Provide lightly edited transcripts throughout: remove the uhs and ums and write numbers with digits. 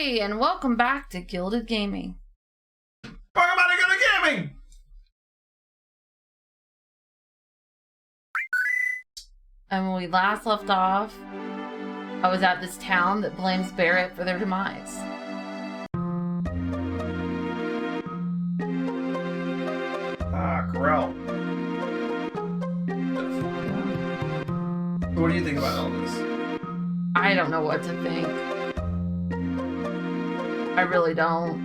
everybody, and welcome back to Gilded Gaming. Welcome back to Gilded Gaming! And when we last left off, I was at this town that blames Barrett for their demise. Corral. So what do you think about all this? I don't know what to think. I really don't.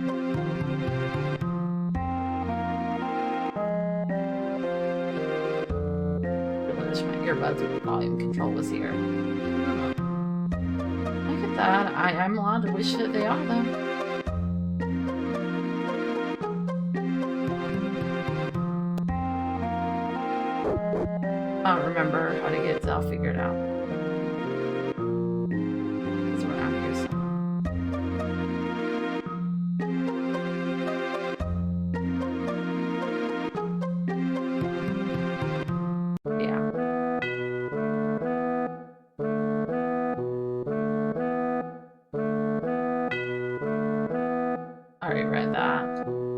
I wish my earbuds with volume control was here. Look at that. I'm allowed to wish that they are, though. I don't remember how to get it all figured out. It's around here somewhere. Yeah. I already read that. I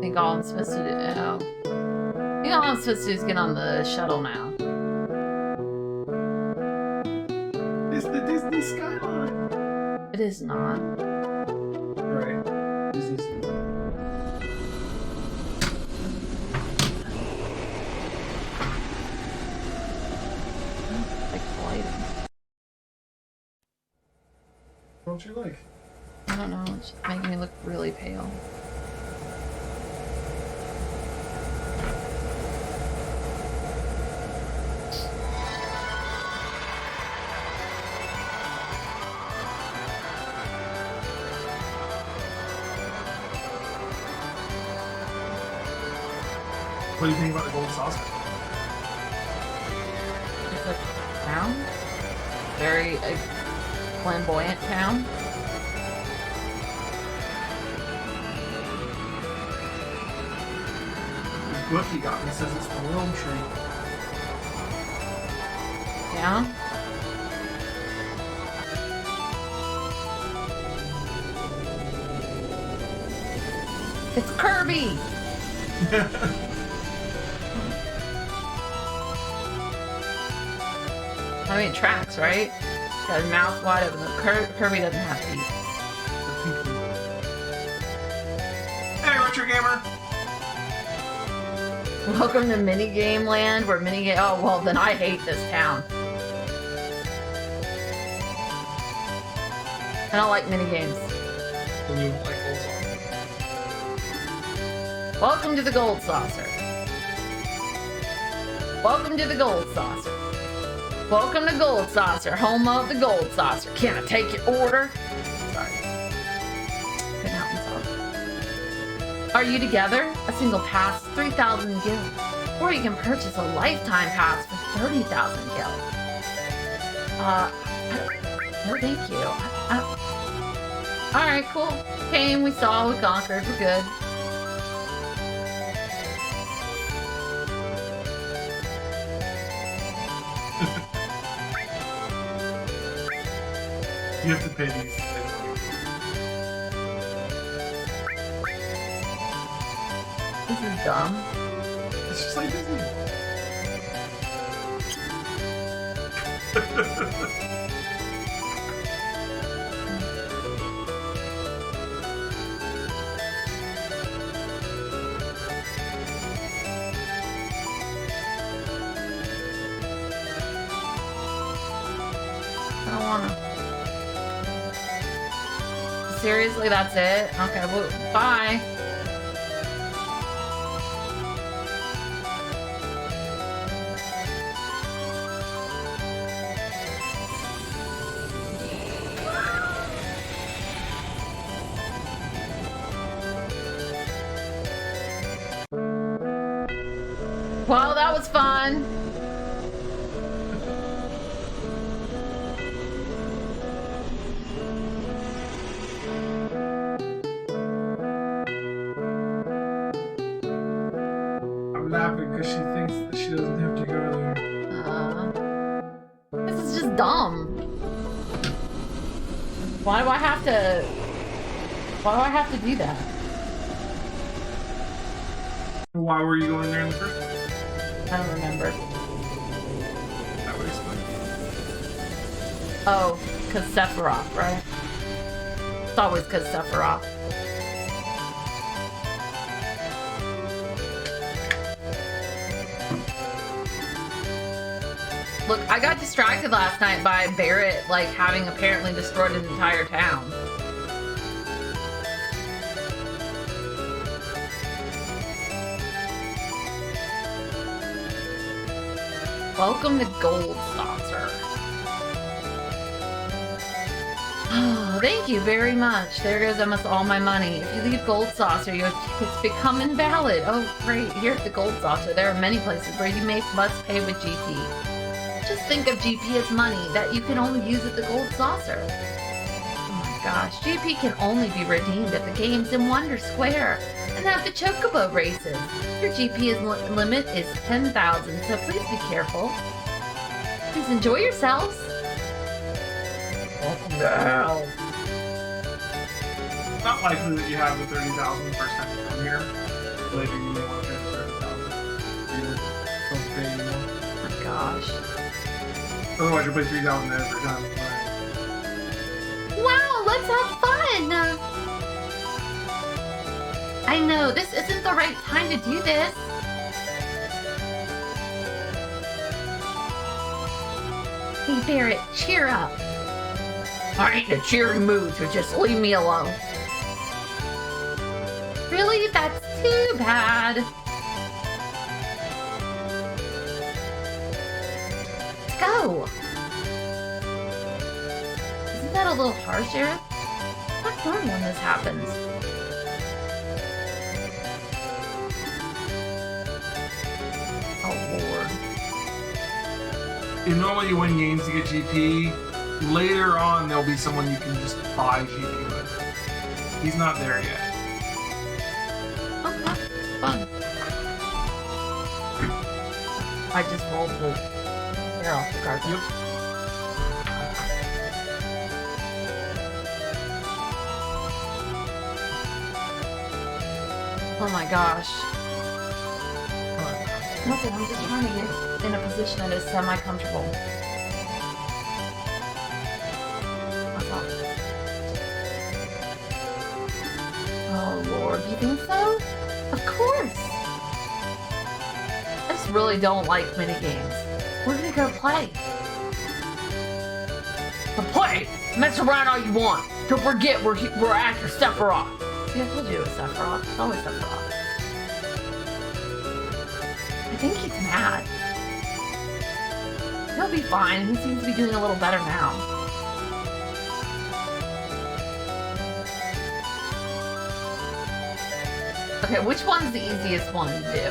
think all I'm supposed to do. Oh. I think all I'm supposed to do is get on the shuttle now. It's the Disney skyline. It is not. Right. Disney skyline. Like lighting. What don't you like? I don't know. It's just making me look really pale. What do you think about the gold saucer? It's a town. Very flamboyant town. This book he got me says it's the world tree. Yeah. It's Kirby! I mean, it tracks, right? Got his mouth wide open. Kirby doesn't have teeth. Hey, Retro Gamer! Welcome to Minigame Land, where minigame. Oh, well, then I hate this town. I don't like minigames. When you like gold saucer. Welcome to the Gold Saucer. Welcome to the Gold Saucer. Welcome to Gold Saucer, home of the Gold Saucer. Can I take your order? Sorry. Couldn't help myself. Are you together? A single pass, 3,000 gil. Or you can purchase a lifetime pass for 30,000 gil. No thank you. Alright, cool. Came, we saw, we conquered, we're good. You have to pay these. This is dumb. It's just like Disney. I don't wanna. Seriously, that's it? Okay, well, bye. Well, that was fun. I'm laughing because she thinks that she doesn't have to go there. This is just dumb. Why do I have to Why do I have to do that? Why were you going there in the first place? I don't remember. That would explain. Oh, because Sephiroth, right? It's always because Sephiroth. Look, I got distracted last night by Barrett, like, having apparently destroyed an entire town. Welcome to Gold Saucer. Oh, thank you very much. There goes almost all my money. If you leave Gold Saucer, it's become invalid. Oh, great. Here at the Gold Saucer, there are many places where you must pay with GP. Just think of GP as money that you can only use at the Gold Saucer. Oh my gosh, GP can only be redeemed at the games in Wonder Square and at the Chocobo races. Your GP limit is 10,000, so please be careful. Please enjoy yourselves. Welcome to hell. It's not likely that you have the 30,000 the first time you come here. Later you may want to pay the 30,000. You don't pay anymore. Oh my gosh. Otherwise you'll pay 3,000 every time. Wow, let's have fun! I know, this isn't the right time to do this. Hey Barrett, cheer up. I ain't in a cheery mood, so just leave me alone. Really? That's too bad. Let's go. Isn't that a little harsh, Eric? It's not normal when this happens. Oh, Lord. And normally you win games to get GP. Later on, there'll be someone you can just buy GP with. He's not there yet. Okay, fun. I just rolled the hair off the carpet. Yep. Oh my gosh. Nothing, I'm just trying to get in a position that is semi-comfortable. That's all. Oh Lord, you think so? Of course! I just really don't like minigames. We're gonna go play. To play! Mess around all you want! Don't forget we're after Sephiroth! See, I told you it was Sephiroth. It's always Sephiroth. I think he's mad. He'll be fine. He seems to be doing a little better now. Okay, which one's the easiest one to do?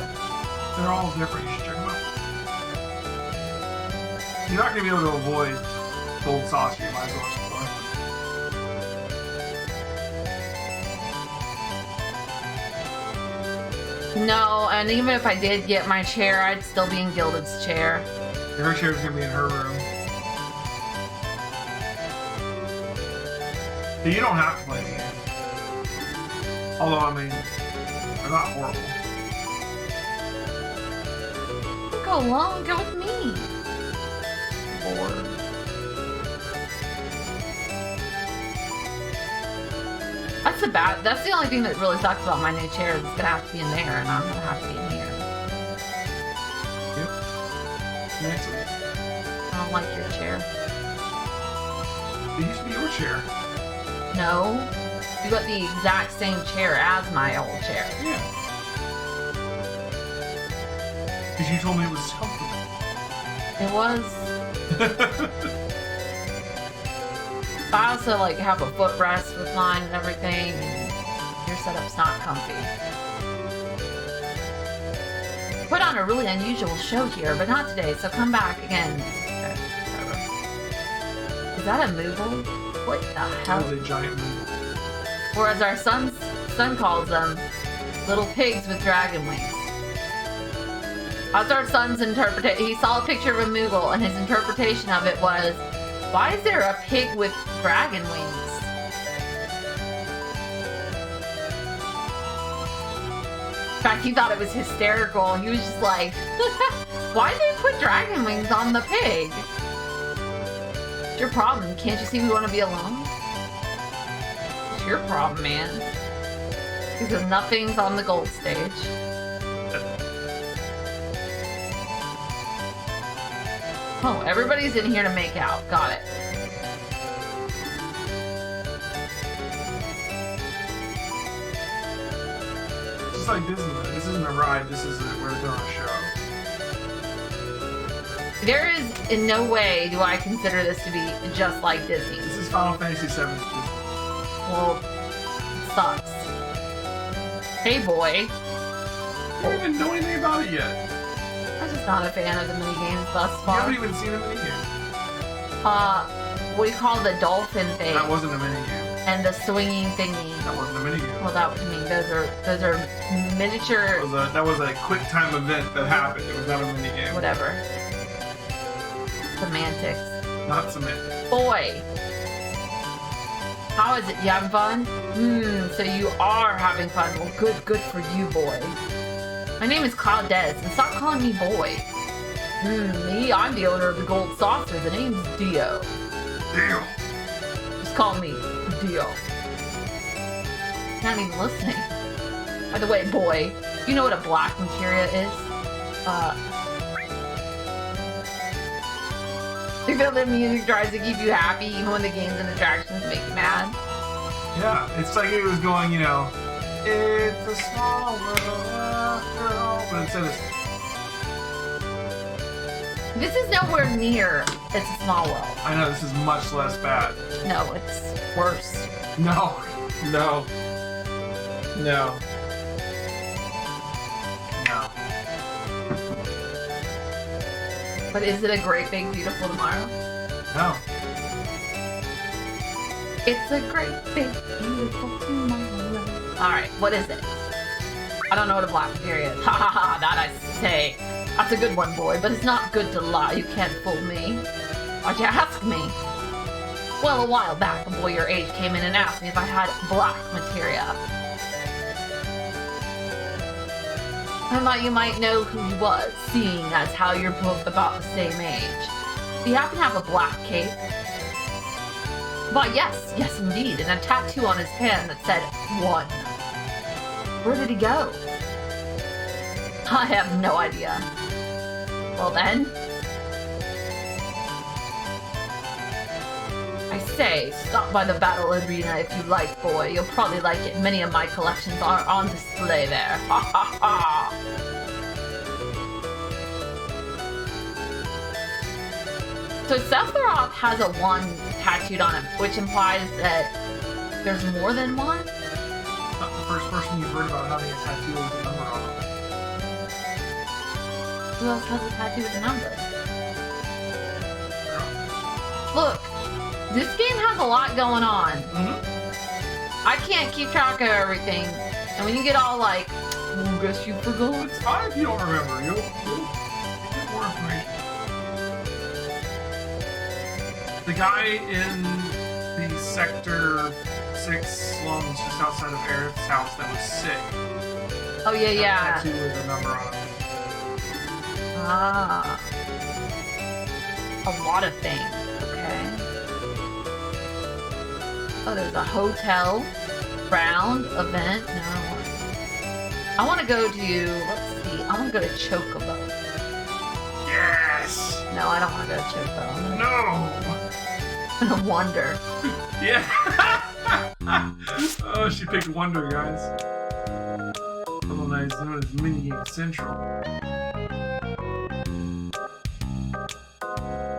They're all different. You should check them out. You're not going to be able to avoid Gold Saucer. You might as well explore. No, and even if I did get my chair, I'd still be in Gilded's chair. Her chair's going to be in her room. But you don't have to play the game. Although, I mean, they're not horrible. Go along, go with me. Lord. That's the only thing that really sucks about my new chair is it's gonna have to be in there and I'm gonna have to be in here. Yep. Next week. I don't like your chair. It used to be your chair. No. You got the exact same chair as my old chair. Yeah. Because you told me it was comfortable. It was. I also like have a footrest with mine and everything, and your setup's not comfy. Put on a really unusual show here, but not today, so come back again. Okay, whatever. Is that a Moogle? What the hell? That was a giant move. Or as our son calls them, little pigs with dragon wings. That's our son's interpretation. He saw a picture of a Moogle, and his interpretation of it was, why is there a pig with dragon wings? fact, he thought it was hysterical. He was just like, why did they put dragon wings on the pig? It's your problem. Can't you see we want to be alone? It's your problem, man. Because nothing's on the gold stage. Oh, everybody's in here to make out. Got it. Just like Disney, this isn't a ride, this is where they're doing a show. There is, in no way do I consider this to be just like Disney. This is Final Fantasy VII Disney. Well, it sucks. Hey, boy. You don't even know anything about it yet. I'm just not a fan of the minigames thus You far. haven't even seen a minigame. What do you call the dolphin thing? That wasn't a minigame. And the swinging thingy. That wasn't a minigame. Well, that would mean those are miniature. That was a quick time event that happened. It was not a minigame. Whatever. Semantics. Not semantics. Boy. How is it? You having fun? So you are having fun. Well, good for you, boy. My name is Cloud Dez, and stop calling me boy. Me, I'm the owner of the gold saucer. The name's Dio. Deal. Just call me Dio. Not even listening. By the way, boy, you know what a black materia is? You feel the music tries to keep you happy even when the games and attractions make you mad? Yeah, it's like it was going, you know, it's a small world after all, but instead it's... This is nowhere near It's a Small World. I know, this is much less bad. No, it's worse. No. No. No. No. But is it a great, big, beautiful tomorrow? No. It's a great, big, beautiful tomorrow. Alright, what is it? I don't know what a black materia is. Ha ha ha, that I say. That's a good one, boy, but it's not good to lie. You can't fool me. Why'd you ask me? Well, a while back, a boy your age came in and asked me if I had black materia. I thought you might know who he was, seeing as how you're both about the same age. Do you happen to have a black cape? Why, yes indeed, and a tattoo on his hand that said 1. Where did he go? I have no idea. Well then. I say, stop by the battle arena if you like, boy. You'll probably like it. Many of my collections are on display there. Ha ha ha! So Sephiroth has a 1 tattooed on him, which implies that there's more than 1? Not the first person you've heard about having a tattoo with a number on it. Who else has a tattoo with a number? Look, this game has a lot going on. I can't keep track of everything. And when you get all like, well, guess you forgot. It's fine if you don't remember. You'll get more information. The guy in the Sector 6 slums just outside of Aerith's house that was sick. Oh, yeah, yeah. Tattoo with a number on it. Ah. A lot of things. Okay. Oh, there's a hotel. Round. Event. No. I want to go to, let's see. I want to go to Chocobo. Yes! No, I don't want to go to Chocobo. No! I'm gonna Wonder. Yeah! Oh, she picked Wonder, guys. Little nice, known as Minigame Central.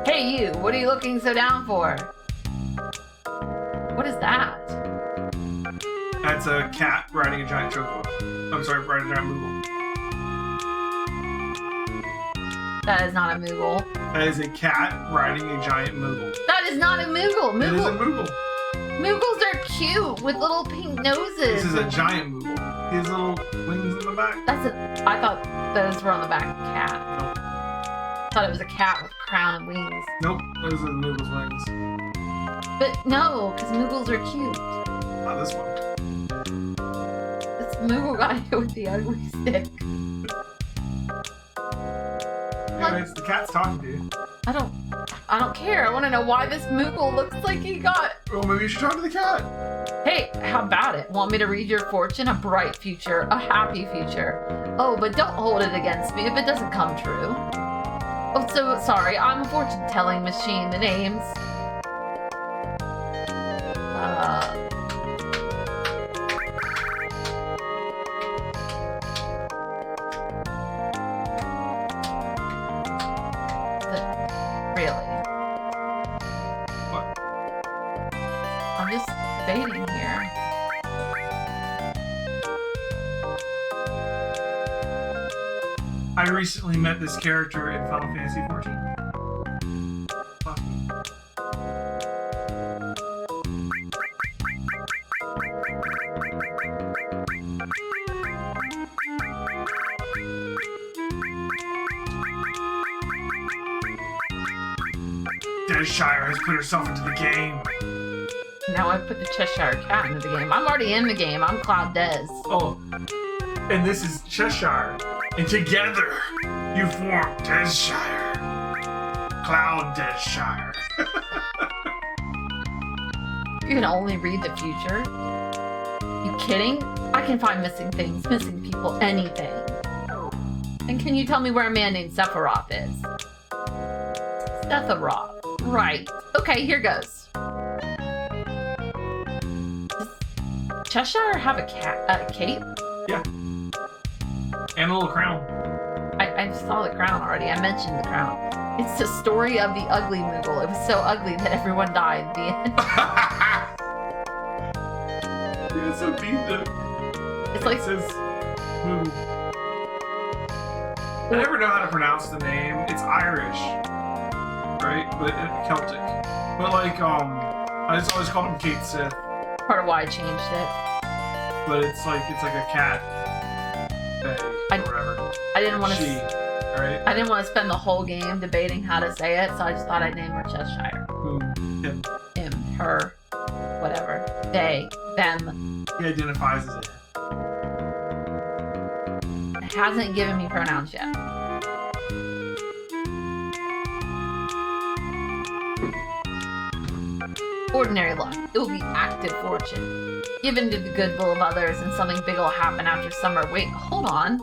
Hey you, what are you looking so down for? What is that? That's a cat riding a giant chocobo. I'm sorry, riding a giant Moogle. That is not a Moogle. That is a cat riding a giant Moogle. That is not a Moogle. It is a Moogle. Moogles are cute with little pink noses. This is a giant Moogle. He has little wings in the back. I thought those were on the back of a cat. Nope. I thought it was a cat with a crown and wings. Nope, those are the Moogle's wings. But no, because Moogles are cute. Not this one. This Moogle got hit with the ugly stick? Anyways, the cat's talking to you. I don't care. I want to know why this Moogle looks like he got... Well, maybe you should talk to the cat. Hey, how about it? Want me to read your fortune? A bright future, a happy future. Oh, but don't hold it against me if it doesn't come true. Oh, so sorry. I'm a fortune-telling machine. The name's... Really? What? I'm just debating here. I recently met this character in Final Fantasy XIV. Dezshire has put herself into the game. Now I put the DezshireCat into the game. I'm already in the game. I'm Cloud Dez. Oh, and this is Cheshire. And together, you form Dezshire. Cloud Dezshire. You can only read the future? You kidding? I can find missing things, missing people, anything. And can you tell me where a man named Sephiroth is? Sephiroth. Right. Okay, here goes. Does Cheshire have a cape? Yeah. And a little crown. I saw the crown already. I mentioned the crown. It's the story of the ugly Moogle. It was so ugly that everyone died at the end. Yeah, it's so deep though. It's like... It says Moogle. I never know how to pronounce the name. It's Irish. Right? But Celtic. But like, I just always called him Kate Sith. Part of why I changed it. But it's like a cat. Or whatever. I didn't want to... She. Right? I didn't want to spend the whole game debating how to say it, so I just thought I'd name her Cheshire. Who? Him. Him. Her. Whatever. They. Them. He identifies as it. It hasn't given me pronouns yet. Ordinary luck. It will be active fortune. Given to the goodwill of others, and something big will happen after summer. Wait, hold on.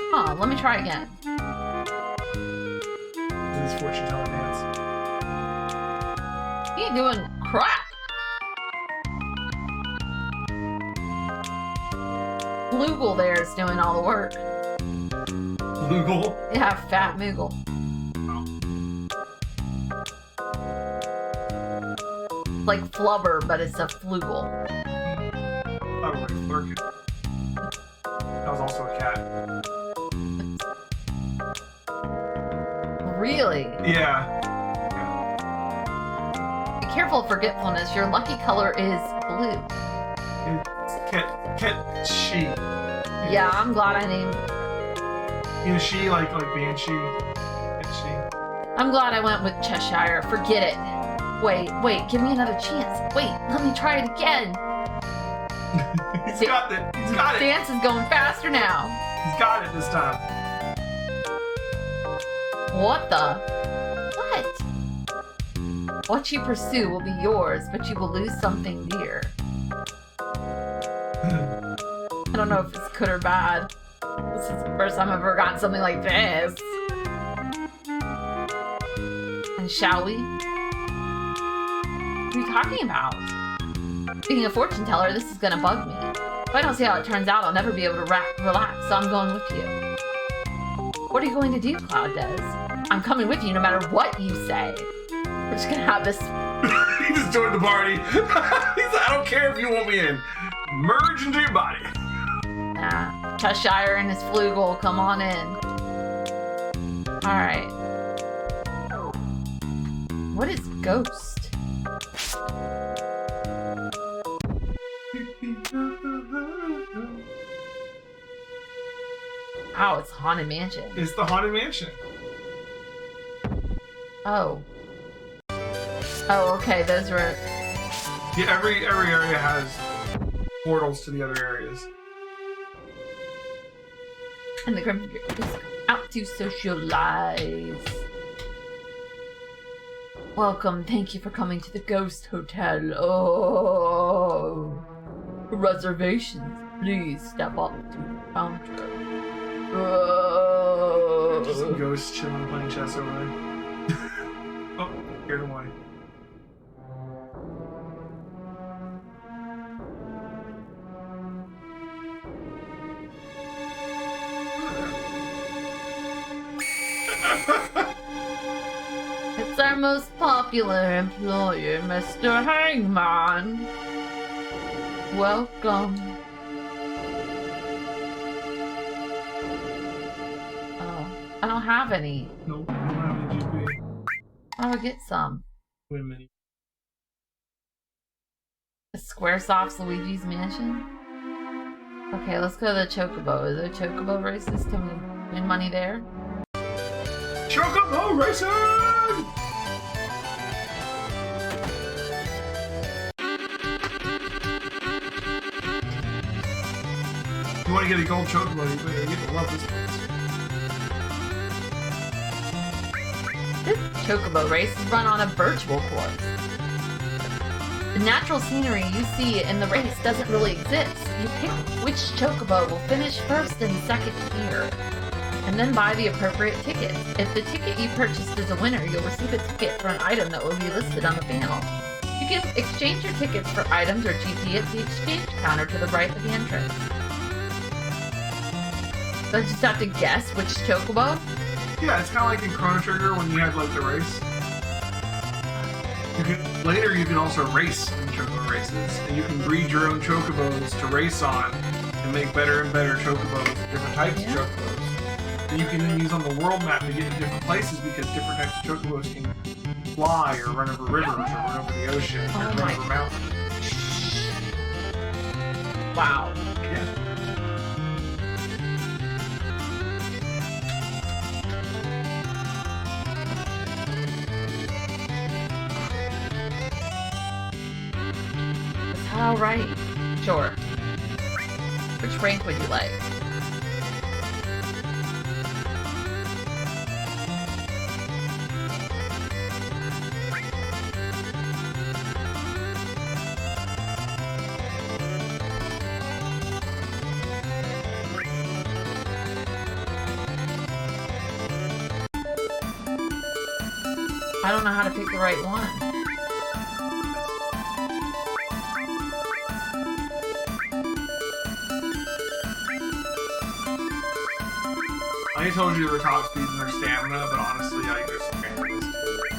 Huh, let me try again. This is fortune telling dance. He ain't doing crap. Moogle there is doing all the work. Moogle? Yeah, fat Moogle. Like Flubber, but it's a Flugel. Oh, like Flurkin. That was also a cat. Really? Yeah. Be careful of forgetfulness. Your lucky color is blue. Cat, she. Yeah, I'm glad I named... You know, she, like Banshee. Cat, she. I'm glad I went with Cheshire. Forget it. Wait, give me another chance. Wait, let me try it again. He's got it. He's got it. Dance is going faster now. He's got it this time. What the? What? What you pursue will be yours, but you will lose something dear. I don't know if it's good or bad. This is the first time I've ever gotten something like this. And shall we? What are you talking about? Being a fortune teller, this is gonna bug me. If I don't see how it turns out, I'll never be able to relax, so I'm going with you. What are you going to do, Cloud Dez? I'm coming with you no matter what you say. We're just gonna have this... He just joined the party. He's like, I don't care if you want me in. Merge into your body. Nah, Cheshire and his Flugel, come on in. Alright. What is Ghost? Oh, it's Haunted Mansion. It's the Haunted Mansion. Oh. Oh, okay, those were... Yeah, every area has portals to the other areas. And the Grim is out to socialize. Welcome, thank you for coming to the Ghost Hotel. Oh, reservations, please step up to the counter. Oh. Just a ghost chilling playing chess over there. Oh, here's one. It's our most popular employer, Mr. Hangman. Welcome. Oh, I don't have any. Nope, I don't have any GP. How do I get some? Wait a minute. Squaresoft's Luigi's Mansion? Okay, let's go to the Chocobo. Is there Chocobo races? Can we win money there? Chocobo racing! You want to get a gold chocobo, you better get to love this place. This Chocobo race is run on a virtual course. The natural scenery you see in the race doesn't really exist. You pick which Chocobo will finish first and second here, and then buy the appropriate ticket. If the ticket you purchased is a winner, you'll receive a ticket for an item that will be listed on the panel. You can exchange your tickets for items or GP at the exchange counter to the right of the entrance. So I just have to guess which Chocobo? Yeah, it's kind of like in Chrono Trigger when you had like the race. Later you can also race in Chocobo races, and you can breed your own Chocobos to race on and make better and better Chocobos, different types of Chocobos. And you can then use on the world map to get to different places because different types of Chocobos can fly or run over rivers or run over the ocean or run over mountains. Wow. Yeah. Alright. Sure. Which rank would you like? I don't know how to pick the right one. I told you their top speed and their stamina, but honestly, I think there's some randomness to it.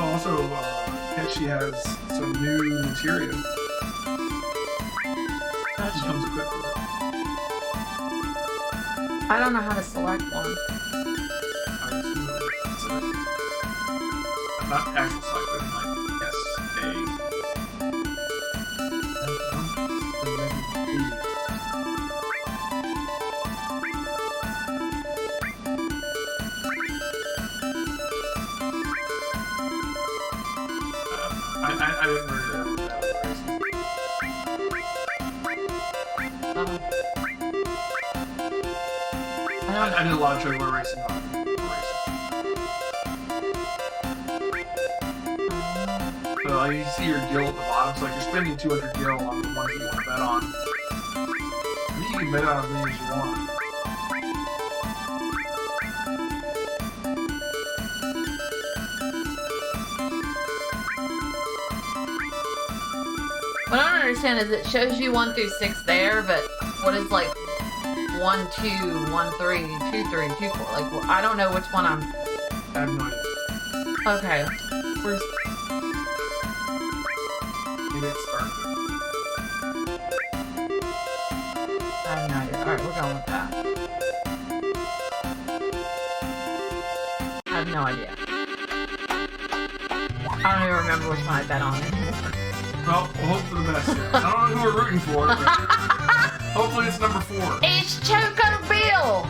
Also, she has some new material. That comes equipped with it. I don't know how to select one. I'm not actual select, but like, yes, I didn't really know that I did a lot of Chocobo racing on racing. So like, you see your gil at the bottom, so like you're spending 200 gil on the ones that you want to bet on. I think you can bet on as many as you want. What I don't understand is it shows you 1 through 6 there, but what is like 1, 2, 1, 3, 2, 3, 2, 4? Like, well, I don't know which one I'm. I have no idea. Okay. Where's. Maybe it starts there. I have no idea. Alright, we're going with that. no idea. I don't even remember which one I bet on anymore. Well, we'll hope for the best here. I don't know who we're rooting for, but hopefully it's number 4. It's Choco Bill!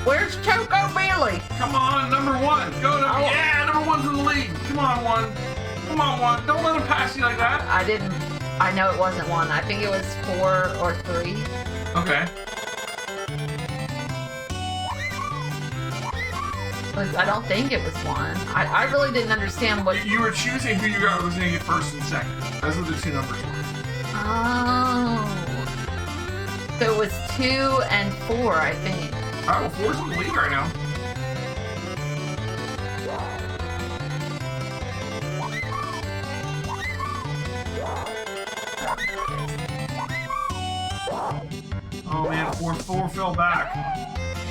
Where's Choco Billy? Come on, number 1. Go to yeah, number 1's in the lead. Come on, 1. Come on, 1. Don't let him pass you like that. I didn't. I know it wasn't 1. I think it was 4 or 3. Okay. I don't think it was 1. I really didn't understand what. You were choosing who you got was going to get first and second. Those were the 2 numbers were. Oh. So it was 2 and 4, I think. Alright, well, 4's in the lead right now. Oh man, 4 fell back.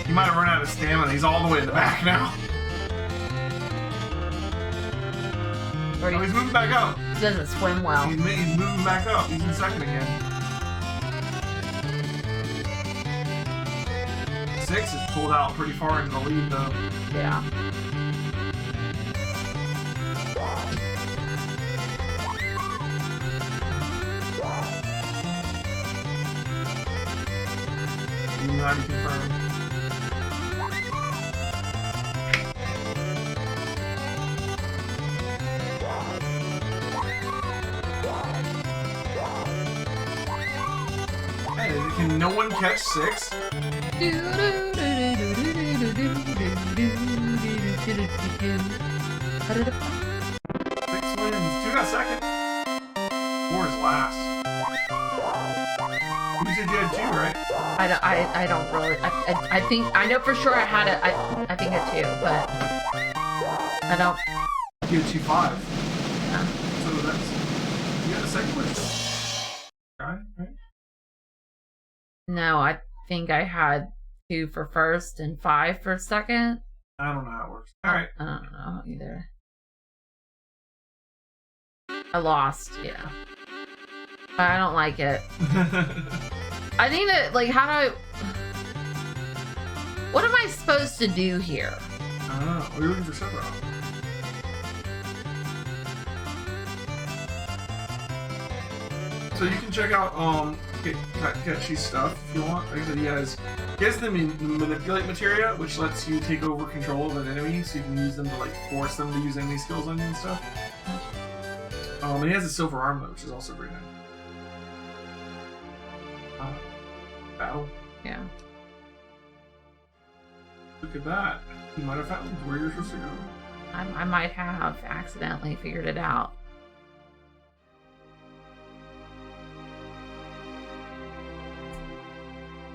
He might have run out of stamina. He's all the way in the back now. Oh, he's moving back up. He doesn't swim well. He's moving back up. He's in second again. 6 is pulled out pretty far into the lead, though. Yeah. Not confirmed. Hey, can no one catch 6? 6 wins. 2 got second. 4 is last. You said you had 2, right? I don't really. I think I know for sure I had it. I think a 2, but I don't. You had 2 5. Yeah. So that's you got a second place. Right? No, I think I had 2 for first and 5 for second. I don't know how it works. All right. I don't know either. I lost. Yeah. I don't like it. I need to, like, how do I... What am I supposed to do here? I don't know. We're looking for Sephiroth. So you can check out Ketchy's stuff if you want. Like I said, he has the manipulate materia, which lets you take over control of an enemy, so you can use them to like force them to use enemy skills on you and stuff. And he has a silver arm though, which is also very nice. Battle. Yeah. Look at that. You might have found where you're supposed to go. I might have accidentally figured it out.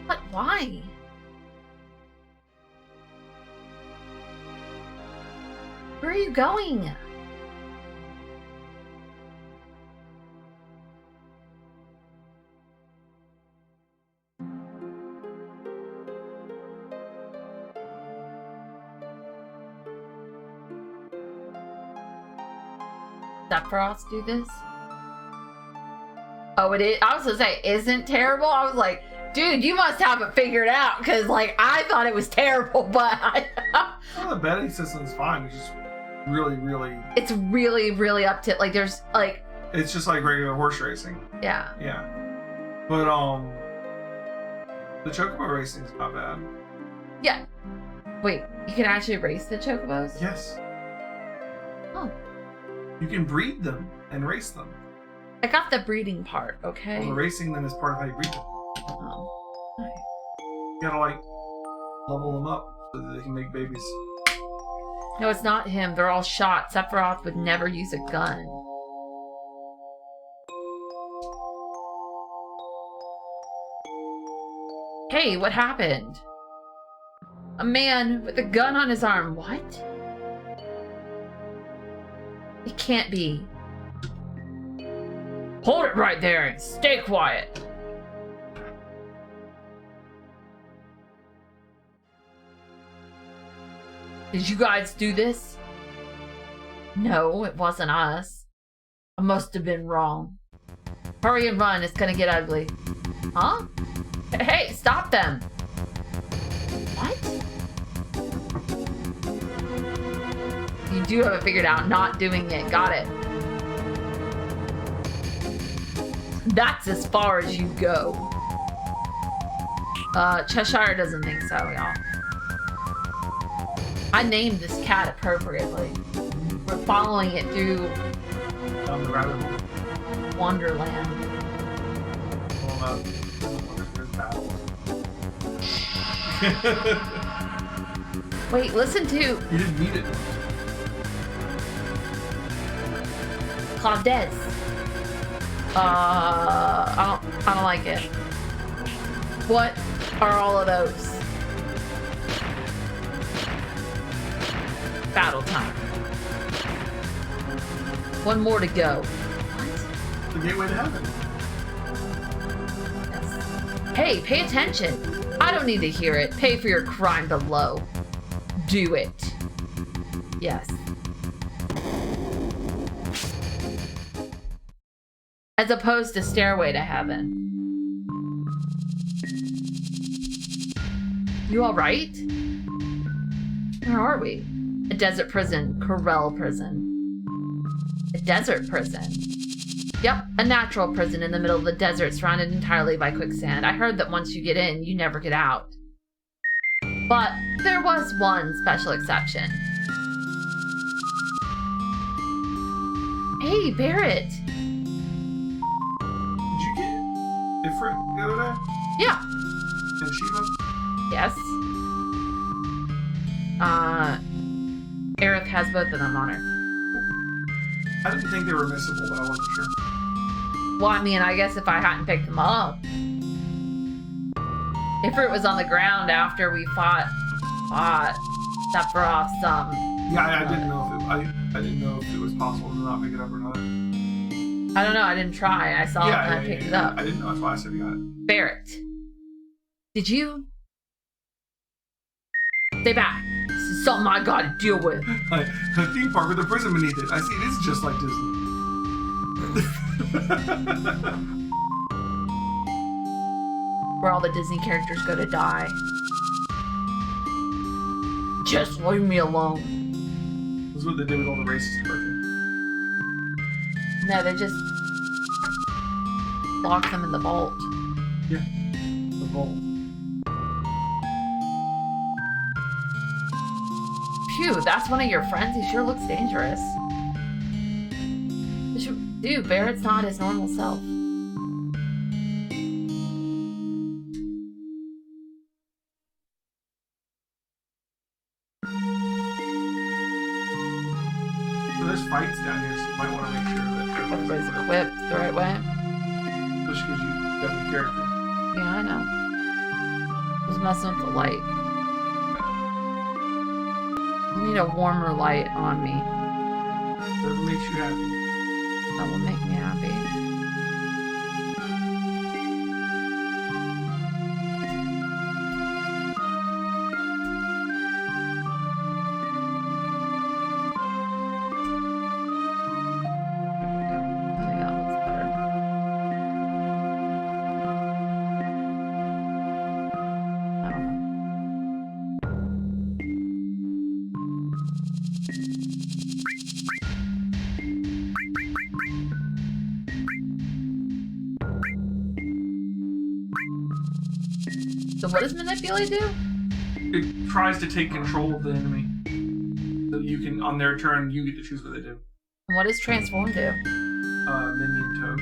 But why? Where are you going? Sephiroth do this? Oh, it is. I was gonna say, isn't terrible? I was like, dude, you must have it figured out, because like I thought it was terrible, but well, the betting system's fine. It's just really, it's really up to like there's like it's just like regular horse racing. Yeah. Yeah. But the chocobo racing's not bad. Yeah. Wait, you can actually race the chocobos? Yes. Oh. You can breed them and race them. I got the breeding part, okay? Well, the racing them is part of how you breed them. Oh. Okay. You gotta like level them up so that they can make babies. No, it's not him. They're all shot. Sephiroth would never use a gun. Hey, what happened? A man with a gun on his arm. What? It can't be. Hold it right there and stay quiet. Did you guys do this? No, it wasn't us. I must have been wrong. Hurry and run, it's gonna get ugly. Huh? Hey, stop them! What? you do have it figured out. Not doing it. Got it. That's as far as you go. Cheshire doesn't think so, y'all. I named this cat appropriately. We're following it through Down the rabbit hole. Wonderland. Wait, listen to You didn't need it. Claudez. I don't like it. What are all of those? Battle time. One more to go. What? The gateway to heaven. Yes. Hey, pay attention. I don't need to hear it. Pay for your crime below. Do it. Yes. As opposed to Stairway to Heaven. You alright? Where are we? A desert prison. Corel prison. A desert prison. Yep, a natural prison in the middle of the desert surrounded entirely by quicksand. I heard that once you get in, you never get out. But there was one special exception. Hey, Barrett. Did you get Ifrit the other day? Yeah. And Shiva? Yes. Aerith has both of them on her. I didn't think they were missable, but I wasn't sure. Well, I mean, I guess if I hadn't picked them up. Ifrit was on the ground after we fought Sephiroth's, Yeah, I didn't know if it, I didn't know if it was possible to not pick it up or not. I don't know, I didn't try. I saw it and I picked it up. I didn't know, that's why I said you got it. Barrett. Did you? Stay back. This is something I gotta deal with. A theme park with a prison beneath it. I see, it is just like Disney. Where all the Disney characters go to die. Just leave me alone. This is what they did with all the racist working. No, they just lock them in the vault. Yeah, the vault. Phew, that's one of your friends? He sure looks dangerous. Dude, Barrett's not his normal self. So there's fights down here, so you might want to make sure that Everybody's equipped the right way. Especially because you got the character. Yeah, I know. I was messing with the light. I need a warmer light on me. Whatever makes you happy. That will make me happy. So what does Manipulate do? It tries to take control of the enemy. So you can, on their turn, you get to choose what they do. And what does Transform do? Minion Toad.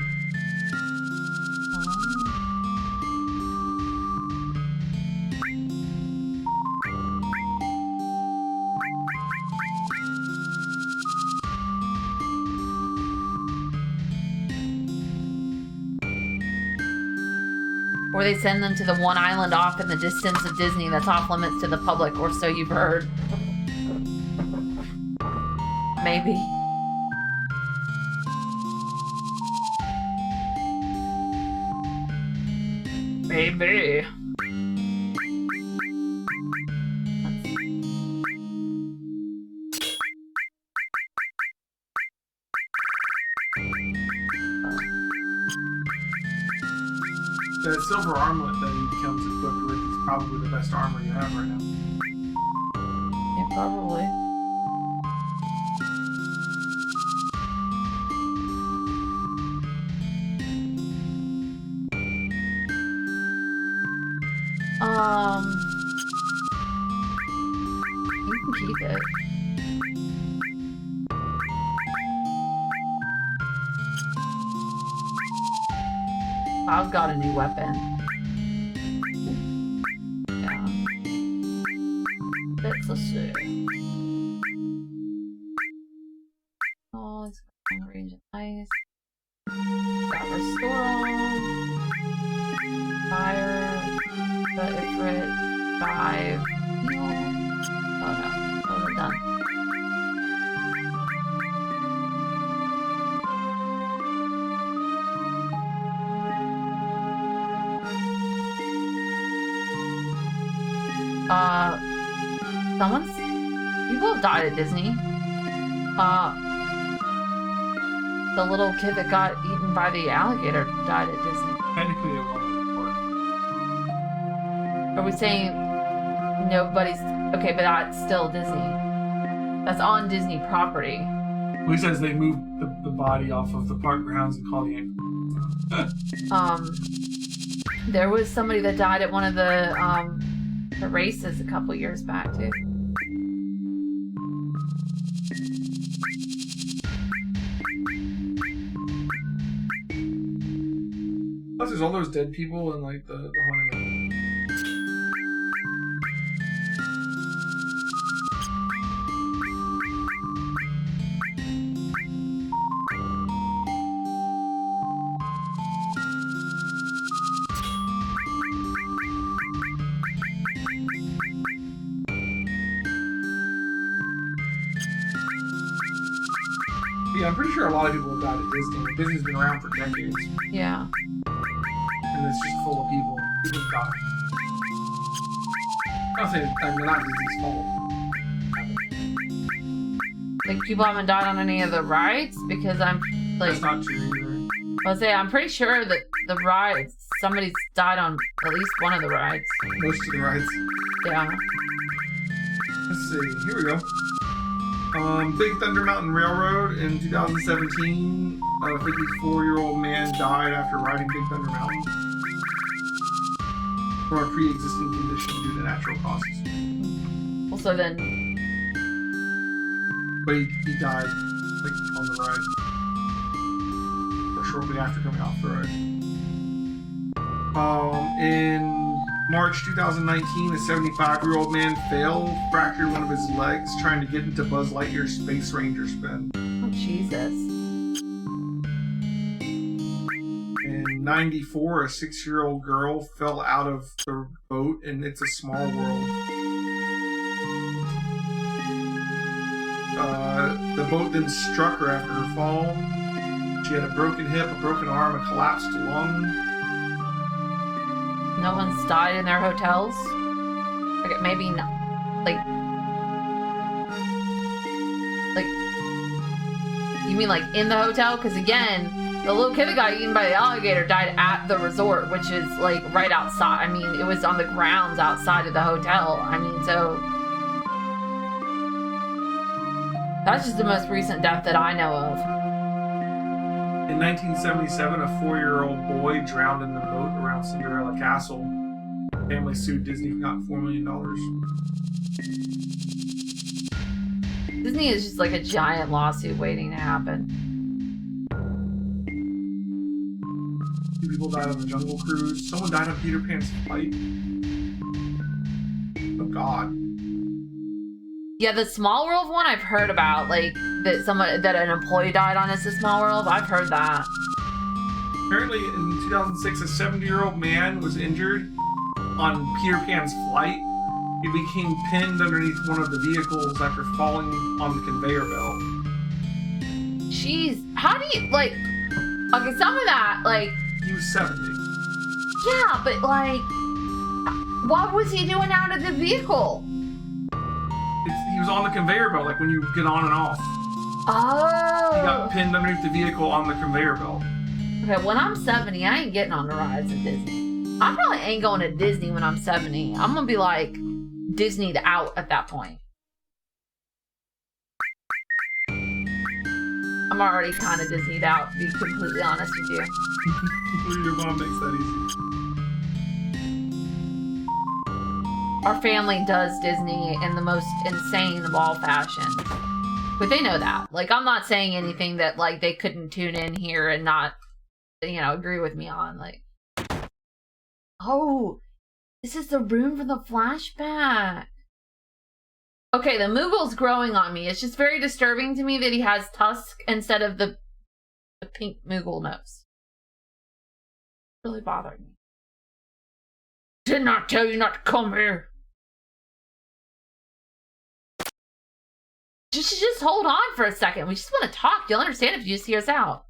Or they send them to the one island off in the distance of Disney that's off limits to the public, or so you've heard. Maybe. Maybe. The silver armlet that he becomes equipped with is probably the best armor you have right now. Yeah, probably. You can keep it. I've got a new weapon. Yeah. Let's see. Oh, it's got range of ice. Got restore all. Fire. The Ifrit. 5. Heal. Oh no. Oh, we're done. People have died at Disney. The little kid that got eaten by the alligator died at Disney. Technically, it won't report. Are we saying nobody's... Okay, but that's still Disney. That's on Disney property. Well, he says they moved the body off of the park grounds and called the ambulance. There was somebody that died at one of the races a couple years back, too. Plus, there's all those dead people in like the haunted mansion. Yeah, I'm pretty sure a lot of people have died at Disney. Disney's been around for decades. Yeah. And it's just full of people. People die. I'm not saying they're not Disney's fault. Like, people haven't died on any of the rides? Because I'm, like... That's not true either. I'll say, I'm pretty sure that the rides, somebody's died on at least one of the rides. Most of the rides. Yeah. Let's see. Here we go. Big Thunder Mountain Railroad in 2017. A 54-year-old man died after riding Big Thunder Mountain from a pre-existing condition due to natural causes. Also then... But he died, like, on the ride. Or shortly after coming off the ride. In March 2019, a 75-year-old man fell, fractured one of his legs trying to get into Buzz Lightyear's Space Ranger spin. Oh, Jesus. In 94, a 6-year-old girl fell out of the boat in It's a Small World. The boat then struck her after her fall. She had a broken hip, a broken arm, a collapsed lung. No one's died in their hotels? Like, maybe not. Like, you mean like in the hotel? Because again, the little kid that got eaten by the alligator died at the resort, which is like right outside. I mean, it was on the grounds outside of the hotel. I mean, so that's just the most recent death that I know of. In 1977, a 4-year-old boy drowned in the boat around Cinderella Castle. The family sued Disney and got $4 million. Disney is just like a giant lawsuit waiting to happen. 2 people died on the Jungle Cruise. Someone died on Peter Pan's flight. Oh God. Yeah, the Small World one I've heard about, like that an employee died on It's a Small World. I've heard that. Apparently, in 2006, a 70-year-old man was injured on Peter Pan's flight. He became pinned underneath one of the vehicles after falling on the conveyor belt. Jeez, how do you, like, okay, some of that, like... He was 70. Yeah, but, like, what was he doing out of the vehicle? He was on the conveyor belt, like when you get on and off. Oh. He got pinned underneath the vehicle on the conveyor belt. Okay, when I'm 70, I ain't getting on the rides at Disney. I probably ain't going to Disney when I'm 70. I'm gonna be, like, Disneyed out at that point. I'm already kind of Disneyed out, to be completely honest with you. Your mom makes that easy. Our family does Disney in the most insane of all fashion. But they know that. Like, I'm not saying anything that, like, they couldn't tune in here and not, you know, agree with me on. Like, oh, this is the room for the flashback. Okay, the Moogle's growing on me. It's just very disturbing to me that he has tusk instead of the pink Moogle nose. Really bothering me. Did not tell you not to come here. Just hold on for a second. We just want to talk. You'll understand if you just hear us out.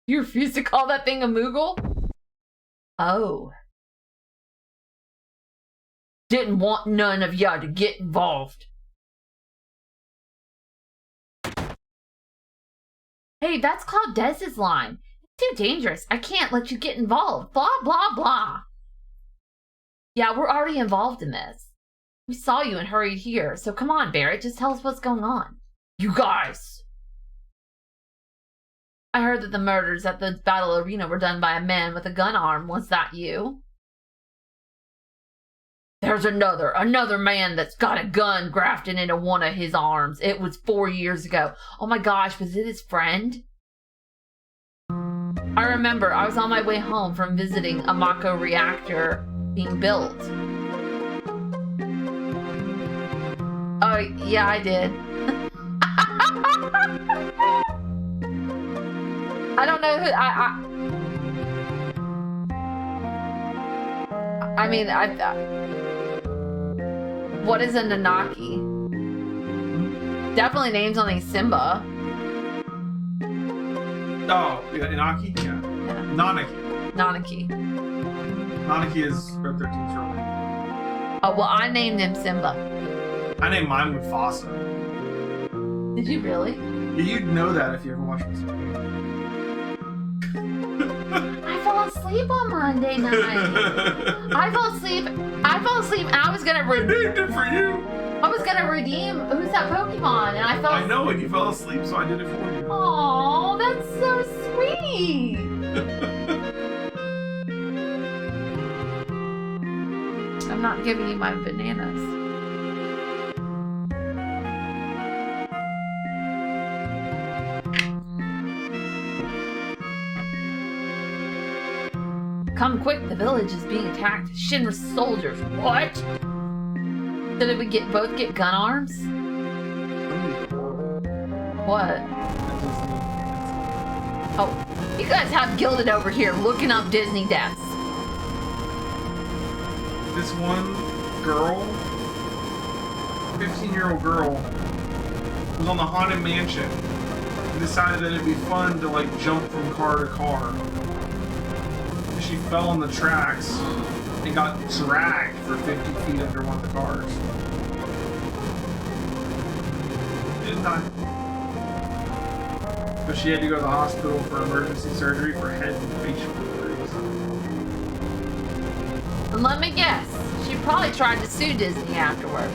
You refuse to call that thing a Moogle? Oh. Didn't want none of ya to get involved. Hey, that's Cloud Dez's line. It's too dangerous. I can't let you get involved. Blah, blah, blah. Yeah, we're already involved in this. We saw you and hurried here. So come on, Barrett. Just tell us what's going on. You guys! I heard that the murders at the battle arena were done by a man with a gun arm. Was that you? There's another man that's got a gun grafted into one of his arms. It was 4 years ago. Oh my gosh, was it his friend? I remember I was on my way home from visiting a Mako reactor being built. Oh, yeah, I did. I don't know who, I mean, what is a Nanaki? Definitely names on these Simba. Oh, yeah, Inaki? Yeah. Nanaki. Nanaki is Red 13's real name. Oh, well, I named him Simba. I named mine Mufasa. Did you really? Yeah, you'd know that if you ever watched this movie. I fell asleep on Monday night. I fell asleep and I was gonna I named it for you. I was gonna redeem who's that Pokemon and I fell I know, and you fell asleep, so I did it for you. Aww, that's so sweet. I'm not giving you my bananas. Come quick, the village is being attacked. Shinra soldiers. What? So did we both get gun arms? What? Oh, you guys have Gilded over here looking up Disney deaths. This one girl, 15-year-old girl, was on the Haunted Mansion and decided that it'd be fun to like jump from car to car. She fell on the tracks and got dragged for 50 feet under one of the cars. Didn't die. But she had to go to the hospital for emergency surgery for head and facial injuries. And let me guess, she probably tried to sue Disney afterwards.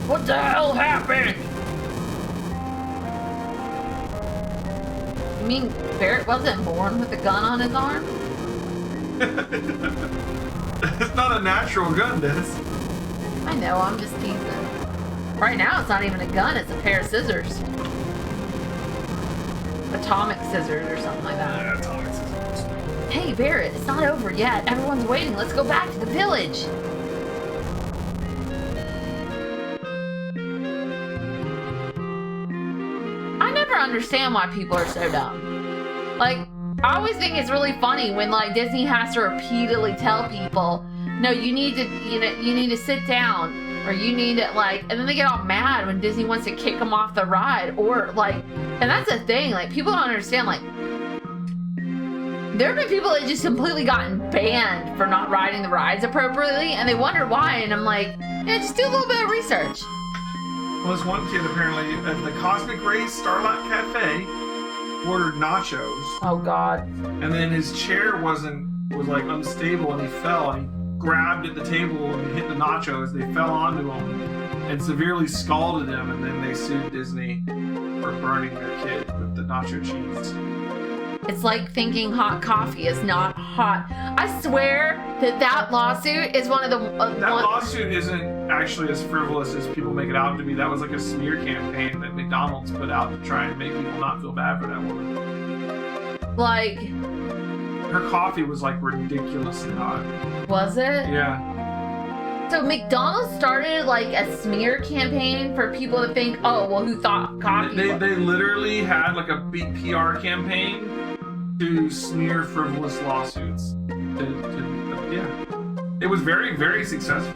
What the hell happened? You mean Barrett wasn't born with a gun on his arm? It's not a natural gun, Des. I know, I'm just teasing. Right now it's not even a gun, it's a pair of scissors. Atomic scissors or something like that. Yeah, atomic scissors. Hey Barrett, it's not over yet. Everyone's waiting. Let's go back to the village. I never understand why people are so dumb. Like, I always think it's really funny when like Disney has to repeatedly tell people, no, you need to sit down, or you need to like, and then they get all mad when Disney wants to kick them off the ride, or like, and that's the thing, like people don't understand, like there have been people that just completely gotten banned for not riding the rides appropriately, and they wonder why, and I'm like, yeah, just do a little bit of research. Well, this one kid apparently at the Cosmic Rays Starlight Cafe ordered nachos. Oh God. And then his chair was like unstable and he fell and he grabbed at the table and hit the nachos. They fell onto him and severely scalded him, and then they sued Disney for burning their kid with the nacho cheese. It's like thinking hot coffee is not hot. I swear that lawsuit is one of the... that lawsuit isn't actually as frivolous as people make it out to be. That was like a smear campaign that McDonald's put out to try and make people not feel bad for that woman. Like... her coffee was like ridiculously hot. Was it? Yeah. So McDonald's started like a smear campaign for people to think, oh, well, who thought coffee? They literally had like a big PR campaign to smear frivolous lawsuits. Yeah. It was very, very successful.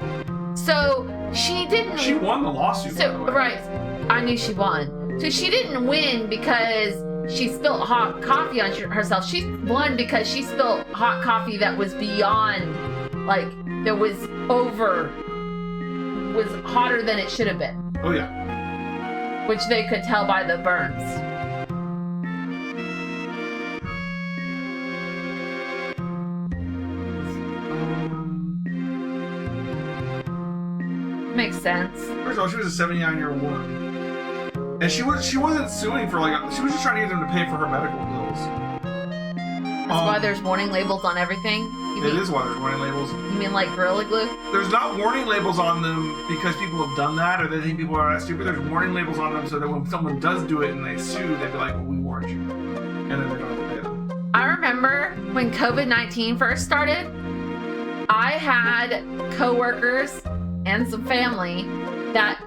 So she didn't... She won the lawsuit, by the way. Right. I knew she won. So she didn't win because she spilled hot coffee on herself. She won because she spilled hot coffee that was beyond, like, that was hotter than it should have been. Oh, yeah. Which they could tell by the burns. Makes sense. First of all, she was a 79-year-old woman. And she wasn't suing for like, she was just trying to get them to pay for her medical bills. That's why there's warning labels on everything? It is why there's warning labels. You mean like Gorilla Glue? There's not warning labels on them because people have done that or they think people are that stupid. There's warning labels on them so that when someone does do it and they sue, they'd be like, well, we warned you. And then they don't have to pay them. I remember when COVID-19 first started, I had coworkers and some family that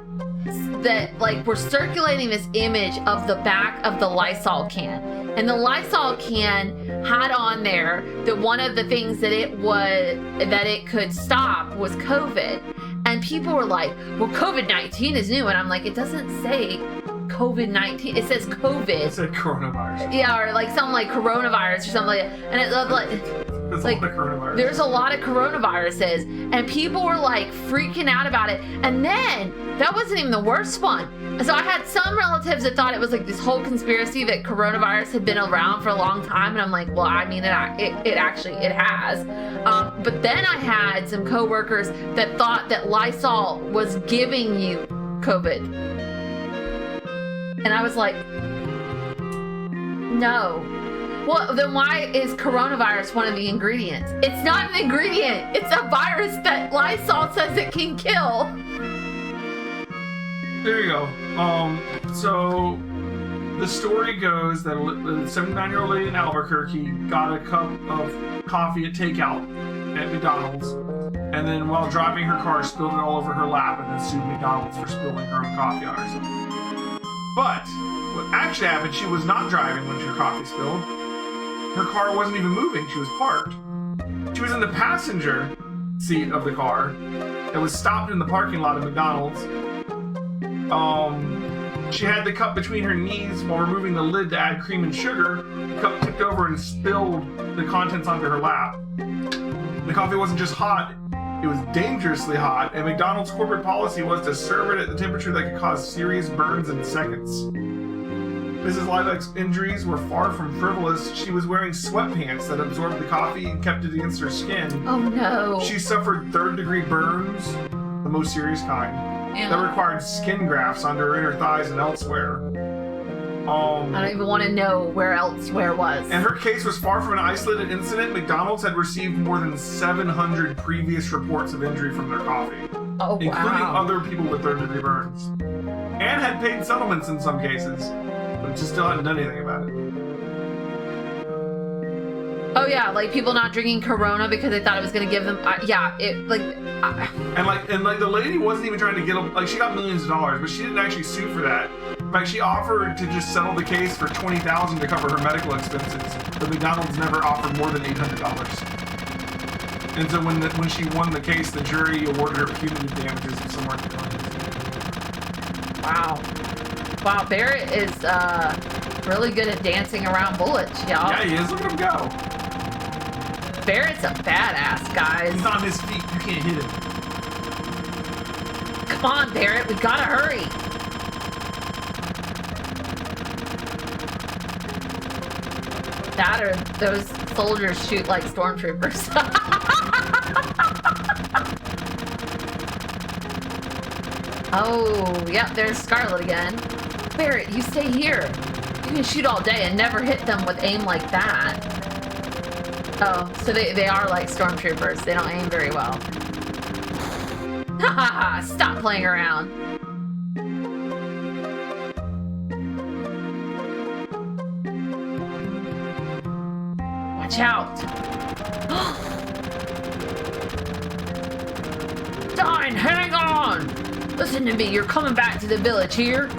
like were circulating this image of the back of the Lysol can. And the Lysol can had on there that one of the things that it could stop was COVID. And people were like, well, COVID-19 is new. And I'm like, it doesn't say COVID-19. It says COVID. It said coronavirus. Yeah, or like something like coronavirus or something like that. And it looked like coronavirus. There's a lot of coronaviruses, and people were like freaking out about it. And then that wasn't even the worst one. So I had some relatives that thought it was like this whole conspiracy that coronavirus had been around for a long time, and I'm like, well, I mean, it actually has. But then I had some coworkers that thought that Lysol was giving you COVID, and I was like, no. Well, then why is coronavirus one of the ingredients? It's not an ingredient. It's a virus that Lysol says it can kill. There you go. So the story goes that a 79-year-old lady in Albuquerque got a cup of coffee at takeout at McDonald's, and then while driving her car, spilled it all over her lap and then sued McDonald's for spilling her own coffee on herself. But what actually happened, she was not driving when her coffee spilled. Her car wasn't even moving. She was parked. She was in the passenger seat of the car that was stopped in the parking lot of McDonald's. She had the cup between her knees while removing the lid to add cream and sugar. The cup tipped over and spilled the contents onto her lap. The coffee wasn't just hot, it was dangerously hot, and McDonald's corporate policy was to serve it at the temperature that could cause serious burns in seconds. Mrs. Lilac's injuries were far from frivolous. She was wearing sweatpants that absorbed the coffee and kept it against her skin. Oh no. She suffered third-degree burns, the most serious kind, that required skin grafts onto her inner thighs and elsewhere. I don't even want to know where elsewhere was. And her case was far from an isolated incident. McDonald's had received more than 700 previous reports of injury from their coffee, including other people with third-degree burns, and had paid settlements in some cases, but just still hadn't done anything about it. Oh yeah, like people not drinking Corona because they thought it was gonna give them. And the lady wasn't even trying to get like she got millions of dollars, but she didn't actually sue for that. In fact, she offered to just settle the case for $20,000 to cover her medical expenses, but McDonald's never offered more than $800. And so when she won the case, the jury awarded her punitive damages of somewhere in the millions. Wow, Barrett is really good at dancing around bullets, y'all. Yeah, he is. Look at him go. Barrett's a badass, guys. He's on his feet. You can't hit him. Come on, Barrett. We gotta hurry. That or those soldiers shoot like stormtroopers. Oh, yep, there's Scarlet again. Barrett, you stay here. You can shoot all day and never hit them with aim like that. Oh, so they are like stormtroopers. They don't aim very well. Ha ha ha! Stop playing around. Watch out! Dine, hang on! Listen to me, you're coming back to the village here.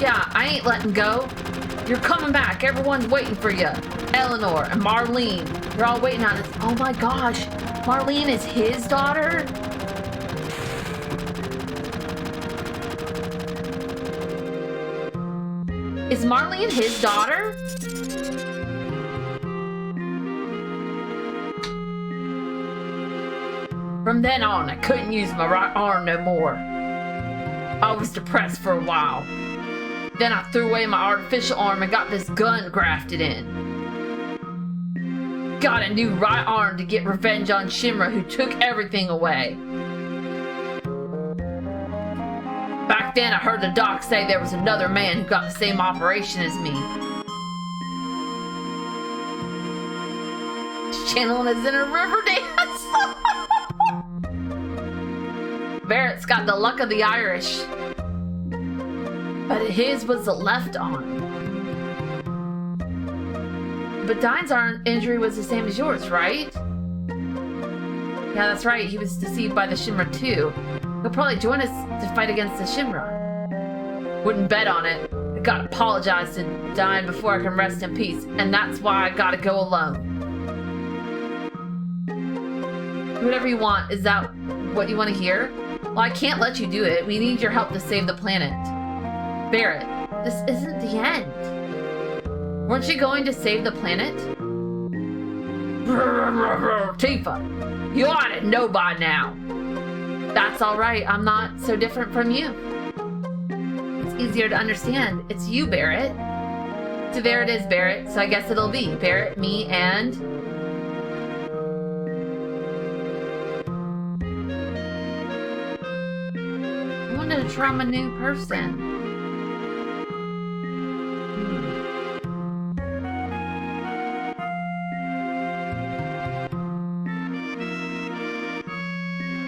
Yeah, I ain't letting go. You're coming back. Everyone's waiting for you. Eleanor and Marlene. They're all waiting on us. Oh my gosh. Marlene is his daughter? Is Marlene his daughter? From then on, I couldn't use my right arm no more. I was depressed for a while. Then I threw away my artificial arm and got this gun grafted in. Got a new right arm to get revenge on Shimra, who took everything away. Back then I heard the doc say there was another man who got the same operation as me. Channeling his inner river dance. Barrett's got the luck of the Irish. But his was the left arm. But Dine's arm injury was the same as yours, right? Yeah, that's right. He was deceived by the Shimra too. He'll probably join us to fight against the Shimra. Wouldn't bet on it. I gotta apologize to Dine before I can rest in peace, and that's why I gotta go alone. Whatever you want. Is that what you want to hear? Well, I can't let you do it. We need your help to save the planet. Barrett, this isn't the end. Weren't you going to save the planet? Tifa, you ought to know by now. That's all right. I'm not so different from you. It's easier to understand. It's you, Barrett. So there it is, Barrett. So I guess it'll be Barrett, me, and... I wanted to try my new person.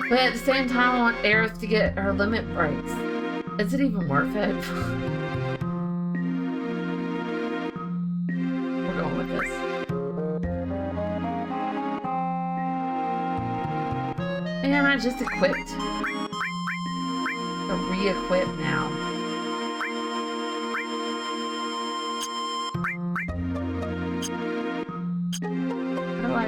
But at the same time, I want Aerith to get her limit breaks. Is it even worth it? We're going with this. And I just equipped. Or re-equip now. How do I...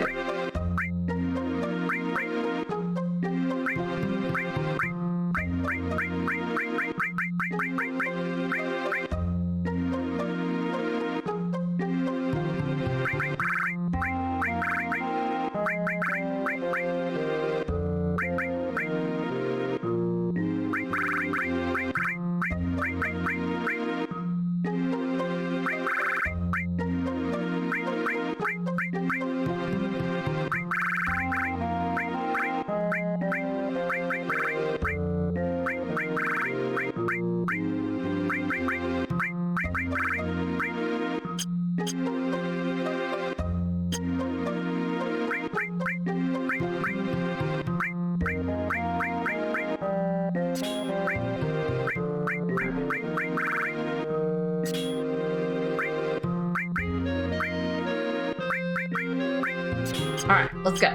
Alright, let's go.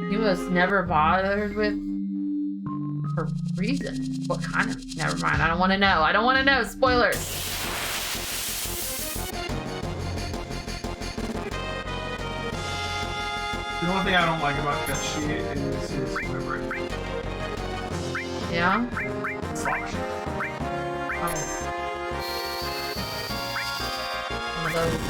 He was never bothered with her reason. What kind of? Never mind. I don't want to know. I don't want to know. Spoilers. The only thing I don't like about Dezshire is his livery. Yeah? Slosh. Oh. One of those,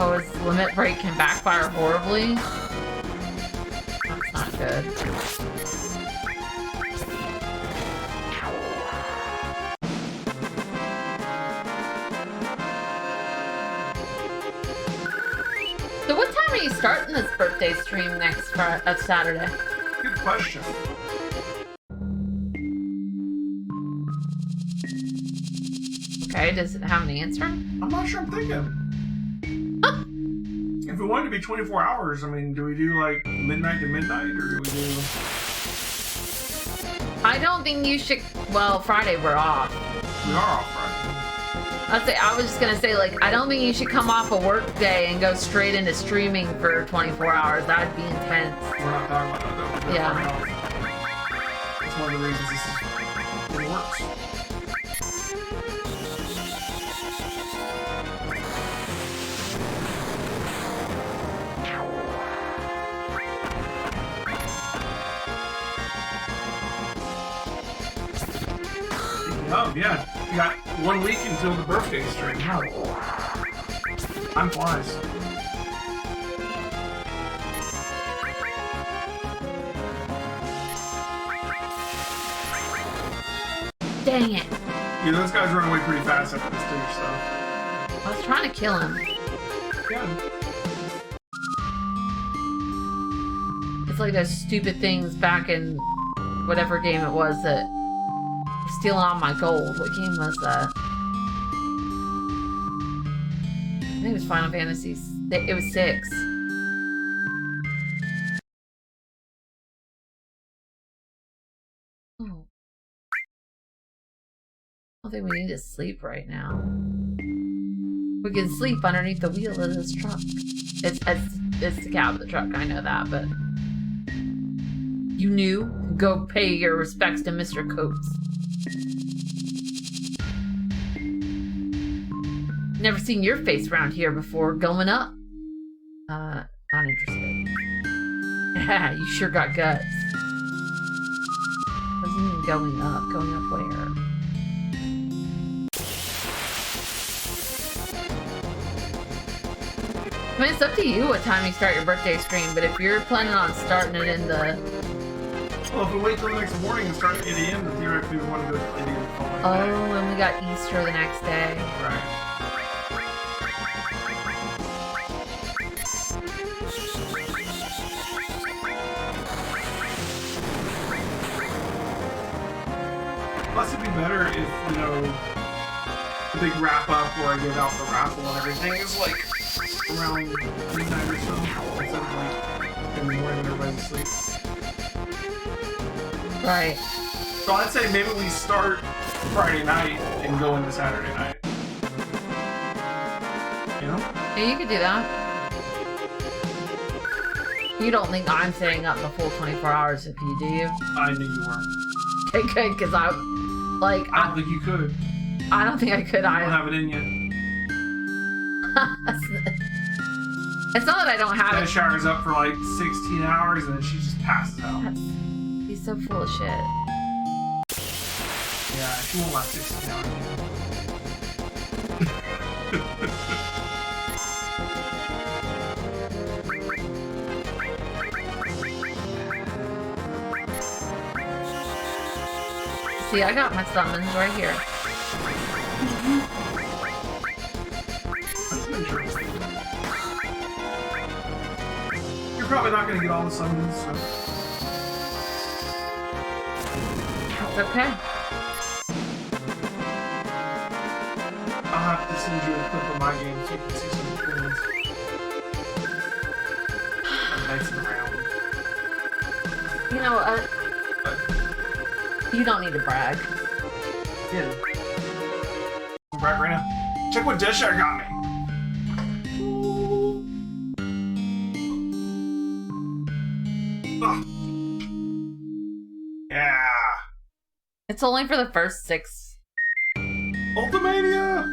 Oh, his limit break can backfire horribly? That's not good. are you starting this birthday stream next Saturday? Good question. Okay, does it have an answer? I'm not sure. I'm thinking. If we wanted to be 24 hours, I mean, do we do like midnight to midnight, or do we do? I don't think you should. Well, Friday we're off. We are off Friday. I was just gonna say, like, I don't think you should come off a work day and go straight into streaming for 24 hours. That'd be intense. We're not talking about that though. Yeah. That's one of the reasons this works. Oh, yeah. You got 1 week until the birthday stream. Wow. Time flies. Dang it. Yeah, those guys run away pretty fast after this too, so. I was trying to kill him. Yeah. It's like those stupid things back in whatever game it was that were stealing all my gold. What game was that? I think it was Final Fantasy. It was 6. Oh. I don't think we need to sleep right now. We can sleep underneath the wheel of this truck. It's the cab of the truck, I know that, but... You knew? Go pay your respects to Mr. Coates. Never seen your face around here before. Going up? Not interested. Yeah, you sure got guts. What does it mean going up? Going up where? I mean, it's up to you what time you start your birthday stream, but if you're planning on starting it in the... Well, if we wait till the next morning and start at 8 a.m., then theoretically we want to go to 8 a.m. the following day. Oh, and we got Easter the next day. Right. Plus, it'd be better if, you know, the big wrap-up where I give out the raffle and everything is, like, around midnight or so, instead of, like, in the morning when everybody's asleep. Right. So I'd say maybe we start Friday night and go into Saturday night. You know? Yeah, you could do that. You don't think I'm staying up the full 24 hours if you do, you? I knew you weren't. Okay, good, because I don't think you could. I don't think I could I either. don't have it in you. It's not that I don't have it. Dezshire is up for like 16 hours and then she just passes out. He's so full of shit. Yeah, she won't last 16 hours. See, I got my summons right here. That's interesting. You're probably not going to get all the summons, so... That's okay. I'll have to send you a clip of my game so you can see some of the things. Nice and round. You know what? You don't need to brag. Yeah. I'm brag right now. Check what Dezshire got me. Ugh. Yeah. It's only for the first 6. Ultimania!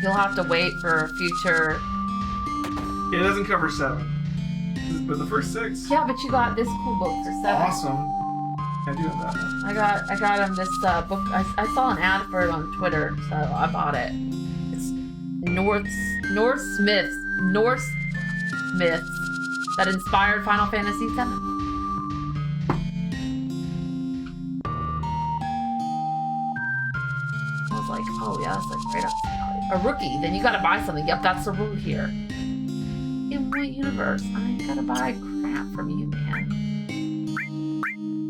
You'll have to wait for future... Yeah, it doesn't cover 7. But the first 6. Yeah, but you got this cool book for 7. Awesome. I do have that one. I got him this book. I saw an ad for it on Twitter, so I bought it. It's Norse myths that inspired Final Fantasy VII. I was like, oh yeah, that's like right up a rookie. Then you gotta buy something. Yep, that's the rule here. You in what universe? I ain't gotta buy crap from you, man.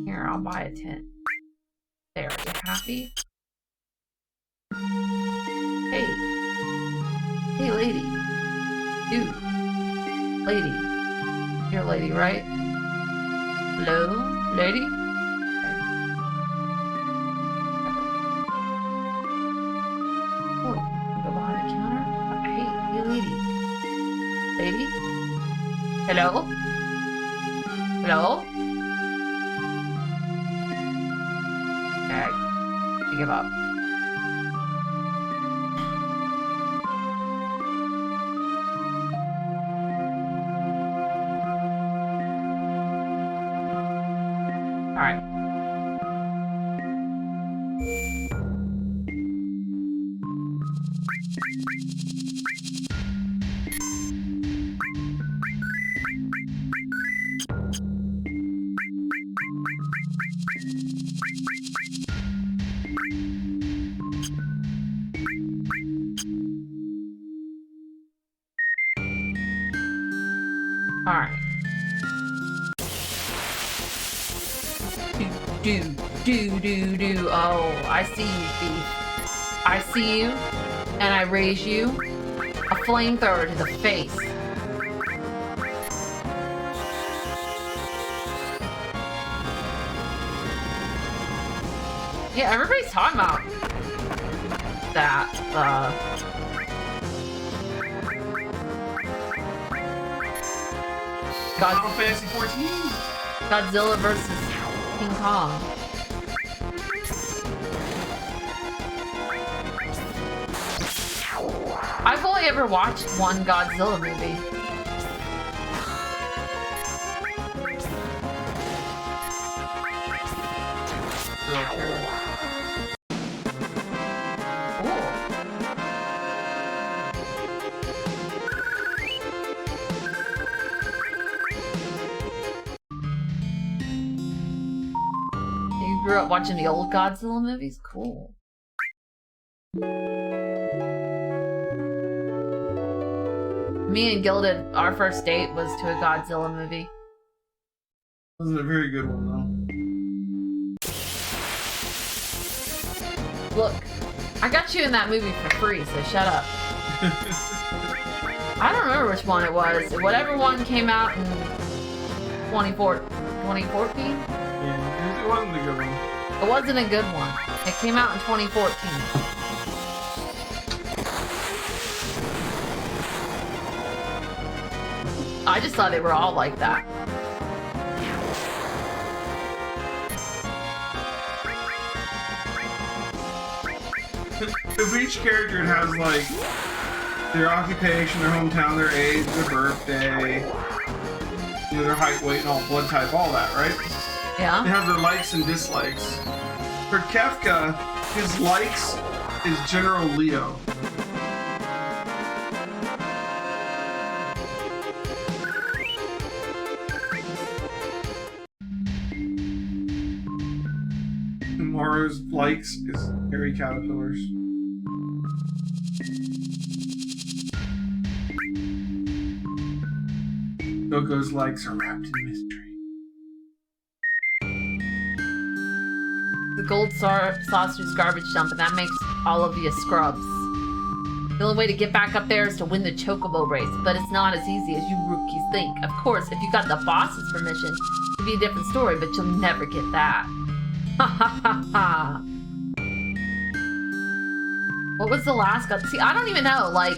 Here, I'll buy a tent. There, you happy? Hey. Hey, lady. Dude. Lady. You're a lady, right? Hello? Lady? Okay. Oh, go behind the counter? Hey, hey, lady. Lady? Hello? Hello? Okay. I give up. Alright. Alright. Do. Oh, I see you, thief. I see you, and I raise you a flamethrower to the face. Yeah, everybody's talking about that. Final Fantasy 14. Godzilla versus King Kong. I've only ever watched one Godzilla movie. You grew up watching the old Godzilla movies? Cool. Me and Gilded, our first date was to a Godzilla movie. Wasn't a very good one, though. Look, I got you in that movie for free, so shut up. I don't remember which one it was. Whatever one came out in 2014? Yeah, it wasn't a good one. It wasn't a good one. It came out in 2014. I just thought they were all like that. If each character has, like, their occupation, their hometown, their age, their birthday, you know, their height, weight, and all blood type, all that, right? Yeah. They have their likes and dislikes. For Kefka, his likes is General Leo. Maru's likes is hairy caterpillars. Gogo's likes are wrapped in mystery. The gold saucer's garbage dump, and that makes all of you scrubs. The only way to get back up there is to win the chocobo race, but it's not as easy as you rookies think. Of course, if you got the boss's permission, it'd be a different story, but you'll never get that. Ha ha ha ha. What was the last God? See, I don't even know. Like,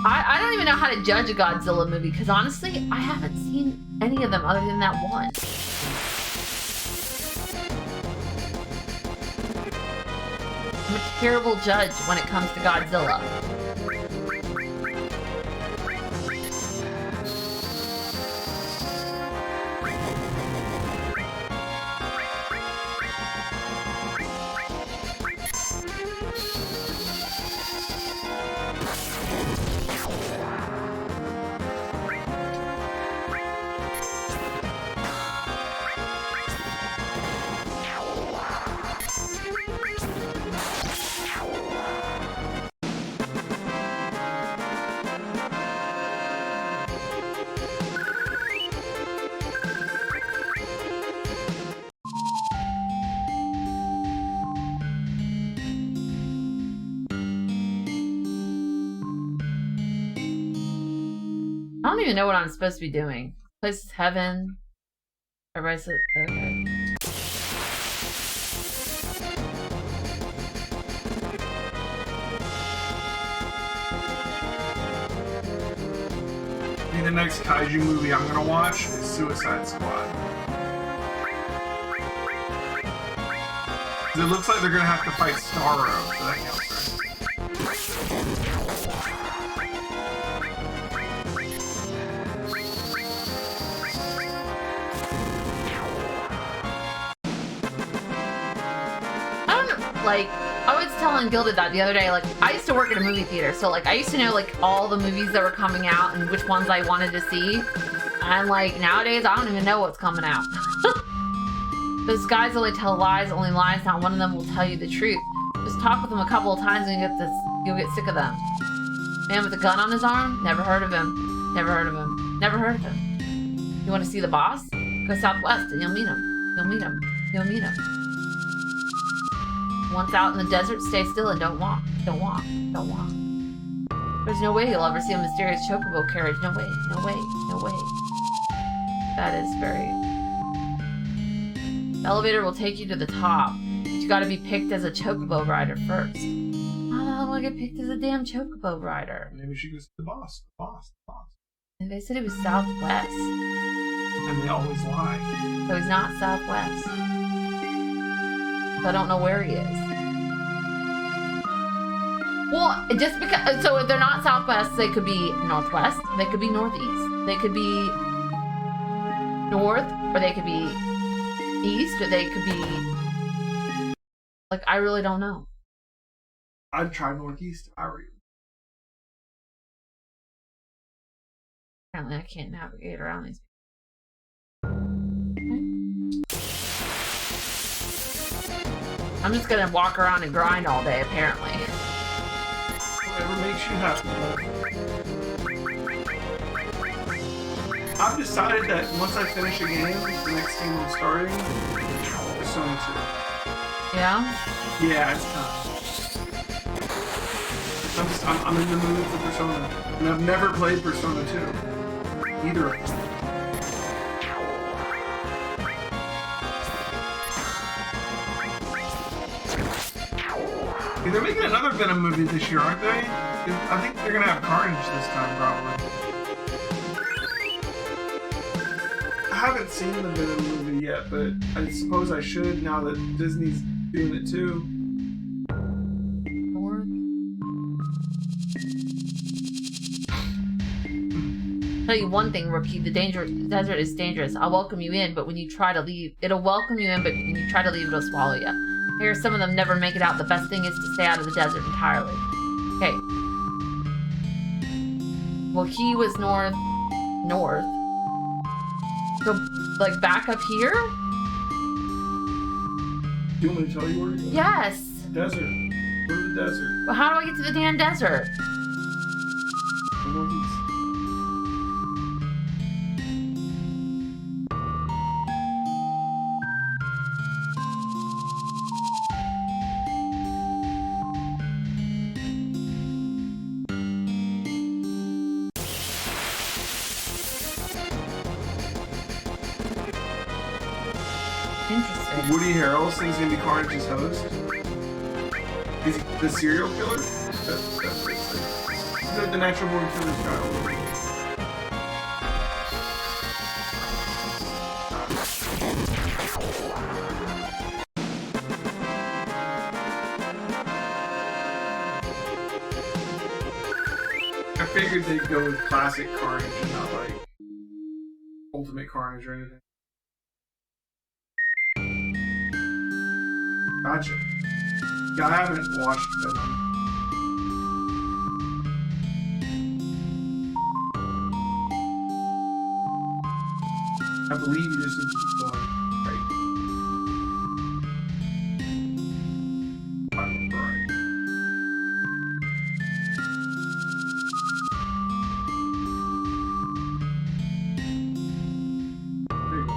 I don't even know how to judge a Godzilla movie, because honestly, I haven't seen any of them other than that one. I'm a terrible judge when it comes to Godzilla. don't even know what I'm supposed to be doing. Place is heaven. Everybody said, okay. The next kaiju movie I'm gonna watch is Suicide Squad. It looks like they're gonna have to fight Starro, so that counts, I don't know, like, I was telling Gilded that the other day, like, I used to work at a movie theater, so, like, I used to know, like, all the movies that were coming out and which ones I wanted to see. And, like, nowadays, I don't even know what's coming out. Those guys only tell lies, not one of them will tell you the truth. Just talk with them a couple of times and you'll get sick of them. Man with a gun on his arm? Never heard of him. Never heard of him. Never heard of him. You want to see the boss? Go southwest and you'll meet him. You'll meet him. You'll meet him. Once out in the desert, stay still and don't walk. Don't walk. Don't walk. There's no way you'll ever see a mysterious chocobo carriage. No way. No way. No way. That is very... The elevator will take you to the top. But you gotta be picked as a chocobo rider first. How the hell do I get picked as a damn chocobo rider? Maybe she goes to the boss. The boss. The boss. And they said it was southwest. And they always lie. So he's not southwest. So I don't know where he is. Well, just because... So if they're not southwest, they could be northwest. They could be northeast. They could be north. Or they could be east. Or they could be... Like, I really don't know. I'd try northeast if I were you. Apparently I can't navigate around these. I'm just gonna walk around and grind all day, apparently. Whatever makes you happy. I've decided that once I finish a game, the next game I'm starting, Persona 2. Yeah? Yeah, it's tough. I'm in the mood for Persona. And I've never played Persona 2. Either of them. They're making another Venom movie this year, aren't they? I think they're gonna have Carnage this time, probably. I haven't seen the Venom movie yet, but I suppose I should now that Disney's doing it too. Tell you one thing, rookie, the desert is dangerous. I'll welcome you in, but when you try to leave, it'll welcome you in, but when you try to leave, it'll swallow you. I hear some of them never make it out. The best thing is to stay out of the desert entirely. Okay. Well, he was north. So, like, back up here? Do you want me to tell you where to go? Yes. Desert. Go to the desert. Well, how do I get to the damn desert? Go northeast. Interesting. Woody Harrelson's gonna be Carnage's host. Is he the serial killer? That's what it's like. The natural born killer's guy. I figured they'd go with classic Carnage and not like Ultimate Carnage or anything. Gotcha. Yeah, I haven't watched Venom. I believe you just need to keep going. Right. I'm right. There you go.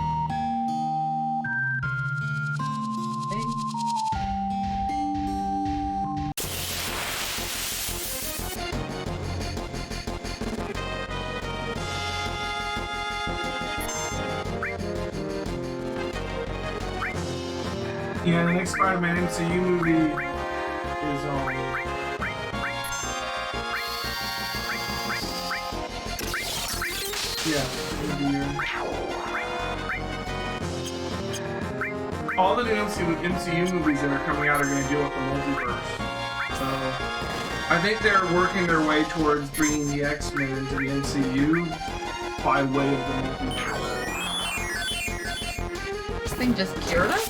Yeah, the next Spider-Man MCU movie is all the new MCU movies that are coming out are going to deal with the multiverse. So I think they're working their way towards bringing the X-Men into the MCU by way of the multiverse. This thing just cured us?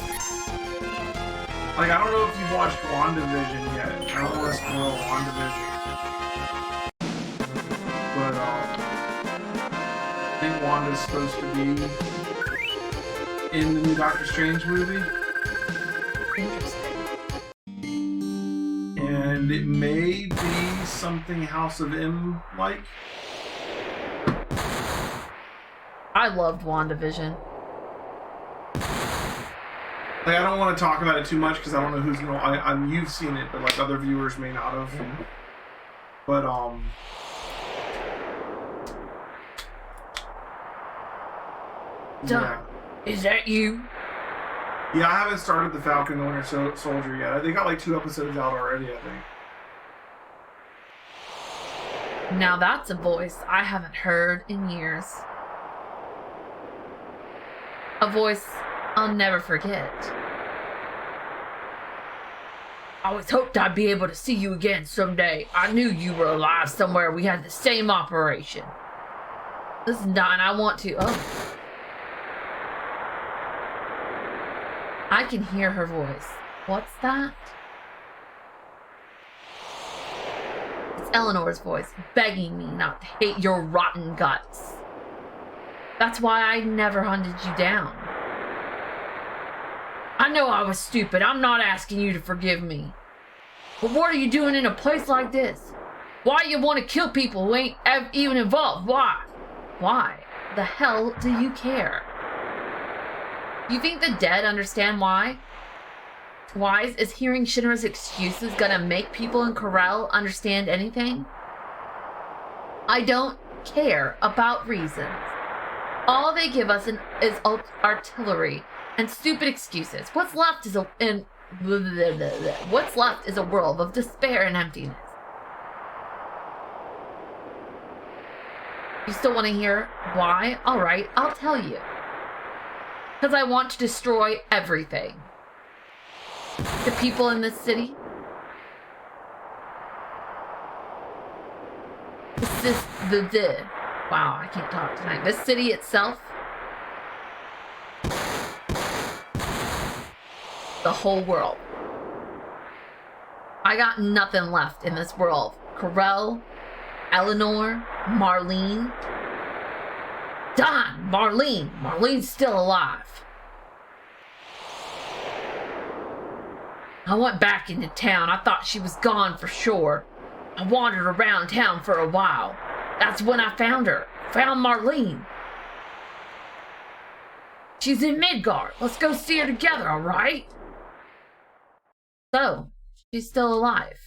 Like, I don't know if you've watched WandaVision yet. I don't want to spoil WandaVision. But, I think Wanda's supposed to be in the new Doctor Strange movie. Interesting. And it may be something House of M like. I loved WandaVision. Like, I don't want to talk about it too much because I don't know who's gonna. You've seen it, but like other viewers may not have. But yeah. Is that you? Yeah, I haven't started the Falcon Winter Soldier yet. They got like 2 episodes out already, I think. Now that's a voice I haven't heard in years. A voice I'll never forget. I always hoped I'd be able to see you again someday. I knew you were alive somewhere. We had the same operation. Listen, Don, I want to... Oh. I can hear her voice. What's that? It's Eleanor's voice, begging me not to hate your rotten guts. That's why I never hunted you down. I know I was stupid. I'm not asking you to forgive me. But what are you doing in a place like this? Why you want to kill people who ain't even involved? Why? Why the hell do you care? You think the dead understand why? Why is hearing Shinra's excuses gonna make people in Corel understand anything? I don't care about reasons. All they give us is artillery and stupid excuses. What's left is a world of despair and emptiness. You still want to hear why? All right, I'll tell you. Because I want to destroy everything. The people in this city. Wow, I can't talk tonight. This city itself. The whole world. I got nothing left in this world. Corel, Eleanor, Marlene. Don, Marlene. Marlene's still alive. I went back into town. I thought she was gone for sure. I wandered around town for a while. That's when I found her. Found Marlene. She's in Midgard. Let's go see her together, all right? So, she's still alive.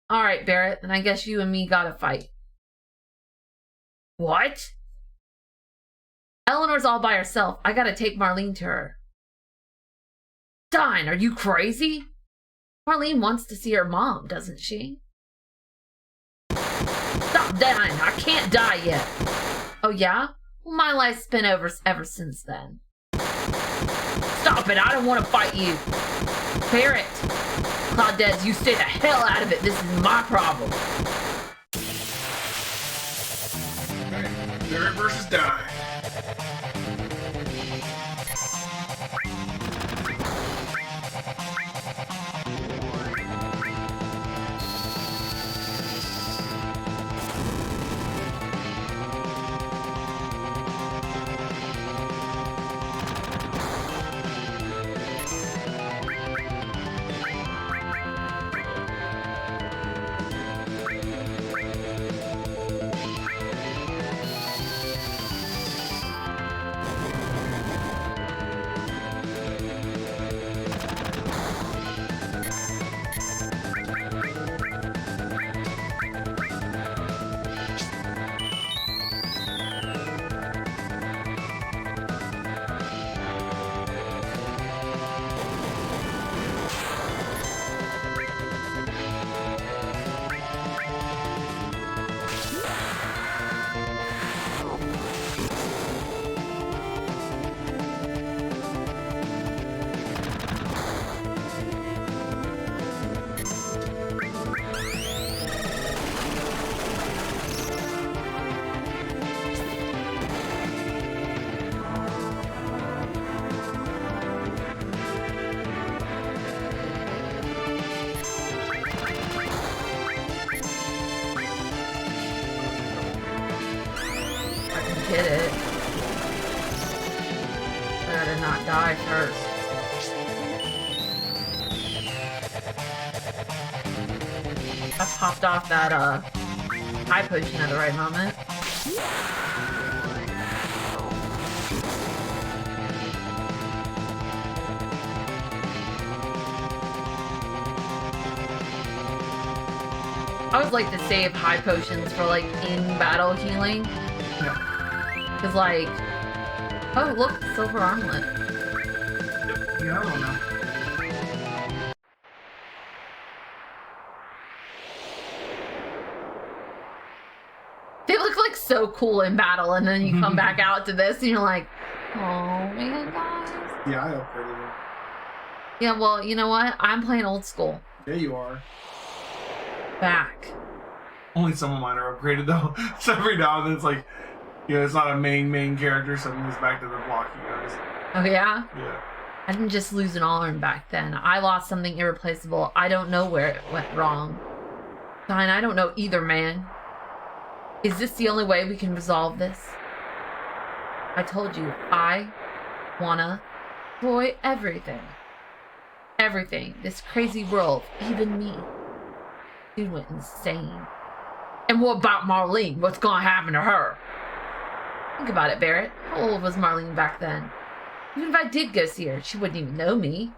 All right, Barrett, then I guess you and me gotta fight. What? Eleanor's all by herself. I gotta take Marlene to her. Dine, are you crazy? Marlene wants to see her mom, doesn't she? Stop dying! I can't die yet! Oh yeah? Well, my life's been over ever since then. Stop it! I don't want to fight you! Barrett! Claudez, you stay the hell out of it! This is my problem! Okay. Barrett versus Die. did it. Better to not die first. I popped off that high potion at the right moment. I always like to save high potions for like in battle healing. Yeah. Cause like, oh look, silver armlet. Yeah, I don't know. They look like so cool in battle, and then you come back out to this, and you're like, oh man, guys. Yeah, I upgraded it. Yeah, well, you know what? I'm playing old school. Yeah, you are. Back. Only some of mine are upgraded though. So every now and then it's like, you know, it's not a main character, so it moves back to the blocky guys. Oh yeah? Yeah. I didn't just lose an arm back then. I lost something irreplaceable. I don't know where it went wrong. Fine, I don't know either, man. Is this the only way we can resolve this? I told you, I wanna destroy everything. Everything. This crazy world. Even me. Dude went insane. And what about Marlene? What's gonna happen to her? Think about it, Barrett. How old was Marlene back then? Even if I did go see her, she wouldn't even know me.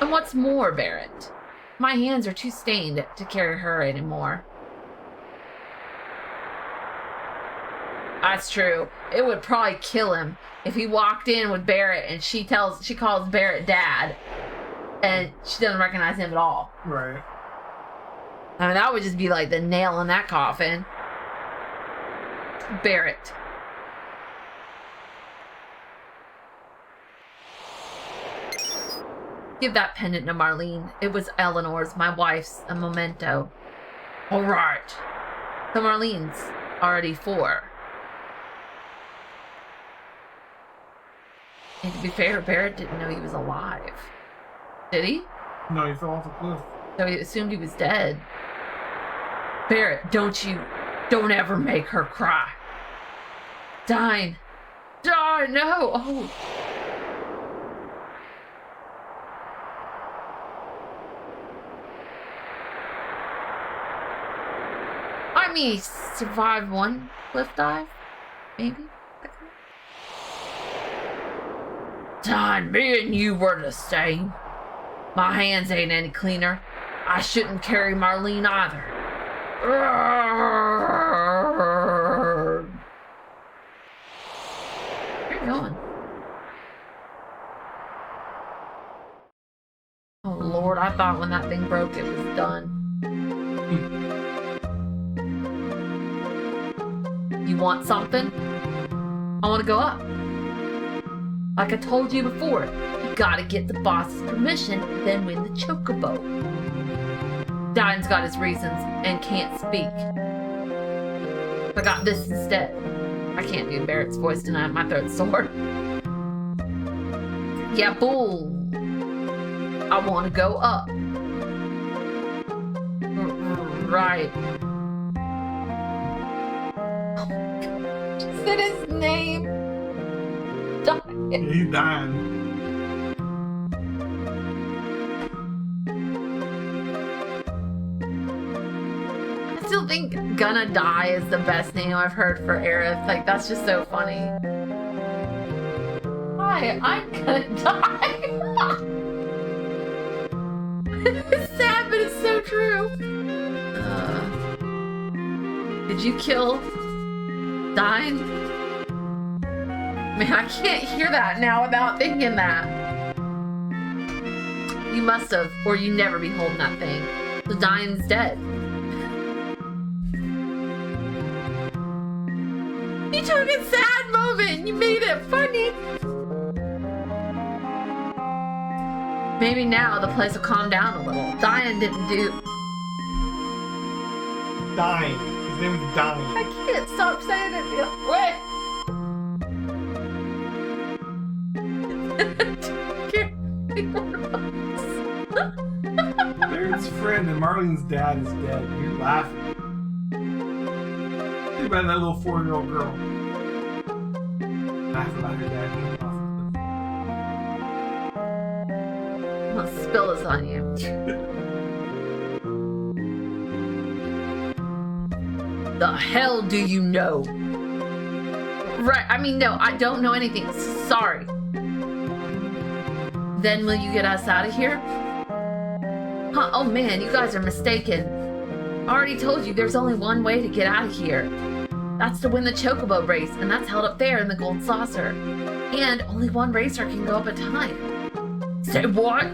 And what's more, Barrett? My hands are too stained to carry her anymore. That's true. It would probably kill him if he walked in with Barrett and she calls Barrett Dad, and she doesn't recognize him at all. Right. I mean, that would just be like the nail in that coffin. Barrett. Give that pendant to Marlene. It was Eleanor's, my wife's, a memento. All right. So Marlene's already 4. And to be fair, Barrett didn't know he was alive. Did he? No, he fell off a cliff. So he assumed he was dead. Barrett, don't ever make her cry. Dine. Dine, no. Oh. I mean, he survived one cliff dive, maybe. Dine, me and you were the same. My hands ain't any cleaner. I shouldn't carry Marlene either. Where are you going? Oh Lord, I thought when that thing broke it was done. You want something? I want to go up. Like I told you before, you gotta get the boss's permission, then win the chocobo. Dine's got his reasons and can't speak. I got this instead. I can't do Barrett's voice tonight, my throat's sore. Yeah, bull. I want to go up. Right. Oh my God. She said his name. He's dying. I still think Gonna Die is the best name I've heard for Aerith. Like, that's just so funny. Hi, I'm gonna die. It's sad, but it's so true. Did you kill Dine? Man, I can't hear that now without thinking that. You must have, or you never be holding that thing. The Dine's dead. You took a sad moment. You made it funny. Maybe now the place will calm down a little. Diane didn't do... Dying. His name is Dying. I can't stop saying it the other way. Barrett's friend and Marlene's dad is dead. You're laughing. about that little 4-year-old girl. Laugh about her dad being off I'm gonna spill this on you. The hell do you know? Right, I mean, no, I don't know anything. Sorry. Then will you get us out of here? Huh, oh man, you guys are mistaken. I already told you there's only one way to get out of here. That's to win the Chocobo race, and that's held up there in the gold saucer. And only one racer can go up at a time. Say what?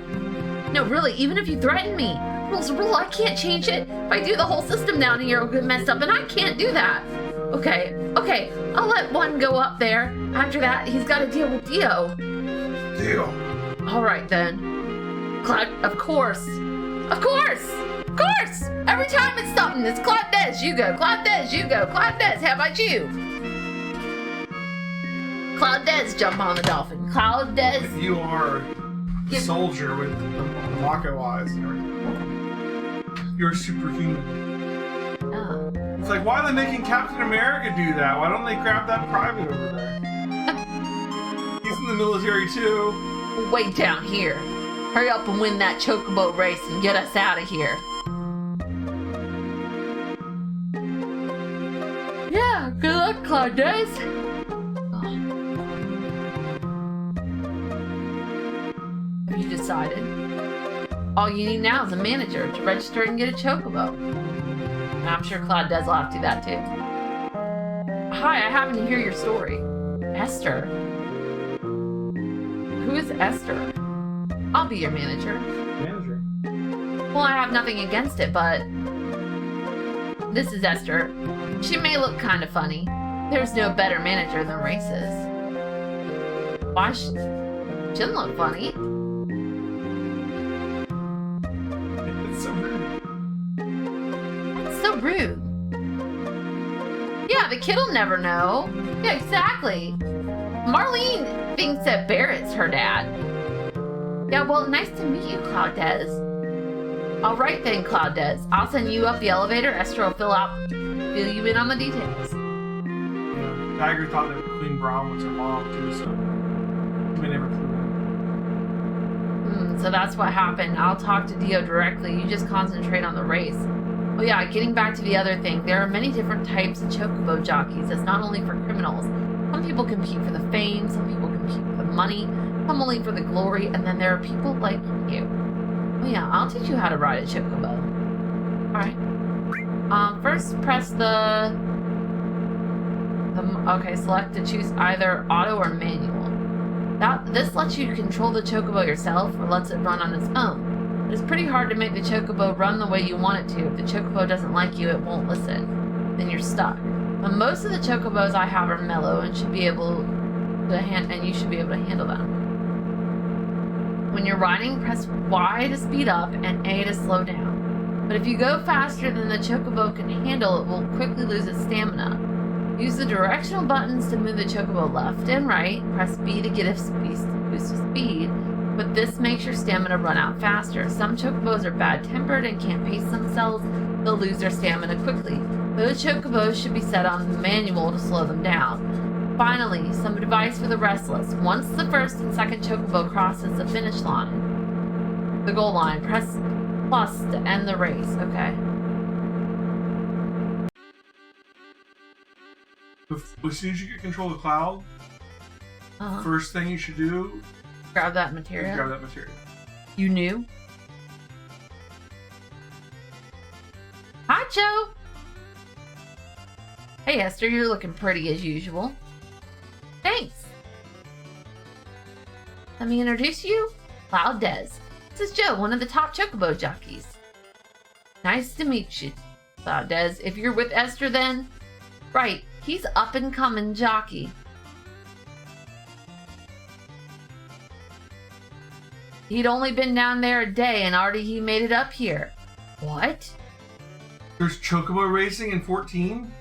No, really, even if you threaten me. Rules a rule, I can't change it. If I do, the whole system down here will get messed up, and I can't do that. Okay, I'll let one go up there. After that, he's got to deal with Dio. Deal. All right, then. Cloud, of course. Every time it's something, it's Cloud Dez, you go. Cloud Dez, you go. Cloud Dez, how about you? Cloud Dez, jump on the dolphin. Cloud Dez. If you are a soldier with the Mako eyes and everything, you're superhuman. Oh. It's like, why are they making Captain America do that? Why don't they grab that private over there? He's in the military too. Wait down here. Hurry up and win that Chocobo race and get us out of here. Yeah, good luck, Cloud Dez. Oh. Have you decided? All you need now is a manager to register and get a Chocobo. And I'm sure Cloud Dez will have to do that too. Hi, I happen to hear your story. Esther? Who is Esther? I'll be your manager. Manager? Well, I have nothing against it, but... This is Esther. She may look kind of funny. There's no better manager than races. Why she doesn't look funny. It's so rude. It's so rude. Yeah, the kid'll never know. Yeah, exactly. Marlene thinks that Barrett's her dad. Yeah, well, nice to meet you, Cloud Dez. Alright then, Cloud Dez. I'll send you up the elevator. Esther will fill you in on the details. Yeah, Tiger thought that Queen Braun was her mom, too, so we never flew in. So that's what happened. I'll talk to Dio directly. You just concentrate on the race. Oh yeah, getting back to the other thing. There are many different types of Chocobo jockeys. It's not only for criminals. Some people compete for the fame, some people compete for the money, some only for the glory, and then there are people like you. Oh yeah, I'll teach you how to ride a Chocobo. Alright. First press okay, select to choose either auto or manual. This lets you control the Chocobo yourself or lets it run on its own. It's pretty hard to make the Chocobo run the way you want it to. If the Chocobo doesn't like you, it won't listen. Then you're stuck. But most of the Chocobos I have are mellow and should be able to you should be able to handle them. When you're riding, press Y to speed up and A to slow down. But if you go faster than the Chocobo can handle, it will quickly lose its stamina. Use the directional buttons to move the Chocobo left and right. Press B to get a boost to speed, but this makes your stamina run out faster. Some Chocobos are bad-tempered and can't pace themselves. They'll lose their stamina quickly. Those Chocobos should be set on the manual to slow them down. Finally, some advice for the restless. Once the first and second Chocobo crosses the finish line, the goal line, press plus to end the race. Okay. As soon as you get control of the cloud, first thing you should do... Grab that material? Grab that material. You knew? Hi, Joe! Hey, Esther, you're looking pretty as usual. Thanks. Let me introduce you. Cloud Dez. This is Joe, one of the top Chocobo jockeys. Nice to meet you, Cloud Dez. If you're with Esther, then... Right, he's up-and-coming jockey. He'd only been down there a day and already he made it up here. What? There's Chocobo racing in 14?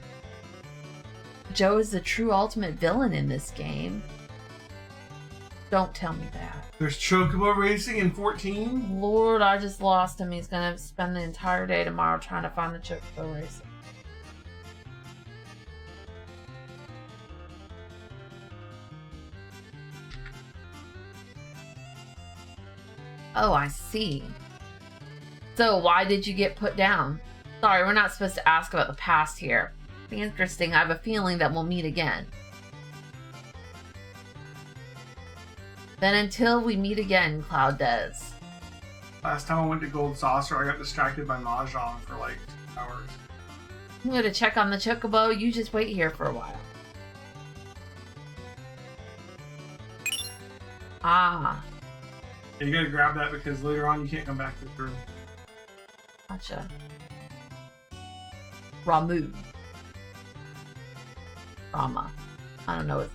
Joe is the true ultimate villain in this game. Don't tell me that. There's Chocobo racing in 14? Lord, I just lost him. He's gonna spend the entire day tomorrow trying to find the Chocobo racing. Oh, I see. So why did you get put down? Sorry, we're not supposed to ask about the past here. Interesting, I have a feeling that we'll meet again. Then until we meet again, Cloud Des. Last time I went to Gold Saucer, I got distracted by Mahjong for like 2 hours. I'm going to check on the chocobo. You just wait here for a while. Ah. Yeah, you gotta grab that because later on you can't come back to the room. Gotcha. Ramu. Rama. I don't know what.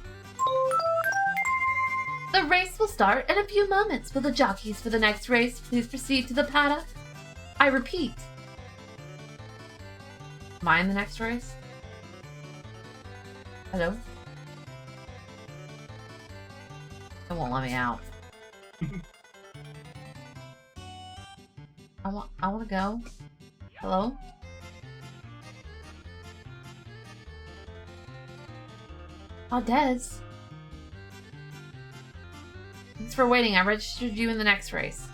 The race will start in a few moments. Will the jockeys for the next race please proceed to the paddock? I repeat. Am I in the next race? Hello? It won't let me out. I want to go. Hello? Oh, Des. Thanks for waiting. I registered you in the next race.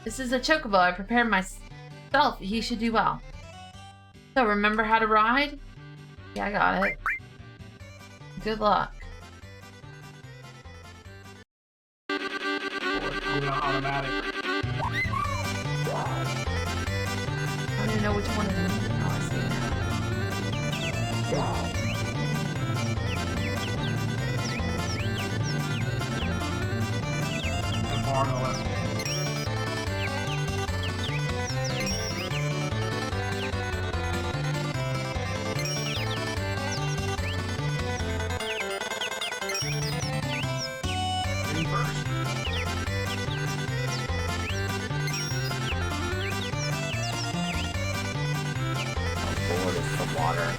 This is a chocobo. I prepared myself. He should do well. So, remember how to ride? Yeah, I got it. Good luck. Automatic. I don't even know which one it is. Oh, I see it now. The bar on the left. Water.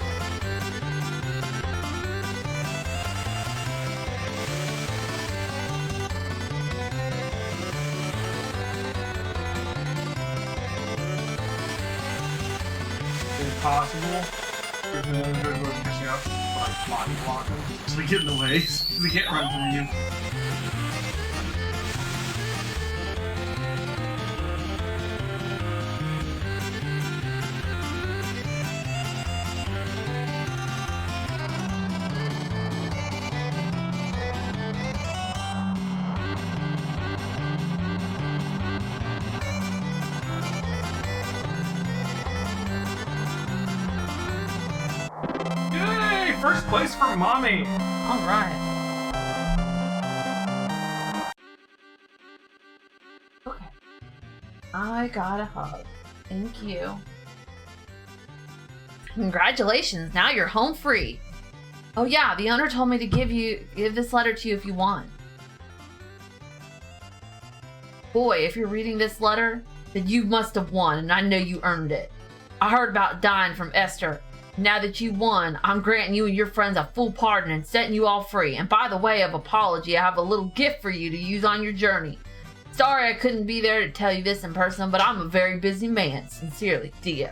Is it possible? If the other goes catching up, like body block them, so they get in the way, so they can't run from you. First place for mommy! Alright. Okay. I got a hug. Thank you. Congratulations, now you're home free. Oh yeah, the owner told me to give this letter to you if you want. Boy, if you're reading this letter, then you must have won, and I know you earned it. I heard about dying from Esther. Now that you won, I'm granting you and your friends a full pardon and setting you all free. And by the way of apology, I have a little gift for you to use on your journey. Sorry I couldn't be there to tell you this in person, but I'm a very busy man. Sincerely, Dio.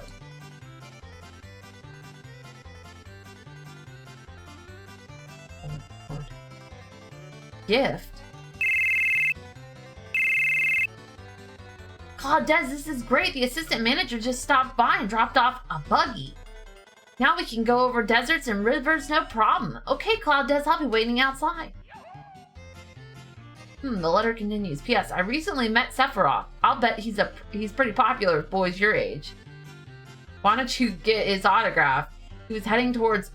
Gift? God, Des, this is great. The assistant manager just stopped by and dropped off a buggy. Now we can go over deserts and rivers, no problem. Okay, Cloud Des, I'll be waiting outside. The letter continues. P.S. I recently met Sephiroth. I'll bet he's pretty popular with boys your age. Why don't you get his autograph? He was heading towards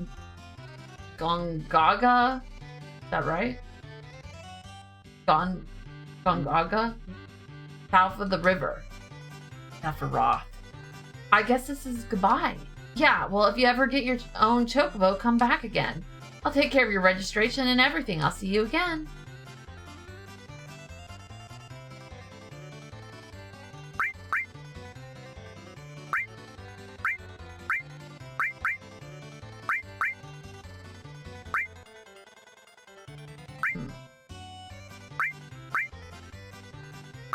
Gongaga? Is that right? Gongaga? South of the river. Sephiroth. I guess this is goodbye. Yeah, well, if you ever get your own chocobo, come back again. I'll take care of your registration and everything. I'll see you again.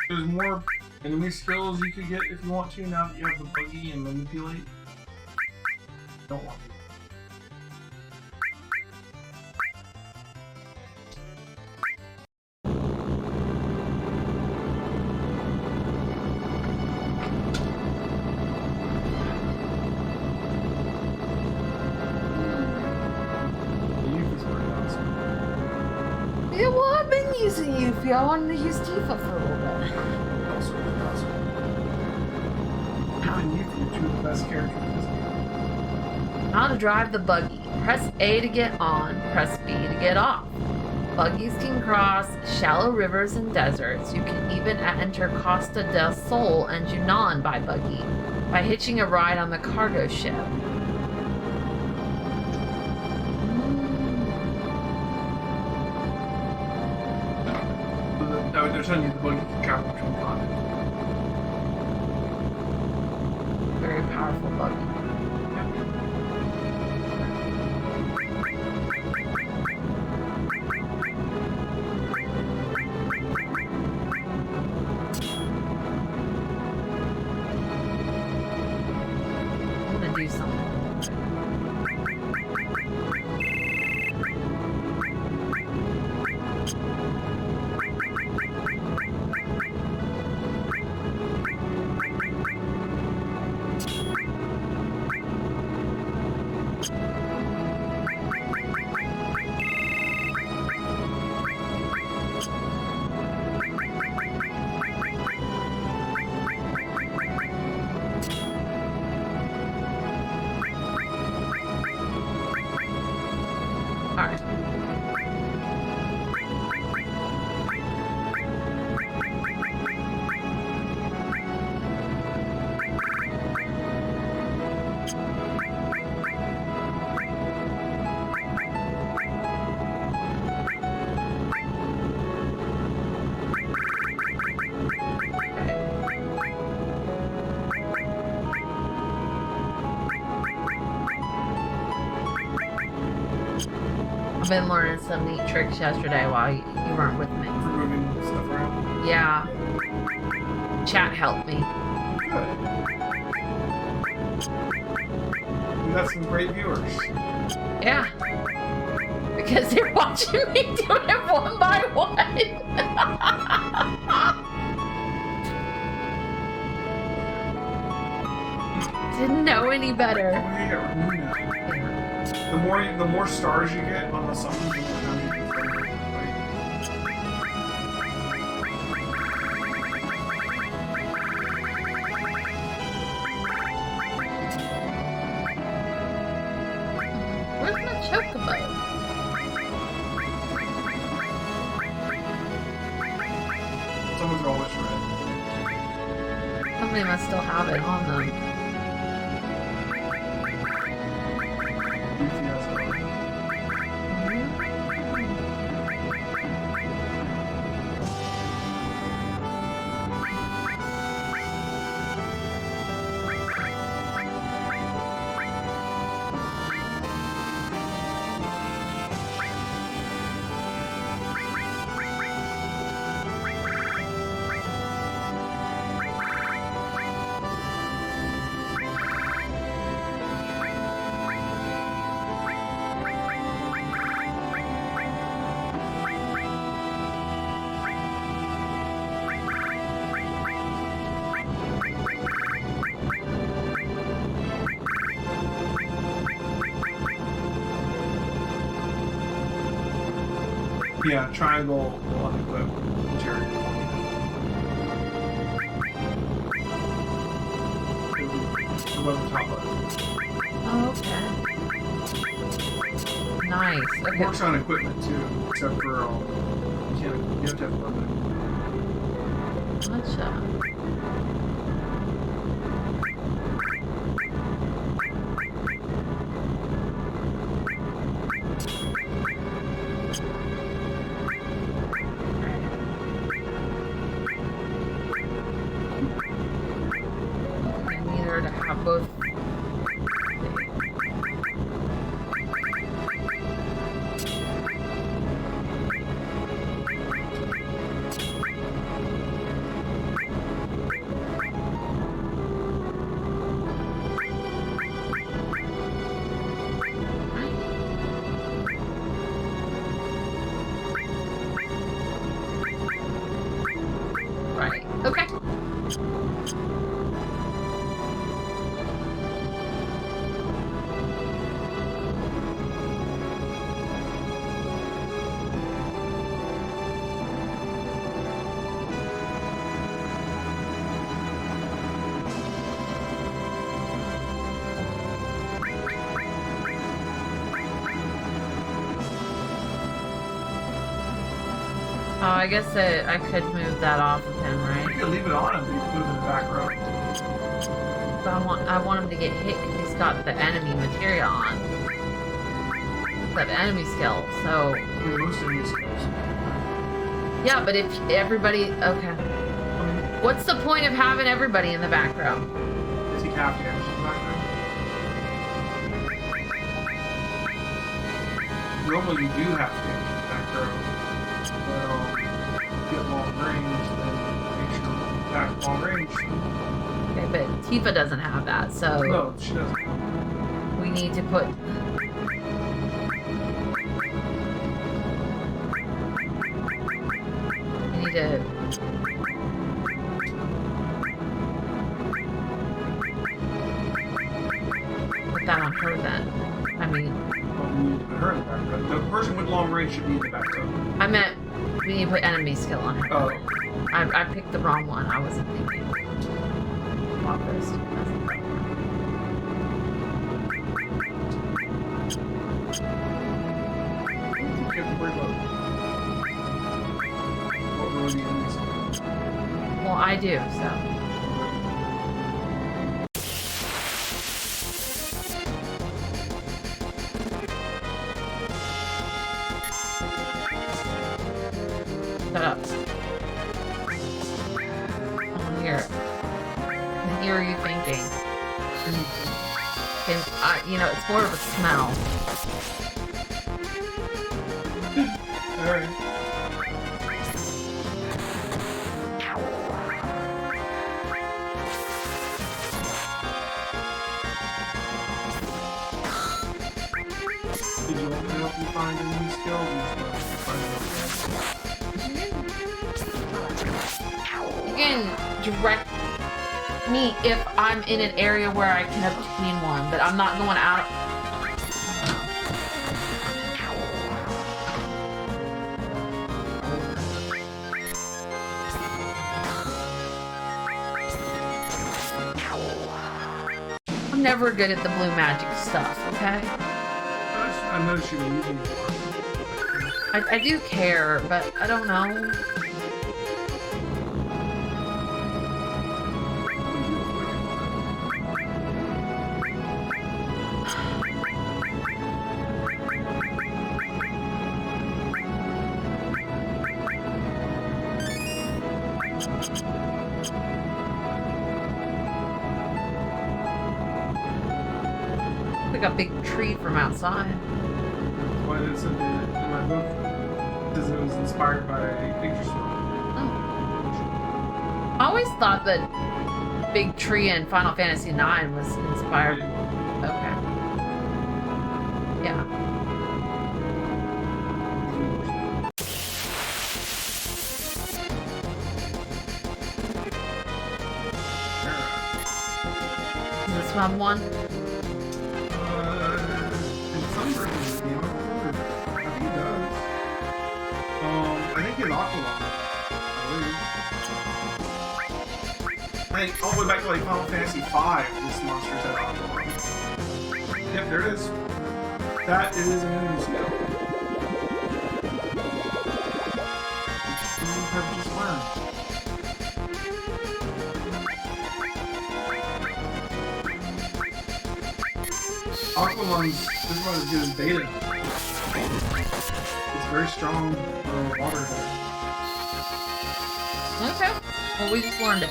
There's more enemy skills you could get if you want to now that you have the buggy and manipulate. Don't want to. Goofy. I wanted to use Tifa for a little bit. Also, even you can do the best character in this game. How to drive the buggy. Press A to get on, press B to get off. Buggies can cross shallow rivers and deserts. You can even enter Costa del Sol and Yunnan by buggy by hitching a ride on the cargo ship. No, they're telling you the buggy can travel between continents. Very powerful buggy. I'm gonna do something. Alright. I've been learning some neat tricks yesterday while you weren't with me. For moving stuff around. Yeah. Chat helped me. Good. You got some great viewers. Yeah. Because they're watching me do it one by one. Didn't know any better. Oh, yeah, Runa. The more stars you get on the song, the more time you can play it, Where's my chocobo? Someone's always red. Somebody must still have it on them. Yeah, triangle will unequip material. Above the top button. Oh, okay. Nice. It Okay. works on equipment too, except for you have to have equipment. Gotcha. I need her to have both. Right. Okay. I guess I could move that off of him, You right? can leave it on him, but you can put him in the back row. But I want him to get hit if he's got the enemy material on. The enemy skill, so... Yeah, most enemy skills. Yeah, but if everybody... Okay. What's the point of having everybody in the back row? Is he half damage in the back row? Normally you do have damage in the back row. But get long range, then make sure you attack long range. Okay, but Tifa doesn't have that, so... No, she doesn't. We need to put... We need to... Put that on her then. I mean... Well, we need to put her in the back row. The person with long range should be in the back row. I meant we need to put enemy skill on her. Oh. I picked the wrong one. I wasn't thinking. Walk first. You have to worry about what row the enemies are. Well, I do, so. Shut up. Oh, here. Here are you thinking? And, you know, it's more of a smell. Alright. Did you want me to help you find a new skill? You can direct me if I'm in an area where I can obtain one, but I'm not going out. I'm never good at the blue magic stuff, okay? I noticed you were using more. I do care, but I don't know. Like a big tree from outside. Why did it say in my book? Because it was inspired by Picture Store. Oh. I always thought that Big Tree in Final Fantasy IX was inspired. Okay. Yeah. Is this one one? In some versions of the game, I don't remember. I think it does. I think it's Aqualung. I think all the way back to like Final Fantasy V, this monster's had Aqualung. Yep, there it is. That is an enemy skill. Which you have just learned. Aqualung's this one is good as beta. It's very strong water type. Okay. Well, we just learned it.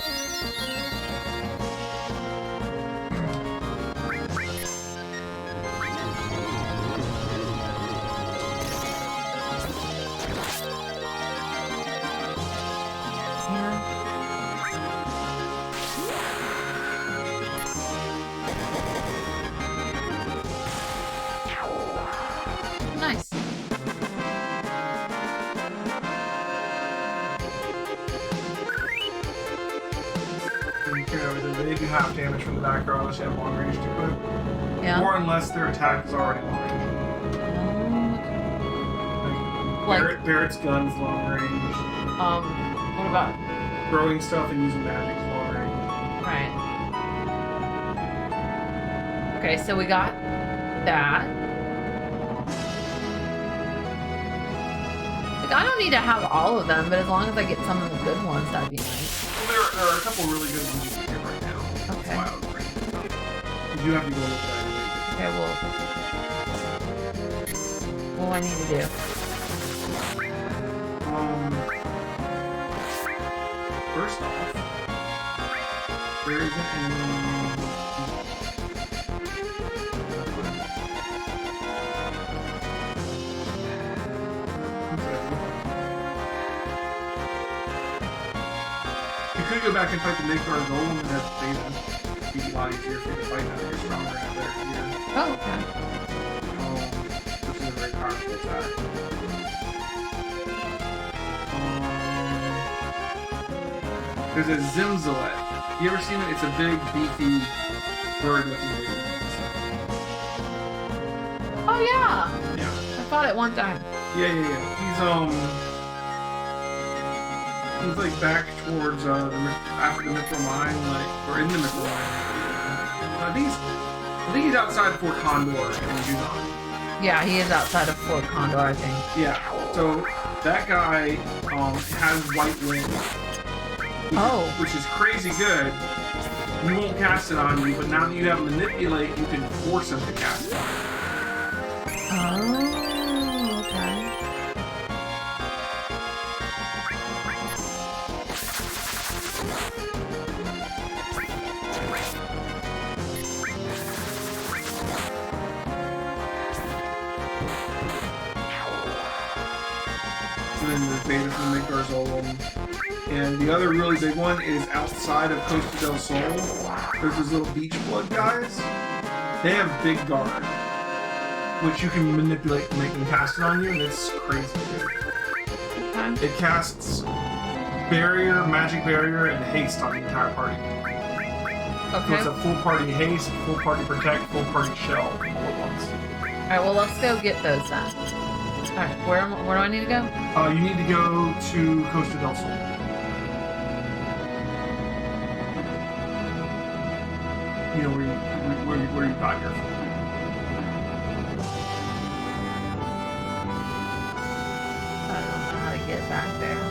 Nice. They do half damage from the back row unless you have long range to equip. Yeah. Or unless their attack is already long range. Like, Barrett's gun's long range. what about? Throwing stuff and using magic is long range. Right. Okay, so we got that. Like, I don't need to have all of them, but as long as I get some of the good ones, that'd be nice. Well, there are a couple really good ones you can get right now. Okay. That's why I was bringing them up. You do have to go look at that. Okay, well, what do I need to do? First off, there isn't any. You could go back and fight the Midgard Golem and have Beta. It'd be a lot easier for you to fight now that you're stronger and have better gear. Oh, okay. Which is a very powerful attack. There's a Zimzalet. You ever seen it? It's a big, beefy bird looking thing. Oh, yeah. Yeah. I fought it one time. Yeah. He's like back towards after the Mithril Mine, like, or in the Mithril Mine. I think he's outside Fort Condor in Yunnan. Yeah, he is outside of Fort Condor, I think. Yeah. So that guy has white wings. Which is crazy good. You won't cast it on you, but now that you have Manipulate, you can force him to cast it on you. Oh, okay. So then there's Beta from Midgard's Golem. And the other really big one is outside of Costa del Sol. There's those little beach blood guys. They have Big Guard, which you can manipulate to make them cast it on you, and it's crazy good. Okay. It casts Barrier, Magic Barrier, and Haste on the entire party. So Okay. it's a full party Haste, full party Protect, full party Shell all at once. Alright, well, let's go get those then. Alright, where do I need to go? You need to go to Costa del Sol. You know where you got your food. I don't know how to get back there.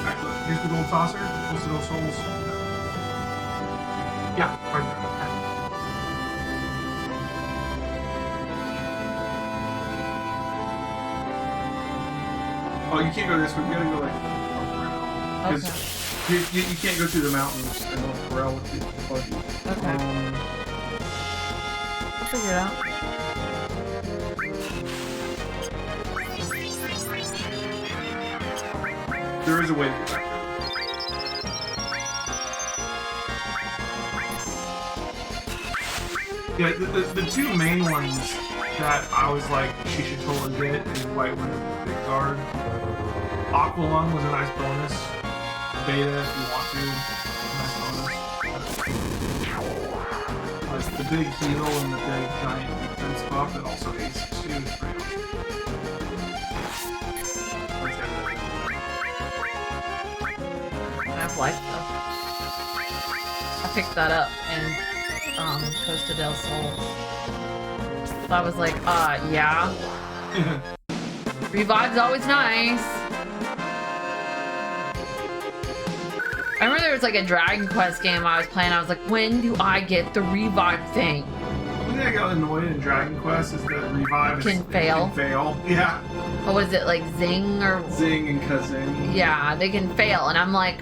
Alright, look, here's the gold saucer. Costa del Sol's. Yeah, right there. Oh, you can't go this way. You gotta go like around. Okay. Because you can't go through the mountains and North Corral with the buggy. Okay. I'll figure it out. There is a way to get back there. Yeah, the two main ones that I was like, she should totally get is White Wind and Big Guard. Aqua Lung was a nice bonus. Beta, if you want to, nice bonus. Like the big heal and the big giant defense buff that also aces too is pretty I have life though. I picked that up in Costa del Sol. So I was like, yeah. Revive's always nice. I remember there was like a Dragon Quest game I was playing. I was like, when do I get the revive thing? One thing I got annoyed in Dragon Quest is that revive Can fail. Can fail. Yeah. What was it, like Zing or? Zing and Kazing. Yeah, they can fail, and I'm like,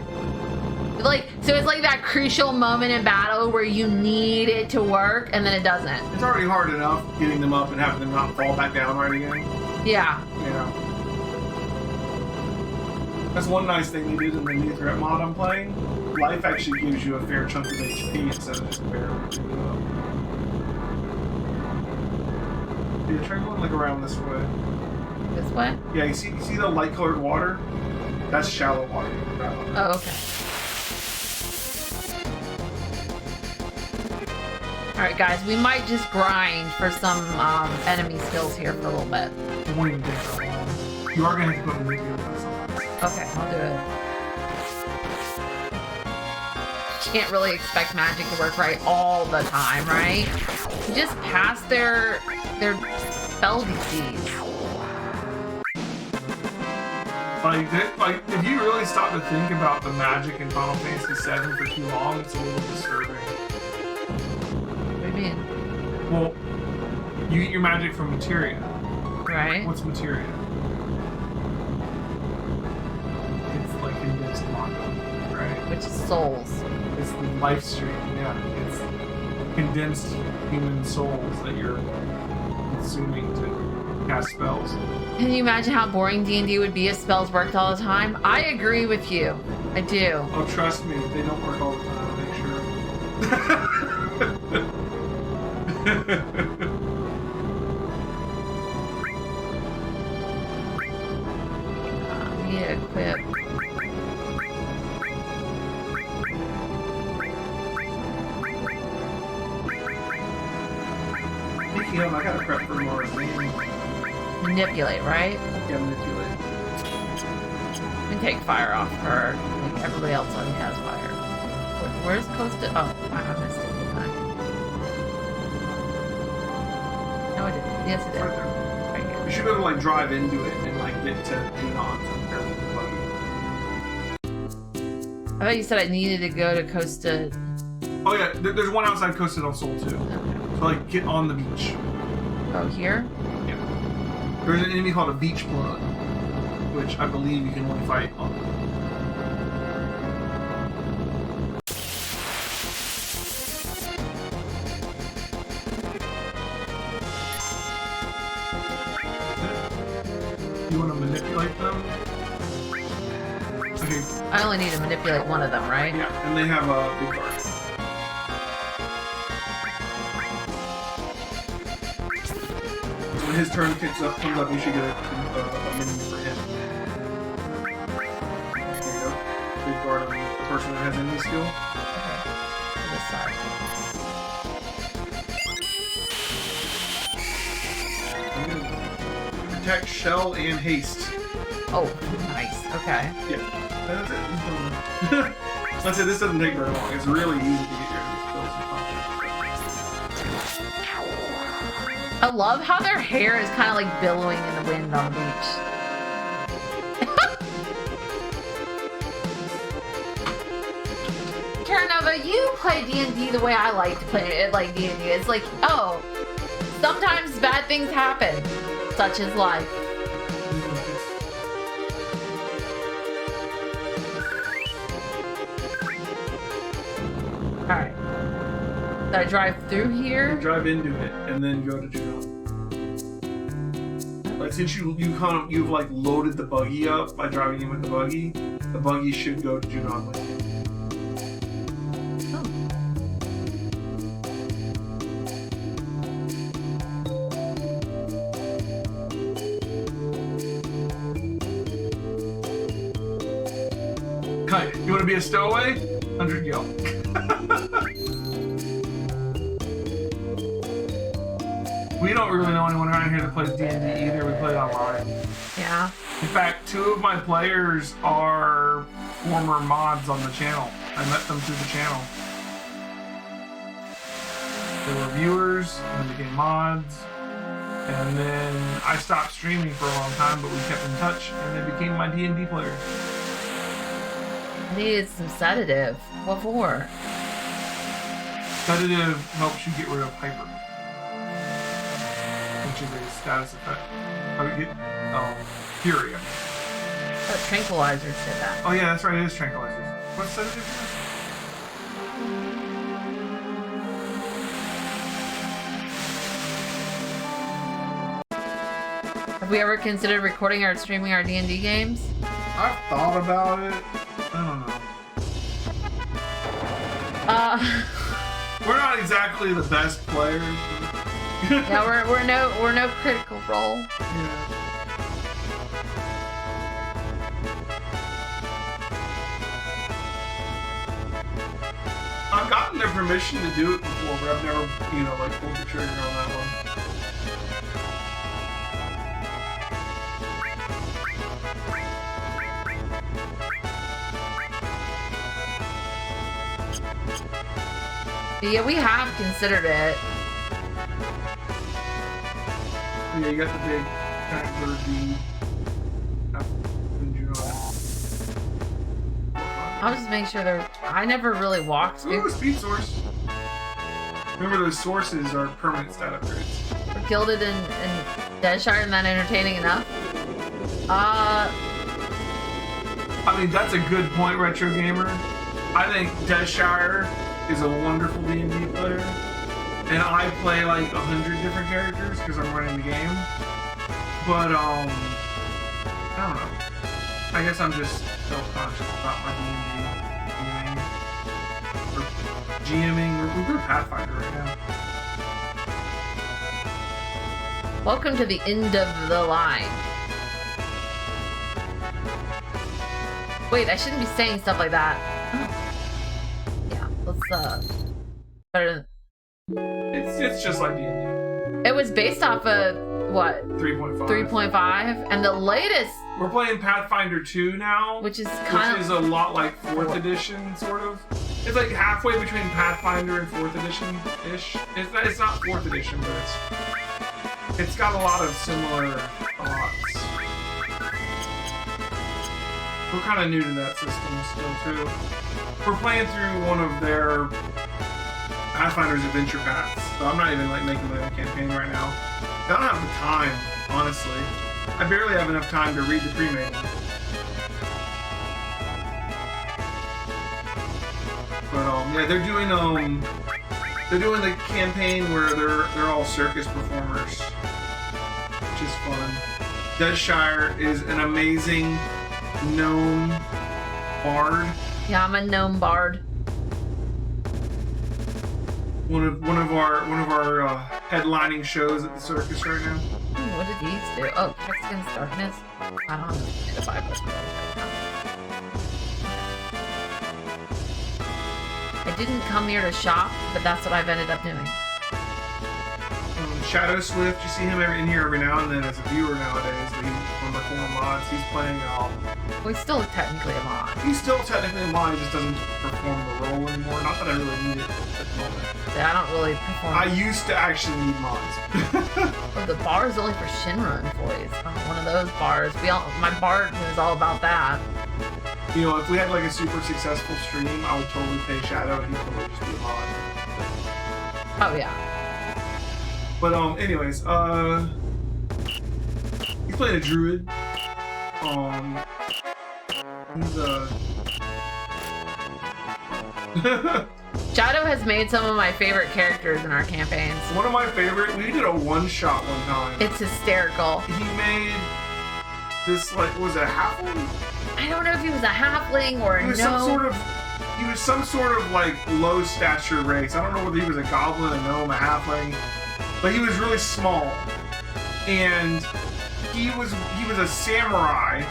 so it's like that crucial moment in battle where you need it to work, and then it doesn't. It's already hard enough getting them up and having them not fall back down right again. Yeah. Yeah. That's one nice thing they did in the new threat mod I'm playing. Life actually gives you a fair chunk of HP instead of just barely giving it up. Yeah, try going like around this way. This way? Yeah, you see the light colored water? That's shallow water. Oh, okay. Alright guys, we might just grind for some enemy skills here for a little bit. It won't even take that long. You are going to have to put a video on something. Okay, I'll do it. you can't really expect magic to work right all the time, right? You just pass their spell DCs. Like, if you really stop to think about the magic in Final Fantasy VII for too long, it's a little disturbing. What do you mean? Well, you get your magic from materia. Right. What's materia? It's like condensed mana, right? Which is souls. It's the life stream, yeah. It's condensed human souls that you're consuming to cast spells. Can you imagine how boring D&D would be if spells worked all the time? I agree with you. I do. Oh, trust me, they don't work all the time, make sure. We need to equip. Speaking of, I gotta prep for more things. Manipulate, right? Yeah, manipulate. We can take fire off her. Like everybody else already has fire. Where's Costa? Oh, I missed it. Didn't I? No, I didn't. Yes, I did. Right there. Right here. You should be able to like drive into it and like get to Junon from I thought you said I needed to go to Costa. Oh yeah, there's one outside Costa del Sol too. Okay. So like get on the beach. Oh, here? Yeah. There's an enemy called a beach plug, which I believe you can only fight on. You want to manipulate them? Okay. I only need to manipulate one of them, right? Yeah, and they have a big guard. When his turn comes up, you should get a minion for him. There you go. Big guard on the person that has enemy skill. Okay. To this side. Protect, shell, and haste. Oh, nice. Okay. Yeah, that's it. That's it. This doesn't take very long. It's really easy to get your spells and functions. I love how their hair is kind of like billowing in the wind on the beach. Terranova, you play D&D the way I like to play it, like D&D. It's like, oh, sometimes bad things happen. Such is life. Alright. Did I drive through here? You drive into it and then go to Junon. Like since you've like loaded the buggy up by driving in with the buggy should go to Junon with you. Kind of. You want to be a stowaway? 100 gil. We don't really know anyone around here that plays D&D either. We play online. Yeah. In fact, 2 of my players are former mods on the channel. I met them through the channel. They were viewers and became mods. And then I stopped streaming for a long time, but we kept in touch and they became my D&D players. I needed some sedative. What for? Sedative helps you get rid of hyper. Which is a status effect. Furia. That tranquilizers did that. Oh yeah, that's right, it is tranquilizers. What's sedative? Have we ever considered recording or streaming our D&D games? I've thought about it. I don't know. We're not exactly the best players. Yeah, we're no critical role. Yeah. I've gotten their permission to do it before, but I've never, like pulled the trigger on that one. Yeah, we have considered it. Yeah, you got the big kind of bird. I'll just make sure they're. I never really walked. Ooh, speed source. Remember, those sources are permanent stat upgrades. Were Gilded and Dezshire not entertaining enough? I mean, that's a good point, Retro Gamer. I think Dezshire is a wonderful D&D player, and I play like 100 different characters because I'm running the game. But I don't know. I guess I'm just self-conscious about my D&D GMing. We're Pathfinder right now. Welcome to the end of the line. Wait, I shouldn't be saying stuff like that. Oh. Yeah, let's better. It's just like D&D. It was based off of what? 3.5. 3.5, and the latest. We're playing Pathfinder 2 now, Which is a lot like 4th edition, sort of. It's like halfway between Pathfinder and 4th edition-ish. It's not 4th edition, but it's got a lot of similar thoughts. We're kind of new to that system still, too. We're playing through one of their Pathfinder's adventure paths, so I'm not even like making my own campaign right now. I don't have the time, honestly. I barely have enough time to read the pre-manual. But yeah, they're doing the campaign where they're all circus performers, which is fun. Dezshire is an amazing gnome bard. Yeah, I'm a gnome bard. One of our headlining shows at the circus right now. What did these do? Oh, Text Against Darkness. I don't know if I was I didn't come here to shop, but that's what I've ended up doing. Shadow Swift, you see him in here every now and then as a viewer nowadays. But one of the former mods, he's playing. Well, he's still technically a mod. He's still technically a mod. He just doesn't perform the role anymore. Not that I really need it at the moment. Yeah, I don't really perform. I used to actually need mods. Oh, the bar is only for Shinra employees. Oh, one of those bars. My bard is all about that. You know, if we had like a super successful stream, I would totally pay Shadow and he'd totally just be a mod. Oh yeah. But anyways, he's playing a druid. He's Shadow has made some of my favorite characters in our campaigns. One of my favorite. We did a one-shot one time. It's hysterical. He made this was it a halfling? I don't know if he was a halfling or he was some sort of like low stature race. I don't know whether he was a goblin, a gnome, a halfling, but he was really small, and he was a samurai,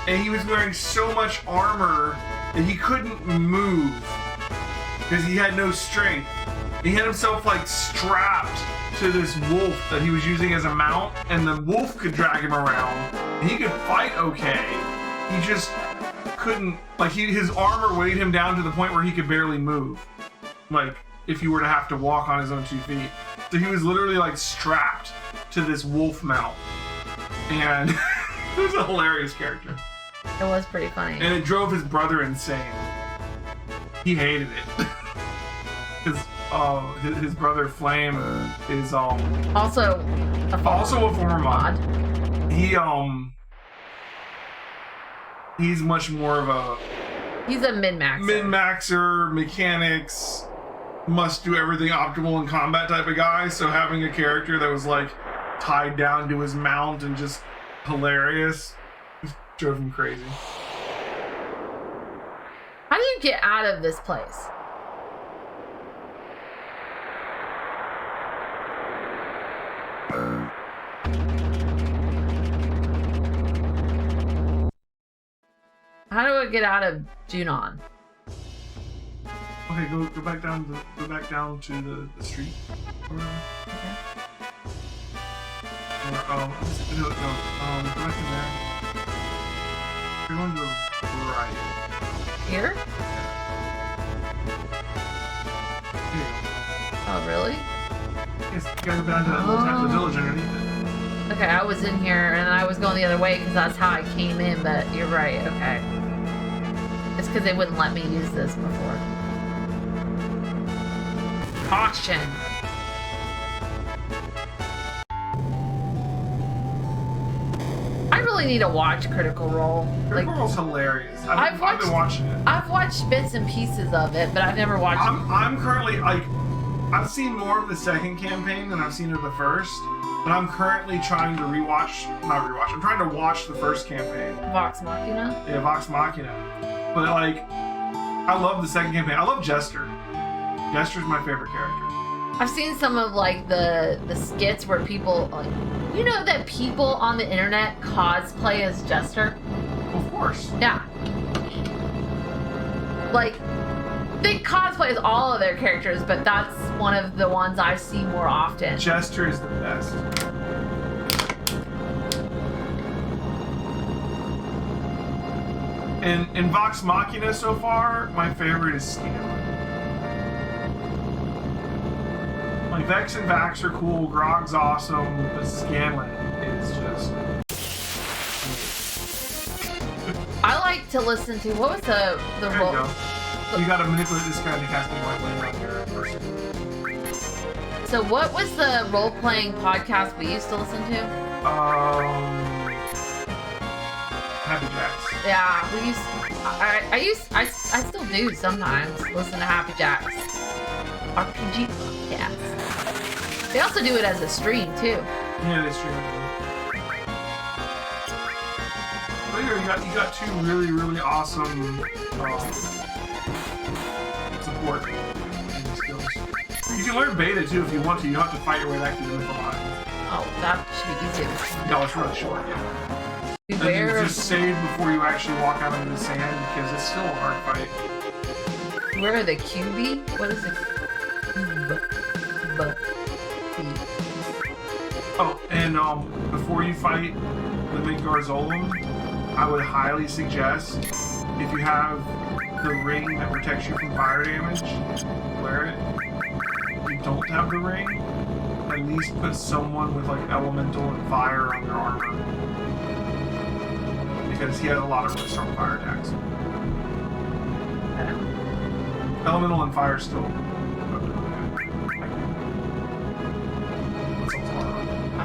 and he was wearing so much armor that he couldn't move because he had no strength. He had himself like strapped to this wolf that he was using as a mount, and the wolf could drag him around. And he could fight okay. He just couldn't, like, his armor weighed him down to the point where he could barely move. Like, if he were to have to walk on his own 2 feet. So he was literally, like, strapped to this wolf mount. And it was a hilarious character. It was pretty funny. And it drove his brother insane. He hated it. His brother Flame is also a former mod. He's much more of a... He's a min-maxer. Min-maxer, mechanics, must do everything optimal in combat type of guy, so having a character that was like tied down to his mount and just hilarious just drove him crazy. How do you get out of this place? How do I get out of Junon? Okay, go back down to the street. Or whatever. Okay. Or go back in there. You're going to the right. Here? Here. really? Yes, you gotta go down to the village underneath it. Okay, I was in here and I was going the other way because that's how I came in, but you're right, okay. It's because they wouldn't let me use this before. Caution! I really need to watch Critical Role. Critical Role's hilarious. I've been watching it. I've watched bits and pieces of it, but I've never watched it. I'm currently, like, I've seen more of the second campaign than I've seen of the first. But I'm currently trying to I'm trying to watch the first campaign. Vox Machina? Yeah, Vox Machina. But, like, I love the second campaign. I love Jester. Jester's my favorite character. I've seen some of, like, the skits where people, like, you know that people on the internet cosplay as Jester? Of course. Yeah. Like, they cosplay as all of their characters, but that's one of the ones I see more often. Jester is the best. In Vox Machina so far, my favorite is Scanlan. Like, Vex and Vax are cool, Grog's awesome, but Scanlan is just... I like to listen to, what was the There you go. You gotta manipulate this guy to cast me white lane on your person. So what was the role-playing podcast we used to listen to? Happy Jacks. Yeah, we used. I still do sometimes listen to Happy Jacks RPG podcast. They also do it as a stream too. Yeah, they stream it. But here you got two really awesome support skills. You can learn beta too if you want to. You don't have to fight your way back to the mythical line. Oh, that should be easy. No, it's really short. Yeah. Beware and just save before you actually walk out into the sand because it's still a hard fight. Where are the QB? What is it? Oh, and before you fight the Midgarzolum, I would highly suggest if you have the ring that protects you from fire damage, wear it. If you don't have the ring, at least put someone with like elemental and fire on their armor. Because he has a lot of really strong fire attacks. Elemental and fire still.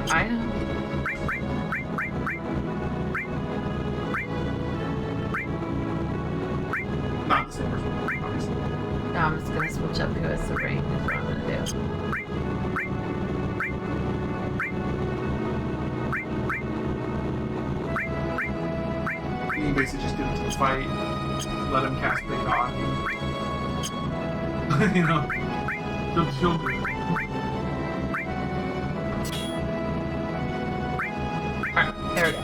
I know. Not the same person, obviously. No, I'm just gonna switch up who has the ring. Is what I'm gonna do. You basically just get into the fight, let him cast bait on you. You know, feel good. Alright, there we go.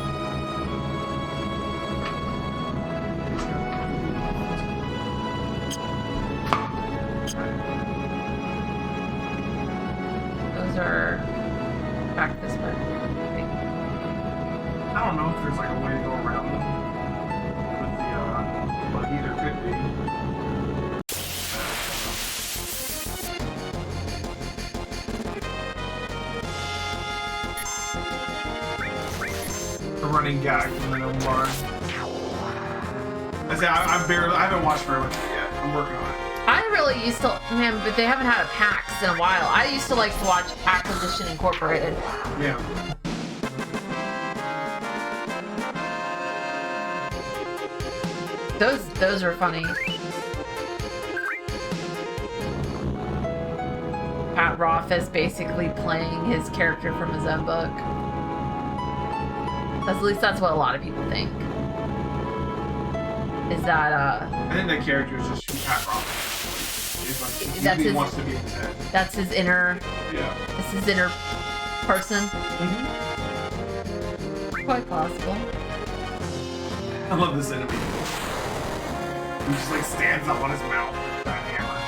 Those are back this way. I don't know if there's like a way to go around them with the buggy. There could be. A running gag from the gnome bard. I say I haven't watched very much of it yet. I'm working on it. I really used to, man, but they haven't had a PAX in a while. I used to like to watch Acquisition Incorporated. Yeah. Those are funny. Pat Roth is basically playing his character from his own book. At least that's what a lot of people think. Is that I think that character is just who Pat Roth is. Like, he wants to be in his head. That's his inner. Yeah. That's his inner person. Mm-hmm. Quite possible. I love this enemy. He just like stands up on his mouth with that hammer.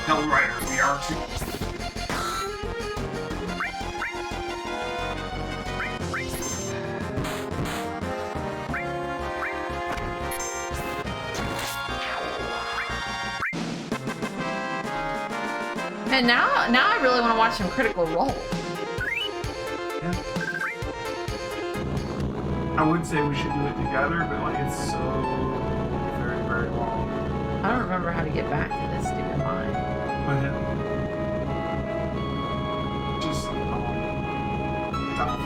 Hell Rider, we are too. Man, now I really want to watch some Critical Role. Yeah. I would say we should do it together, but like it's so very, very long. I don't remember how to get back to this stupid mine. But yeah. Just down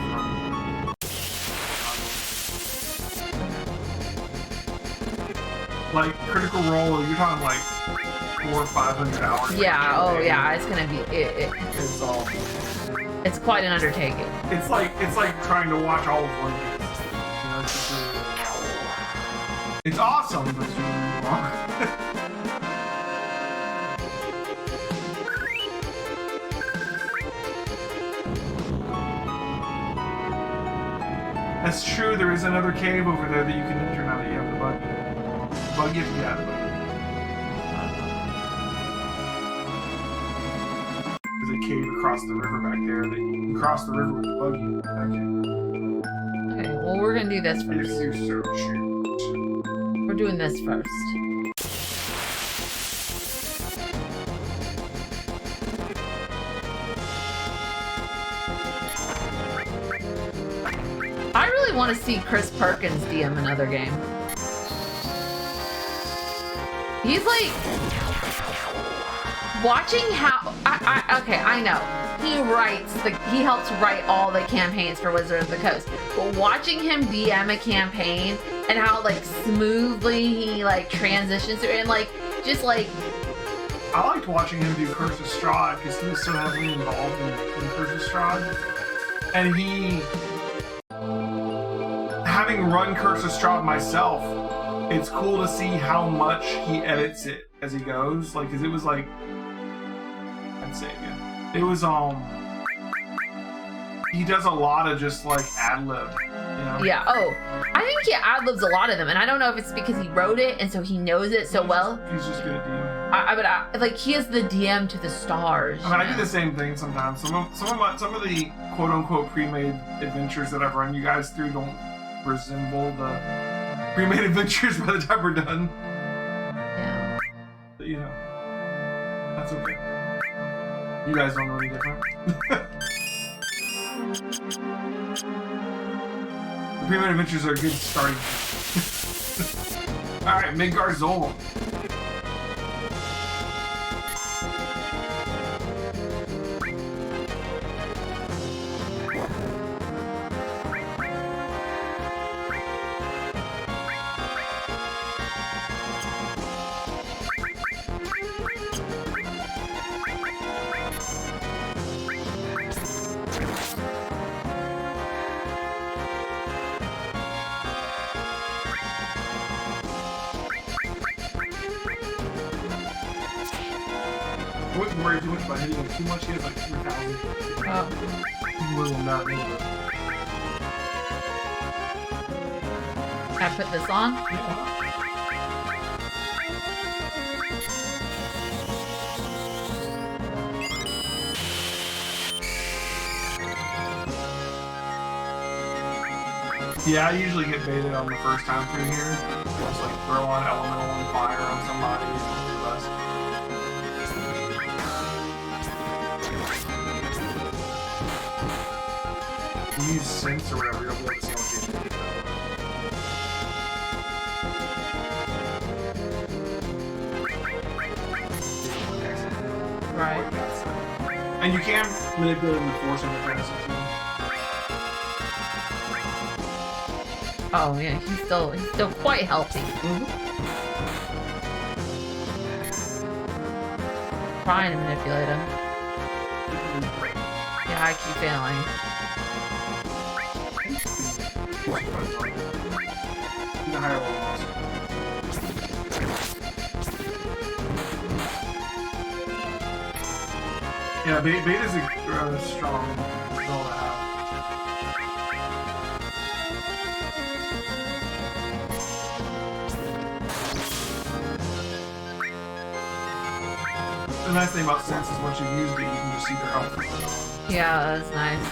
from like Critical Role, you're talking like 400 or 500 hours. Yeah, oh yeah, it's gonna be It's all. It's quite an undertaking. It's like trying to watch all of One Piece. You know, it's awesome, but it's really long. That's true. There is another cave over there that you can enter now that you have the buggy. Buggy if you have the buggy. There's a cave across the river back there that you can cross the river with the buggy. Okay, well we're gonna do this If first. you so choose. We're doing this first. I really want to see Chris Perkins DM another game. He's like watching how okay, I know he helps write all the campaigns for Wizard of the Coast, but watching him DM a campaign and how like smoothly he like transitions through and like just like I liked watching him do Curse of Strahd because he was so heavily involved in Curse of Strahd, and he, having run Curse of Strahd myself, it's cool to see how much he edits it as he goes. Like, cause it was like, I'd say again, it was he does a lot of just like ad lib, you know? yeah. Oh, I think he ad libs a lot of them, and I don't know if it's because he wrote it and so he knows it so well. He's just good at DMing. I like he is the DM to the stars. I mean, I do the same thing sometimes. Some of the quote unquote pre-made adventures that I've run you guys through don't resemble the pre-made adventures by the time we're done. Yeah. But, you know, that's okay. You guys don't know any different. The pre-made adventures are a good starting point. Alright, Midgar Zolom. I wouldn't worry too much about hitting him too much. He has like 3,000. Oh. Will not know. Can I put this on? Yeah, I usually get baited on the first time through here. Just like throw on elemental and fire on somebody and do less. If you use sense or whatever, you'll be able to see how much HP. Right. And you can manipulate and force him to fantasy too. Oh yeah, he's still quite healthy. Trying to manipulate him. Yeah, I keep failing. He's a higher level monster. Yeah, Beta's a rather strong spell to have. The nice thing about sense is once you've used it, you can just see their health. Yeah, that's nice.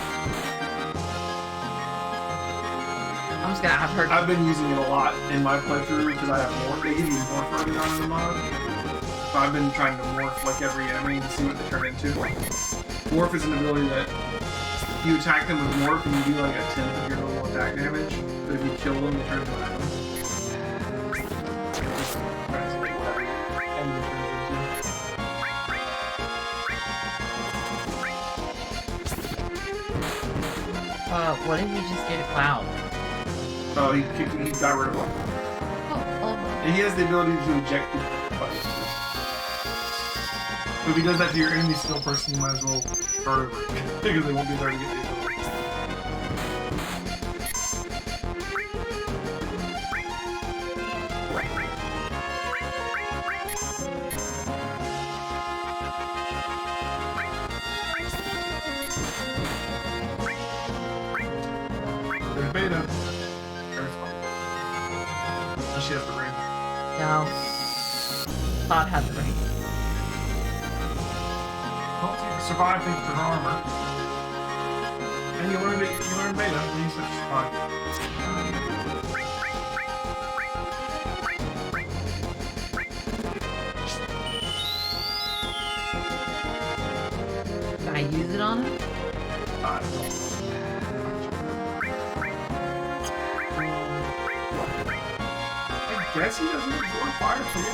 I'm just gonna have her. I've been using it a lot in my playthrough because I have more. They give you more for early on in the mod. So I've been trying to morph like every enemy to see what they turn into. Morph is an ability that you attack them with morph and you do like a 10th of your normal attack damage. But if you kill them, they turn into an item. What did he just do to Cloud? Oh, he got rid of him. Oh. And he has the ability to eject the buggy. So if he does that to your enemy skill person, you might as well start over because they won't be there to get the ability. There's Beta. She has the ring. No. Thought had the ring. Well, survive thanks to her armor. And you learn Beta when you said survive. Can I use it on him? I guess he doesn't absorb fire from you.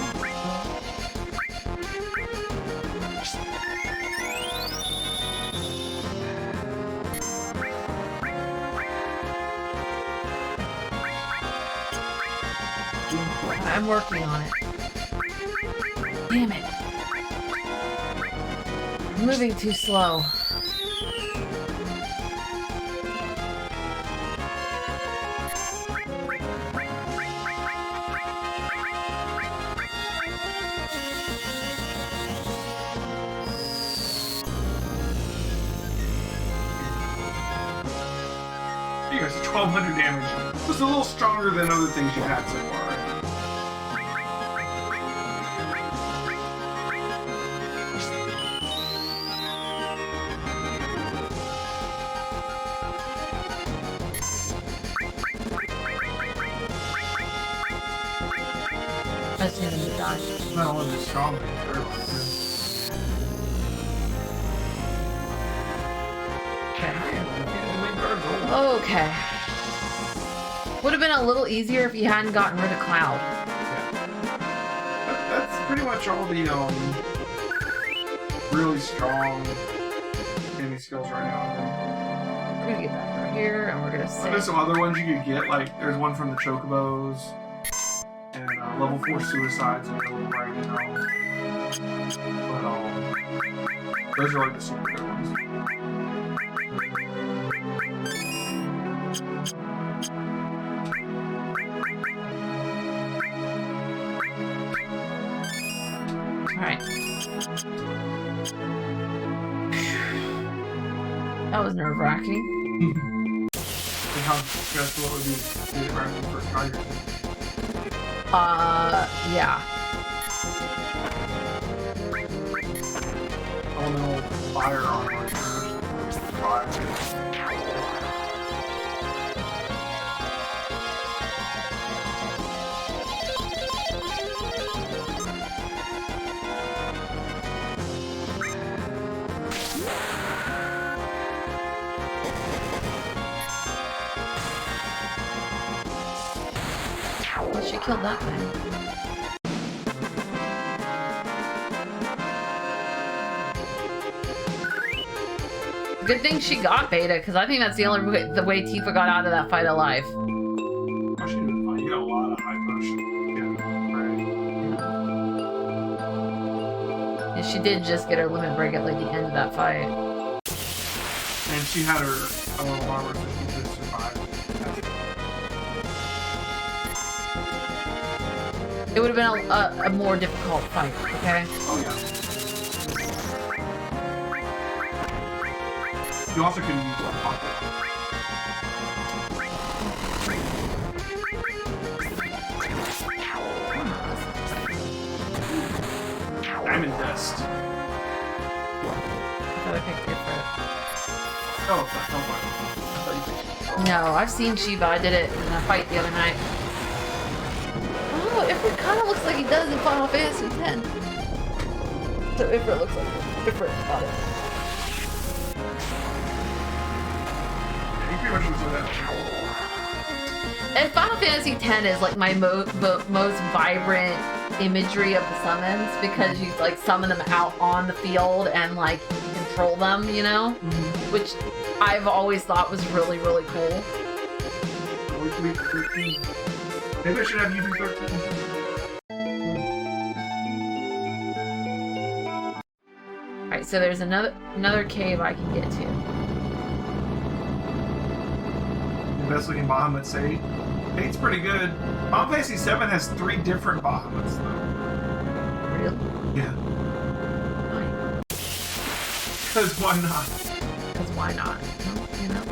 I'm working on it. Damn it. I'm moving too slow. You guys, 1200 damage. Just a little stronger than other things you've had so far. I just need him to die. Not only is strong, but he's very Okay. Would have been a little easier if you hadn't gotten rid of Cloud. Yeah. That's pretty much all the really strong enemy skills right now. We're gonna get back over here and we're gonna sit. There's some other ones you could get, like there's one from the Chocobos and level 4 suicides available right now. But those are like the super good ones. Alright. That was nerve-wracking. How stressful it would be to get it right when you first try your thing. Yeah. Elemental fire armor. She killed that thing. Good thing she got Beta, because I think that's the only way, the way Tifa got out of that fight alive. Oh, she did fine. You got a lot of high potion. Yeah, And she did just get her limit break at like the end of that fight. and she had her own armor, so she could survive. It would have been a more difficult fight, okay? Oh, yeah. You also can use one pocket. Diamond dust. I thought I picked it for Oh, that's not fine. I thought you picked it. No, I've seen Shiva. I did it in a fight the other night. Oh, it kind of looks like he does in Final Fantasy X. So Ifrit looks like Ifrit got it. He pretty much looks like that. And Final Fantasy X is like my most vibrant imagery of the summons because you like summon them out on the field and like control them, you know? Mm-hmm. Which I've always thought was really, really cool. Maybe I should have UV13. Alright, so there's another cave I can get to. The best looking Bahamut say. 8's pretty good. Final Fantasy VII has 3 different Bahamuts though. Really? Yeah. Why? Because why not? Because why not? Well, you know.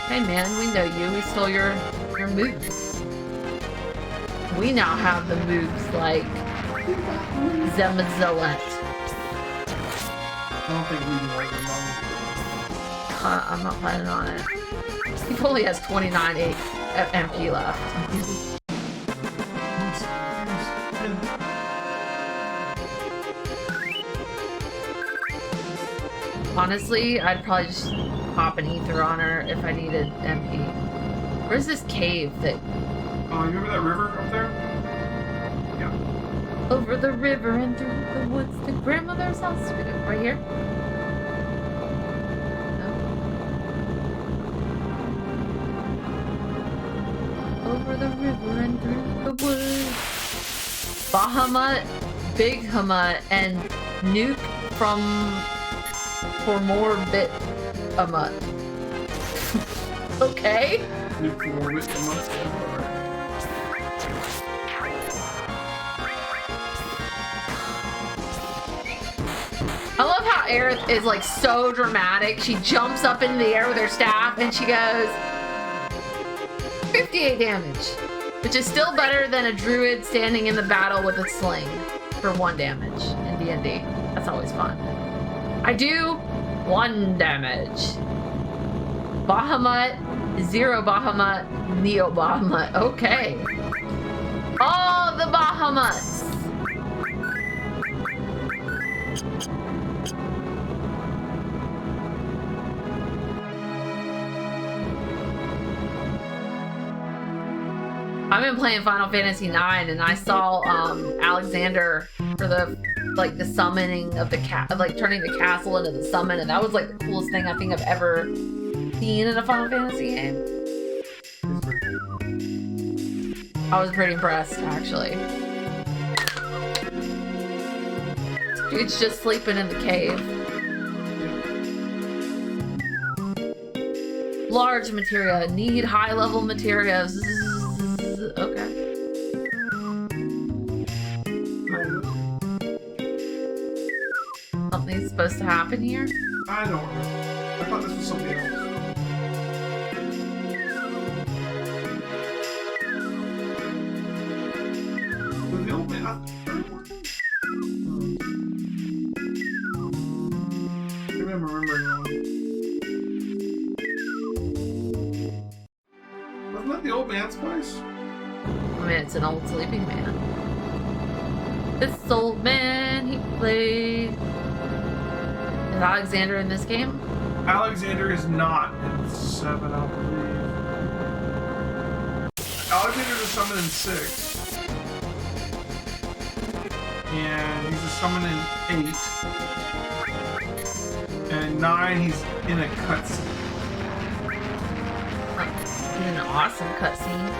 Hey man, we know you. We stole your moves. We now have the moves like Zemazillet. I don't think we can write them on. I'm not planning on it. He only has 29 MP left. Honestly, I'd probably just pop an ether on her if I needed MP. Where's this cave that... Oh, you remember that river up there? Yeah. Over the river and through the woods to grandmother's house. Right here? Over the river and through the woods. Bahamut, Big Hamut, and Nuke from for more bit a month. Okay. Nuke for more bit a month. I love how Aerith is like so dramatic. She jumps up into the air with her staff and she goes 58 damage, which is still better than a druid standing in the battle with a sling for 1 damage in D&D. That's always fun. I do 1 damage. Bahamut, 0 Bahamut, Neo Bahamut. Okay. All the Bahamuts. I've been playing Final Fantasy IX and I saw Alexander for the summoning of the cat, like turning the castle into the summon, and that was like the coolest thing I think I've ever seen in a Final Fantasy game. I was pretty impressed, actually. Dude's just sleeping in the cave. Large materia, need high level materia. Okay. Something's supposed to happen here? I don't know. I thought this was something else. Was the old man not working? Maybe I'm remembering wrong. Wasn't that the old man's place? I mean, it's an old sleeping man. This old man, he played... Is Alexander in this game? Alexander is not in 7, I believe. Alexander's a summon in 6. And he's a summon in 8. And 9, he's in a cutscene. In an awesome cutscene.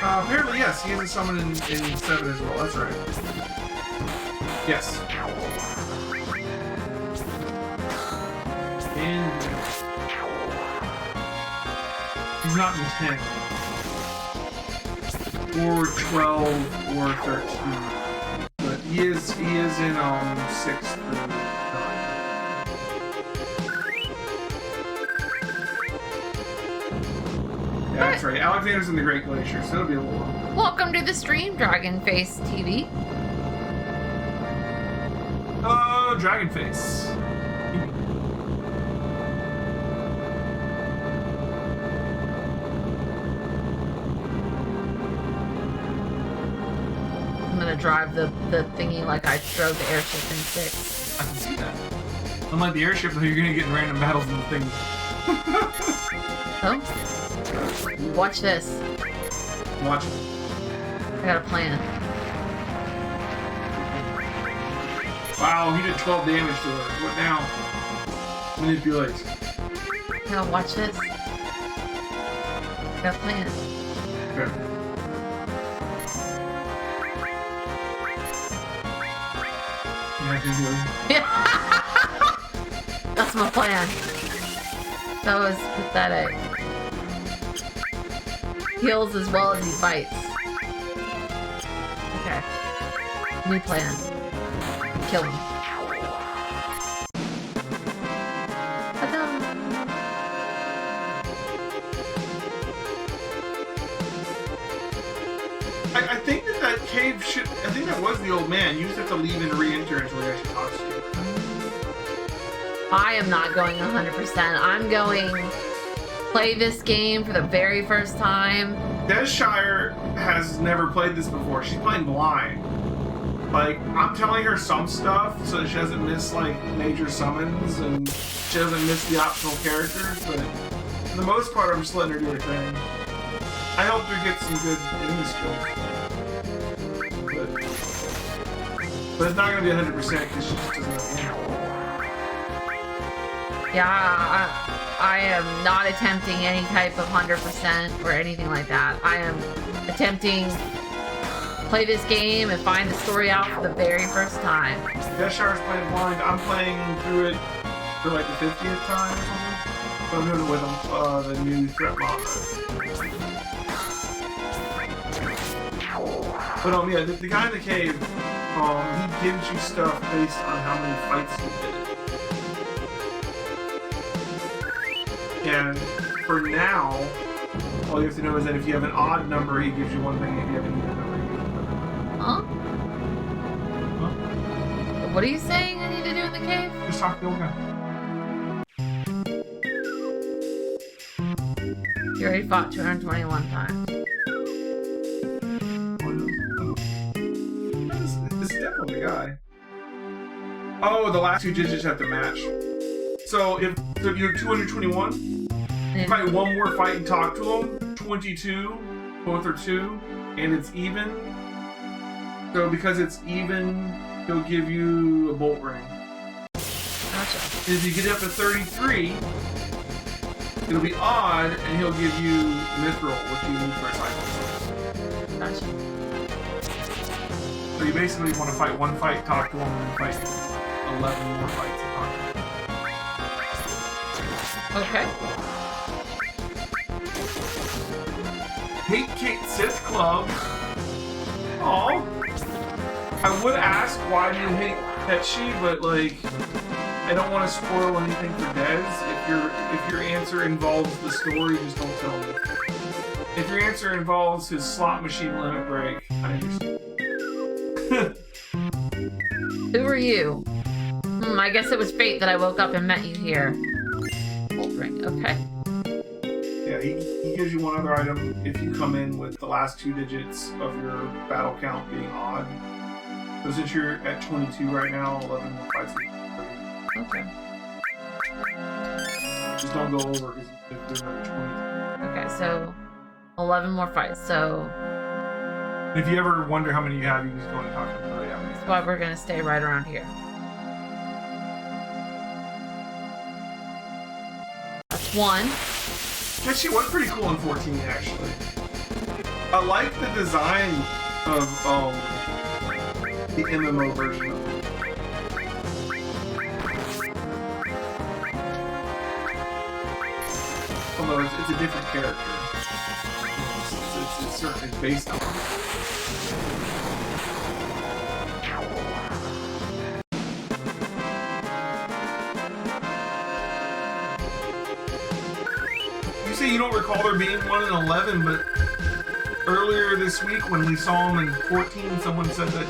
Apparently, yes, he is a summon in 7 as well. That's right. Yes. And he's not in 10. Or 12 or 13. But he is in 6 through 9. That's right. Alexander's in the Great Glacier, so it'll be a little long. Welcome to the stream, Dragonface TV. Oh, Dragonface. drive the thingy like I drove the airship in 6. I can see that. Unlike the airship, though, you're gonna get in random battles in the thing. Oh? Watch this. Watch it. I got a plan. Wow, he did 12 damage to her. What now? Manipulate. Now watch this. I got a plan. Okay. Yeah, I can do it. That's my plan. That was pathetic. Heals as well as he fights. Okay. New plan. Kill him. Ta-da. I think that cave should... I think that was the old man. You just have to leave and re-enter until he actually talks to you. I am not going 100%. I'm going play this game for the very first time. Dezshire has never played this before. She's playing blind. Like, I'm telling her some stuff so that she doesn't miss, like, major summons and she doesn't miss the optional characters, but for the most part, I'm just letting her do her thing. I helped her get some good enemy skills. But it's not going to be 100% because she just doesn't have any. Yeah, I am not attempting any type of 100% or anything like that. I am attempting to play this game and find the story out for the very first time. Dezshire's playing blind. I'm playing through it for like the 50th time or something. But I'm doing it with the new threat mod. But yeah, the guy in the cave, he gives you stuff based on how many fights you did. And for now, all you have to know is that if you have an odd number, he gives you one thing. If you have an even number, he gives you another. Huh? Huh? What are you saying I need to do in the cave? Just talk to the old guy. You already fought 221 times. This is definitely the guy. Oh, the last two digits have to match. So if you have 221, fight one more fight and talk to him. 22, both are 2, and it's even. So because it's even, he'll give you a bolt ring. Gotcha. And if you get up to 33, it'll be odd, and he'll give you mithril, which you need for a cycle. Gotcha. So you basically want to fight one fight, talk to him, and fight 11 more fights and talk to him. Okay. Hate Kate Sith Club. Aw. I would ask why do you hate Dezshire, but like I don't want to spoil anything for Dez. If your answer involves the story, just don't tell me. If your answer involves his slot machine limit break, I understand. Who are you? I guess it was fate that I woke up and met you here. Bolt ring. Okay. Yeah, he gives you one other item if you come in with the last 2 digits of your battle count being odd. So since you're at 22 right now, 11 more fights. Okay. Just don't go over because you're at 20. Okay, so 11 more fights. So If you ever wonder how many you have, you just go and talk to them. Oh, yeah. that's why we're gonna stay right around here. That's 1. Yeah, she was pretty cool in 14, actually. I like the design of the MMO version of it. Although it's a different character. It's certainly based on it. You say you don't recall there being one in 11, but earlier this week when we saw him in 14, someone said that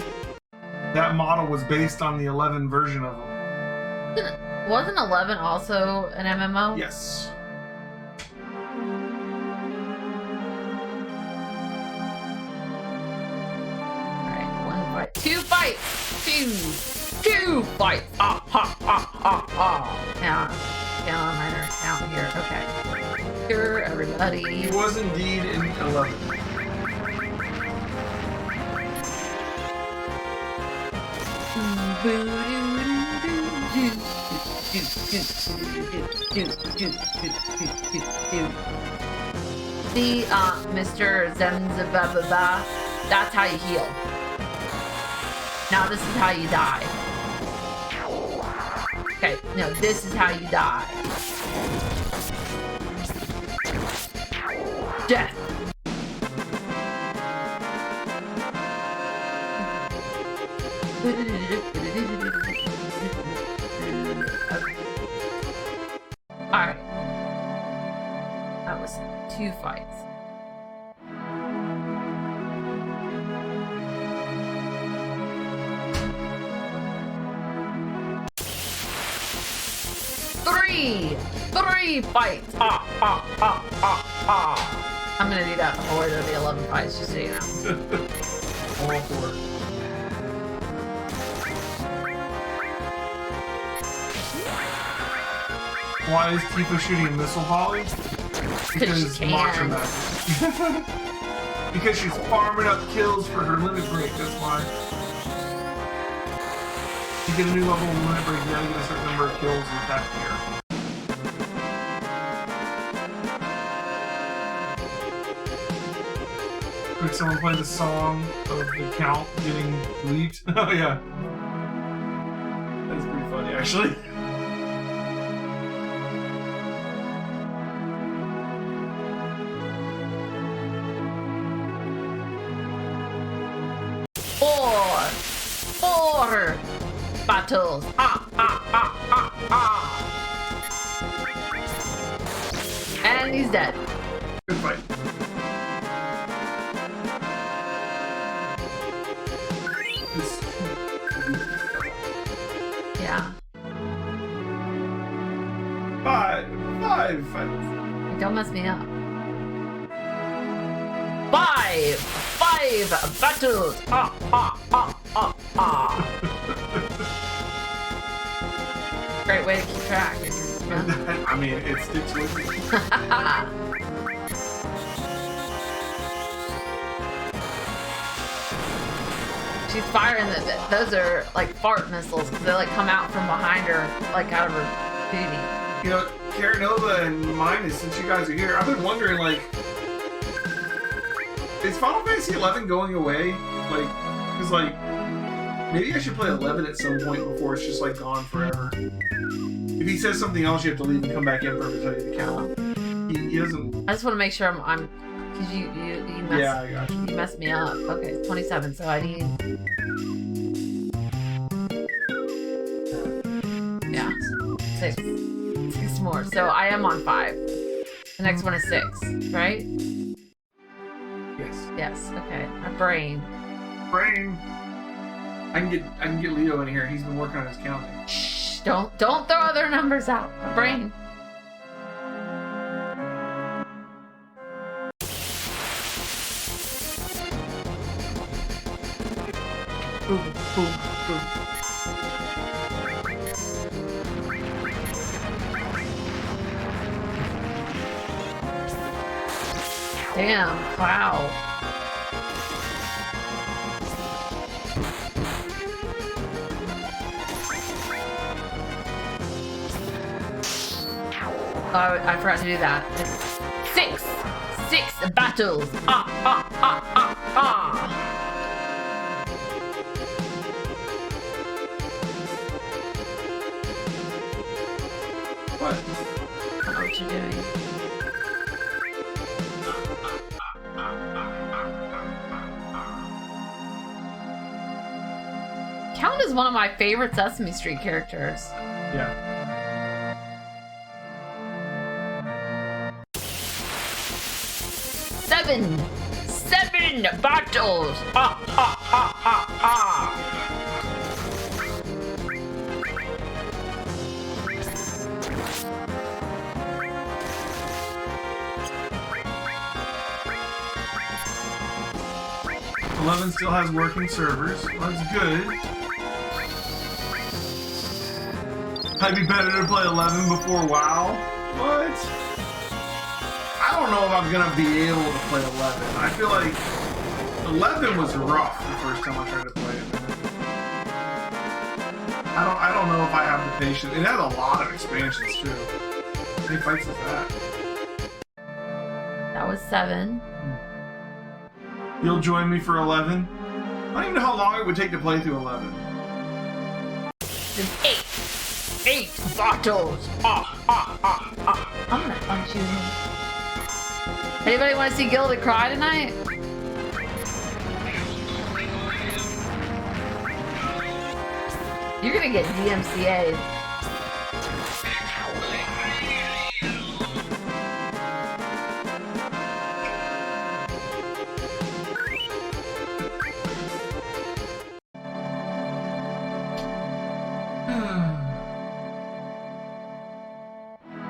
that model was based on the 11 version of him. Wasn't 11 also an MMO? Yes. Alright, 1 fight. Two fights. Ah, ha, ha, ha, ha. Down, minor, down here. Okay. Here, everybody. He was indeed in 11. See, Mr. Zemzababa, that's how you heal. Now this is how you die. Okay, no, this is how you die. Death. Alright. That was 2 fights. Three fights. I'm gonna do that before the 11 fights, just so you know. All 4. Why is Tifa shooting missile volleys? Because she Mantra can. magic. Because she's farming up kills for her limit break, that's why. You get a new level of limit break, you gotta get a certain number of kills with that gear. Like someone played the song of the Count getting bleeped. Oh yeah. That's pretty funny actually. Four battles. And he's dead. Good fight. Yeah. Five fights. Don't mess me up. Five battles. Great way to keep track. Yeah. I mean, it sticks with me. She's firing those are like fart missiles because they like come out from behind her, like out of her booty. You know, Karanova and Minus, since you guys are here, I've been wondering, like, is Final Fantasy 11 going away? Like, because, like, maybe I should play 11 at some point before it's just, like, gone forever. If he says something else, you have to leave and come back in for him to tell you the count. He doesn't... I just want to make sure I'm because you I got you. You messed me up. Okay, it's 27, so I need... Yeah, 6. 6 more. So I am on 5. The next one is 6, right? Yes. Yes, okay. My brain. I can get Leo in here. He's been working on his counting. Shh, don't throw other numbers out. My brain. Boom, boom, boom. Damn, wow. Oh, I forgot to do that. It's 6 battles. What? I don't know what you're doing. Count is one of my favorite Sesame Street characters. Yeah. Seven battles. 11 still has working servers. Well, that's good. I'd be better to play 11 before WoW. What? I don't know if I'm gonna be able to play 11. I feel like 11 was rough the first time I tried to play it. I don't know if I have the patience. It has a lot of expansions too. How many fights is that? That was 7. You'll join me for 11? I don't even know how long it would take to play through 11. There's 8 bottles. I'm gonna punch you. Anybody want to see Gilded cry tonight? You're gonna get DMCA'd.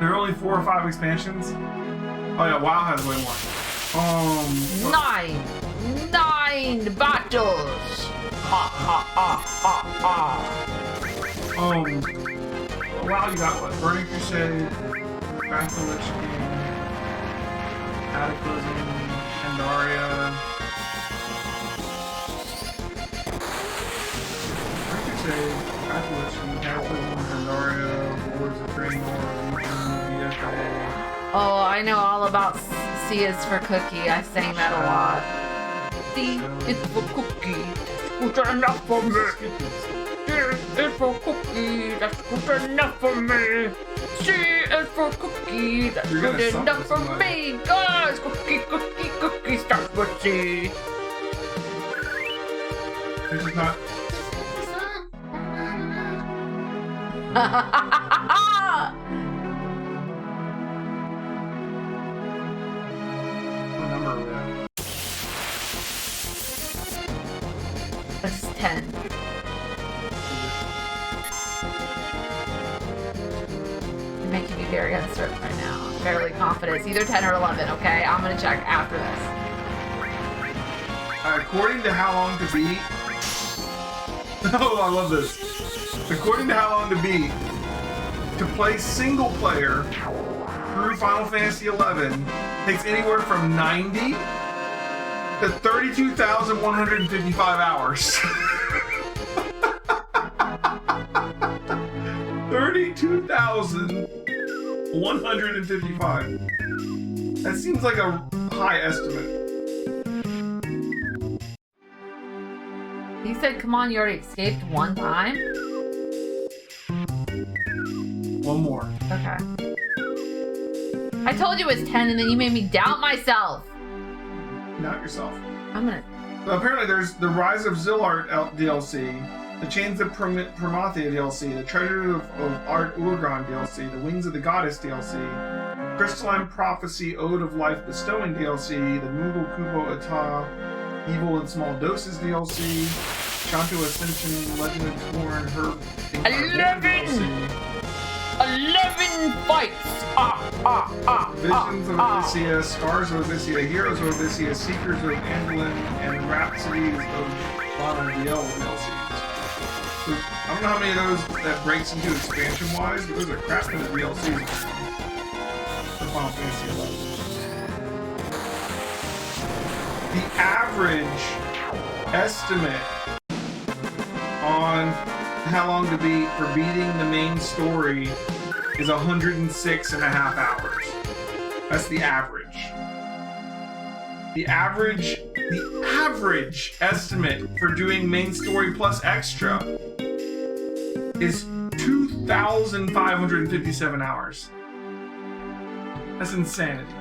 There are only 4 or 5 expansions? Oh yeah, WoW has way more. 9 bottles. WoW, you got what? Burning Crusade, Wrath of the Lich King, Cataclysm, Pandaria. Burning Crusade, Wrath of the Lich King, Cataclysm, Pandaria, Wars of Draenor, Legion, VFA. Oh, I know all about C is for cookie. I sang that a lot. C is for cookie. That's good enough for me. C is for cookie. That's good enough for me. C is for cookie. That's good enough for me. Guys, cookie, starts with C. This is not. What number are we at? This is 10. You're making me very uncertain right now. I'm fairly confident. It's either 10 or 11, okay? I'm gonna check after this. According to How Long to Beat. Oh, I love this. According to How Long to Beat, to play single player through Final Fantasy XI takes anywhere from 90 to 32,155 hours. 32,155. That seems like a high estimate. He said, come on, you already escaped one time? One more. Okay. I told you it was 10 and then you made me doubt myself. Not yourself. I'm gonna... So apparently there's the Rise of Zillart DLC, the Chains of Promathea DLC, the Treasure of Art Urgon DLC, the Wings of the Goddess DLC, Crystalline Prophecy Ode of Life Bestowing DLC, the Moogle Kubo Ata Evil in Small Doses DLC, Shanto Ascension, Legend of Torn, Herb... 11 fights! Visions of Odysseus, Scars of Odysseus, Heroes of Odysseus, Seekers of Anduin, and Rhapsodies of Lana DL DLCs. So, I don't know how many of those that breaks into expansion-wise, but those are crap ton of DLCs for Final Fantasy XI. The average estimate on How Long to Beat for beating the main story is 106.5 hours. That's the average. The average estimate for doing main story plus extra is 2,557 hours. That's insanity.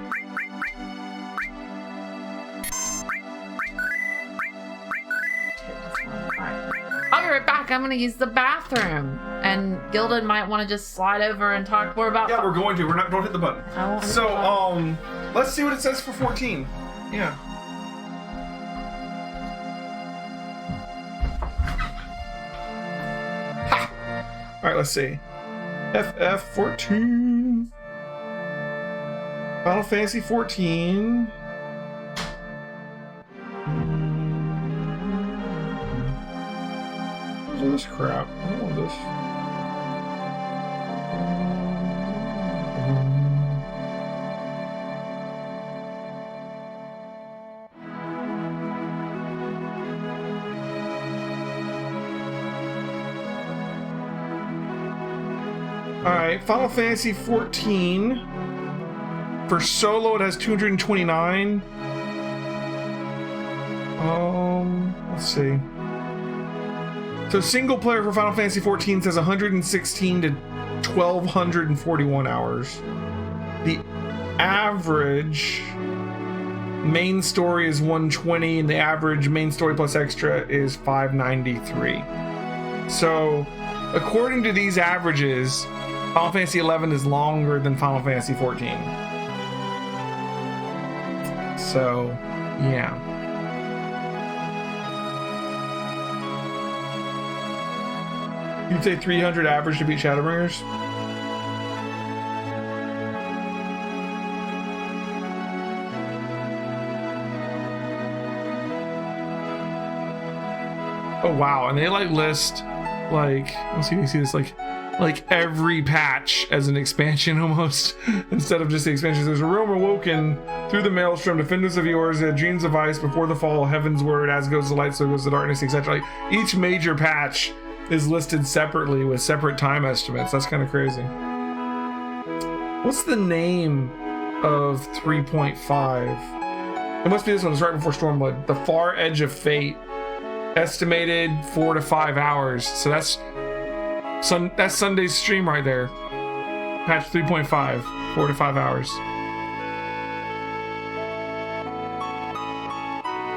I'll be right back. I'm gonna use the bathroom. And Gilded might want to just slide over and talk more about... Yeah, we're going to. Don't hit the button. I won't hit So, the button. let's see what it says for 14. Yeah. Ha! Alright, let's see. FF14. Final Fantasy 14. What's all this crap? I don't want this. Alright, Final Fantasy 14. For solo, it has 229. Let's see. So single player for Final Fantasy 14 says 116 to 1,241 hours. The average main story is 120, and the average main story plus extra is 593. So, according to these averages, Final Fantasy 11 is longer than Final Fantasy 14. So, yeah. You'd say 300 average to beat Shadowbringers? Oh wow, and they like list like, let's see if you see this, like every patch as an expansion almost, instead of just the expansions. There's a realm awoken through the maelstrom, defenders of yours, dreams of ice, before the fall, heaven's word, as goes the light, so goes the darkness, etc. Like each major patch is listed separately with separate time estimates. That's kind of crazy. What's the name of 3.5? It must be this one. It's right before Stormblood. The Far Edge of Fate. Estimated 4 to 5 hours. So that's Sunday's stream right there. Patch 3.5, 4 to 5 hours.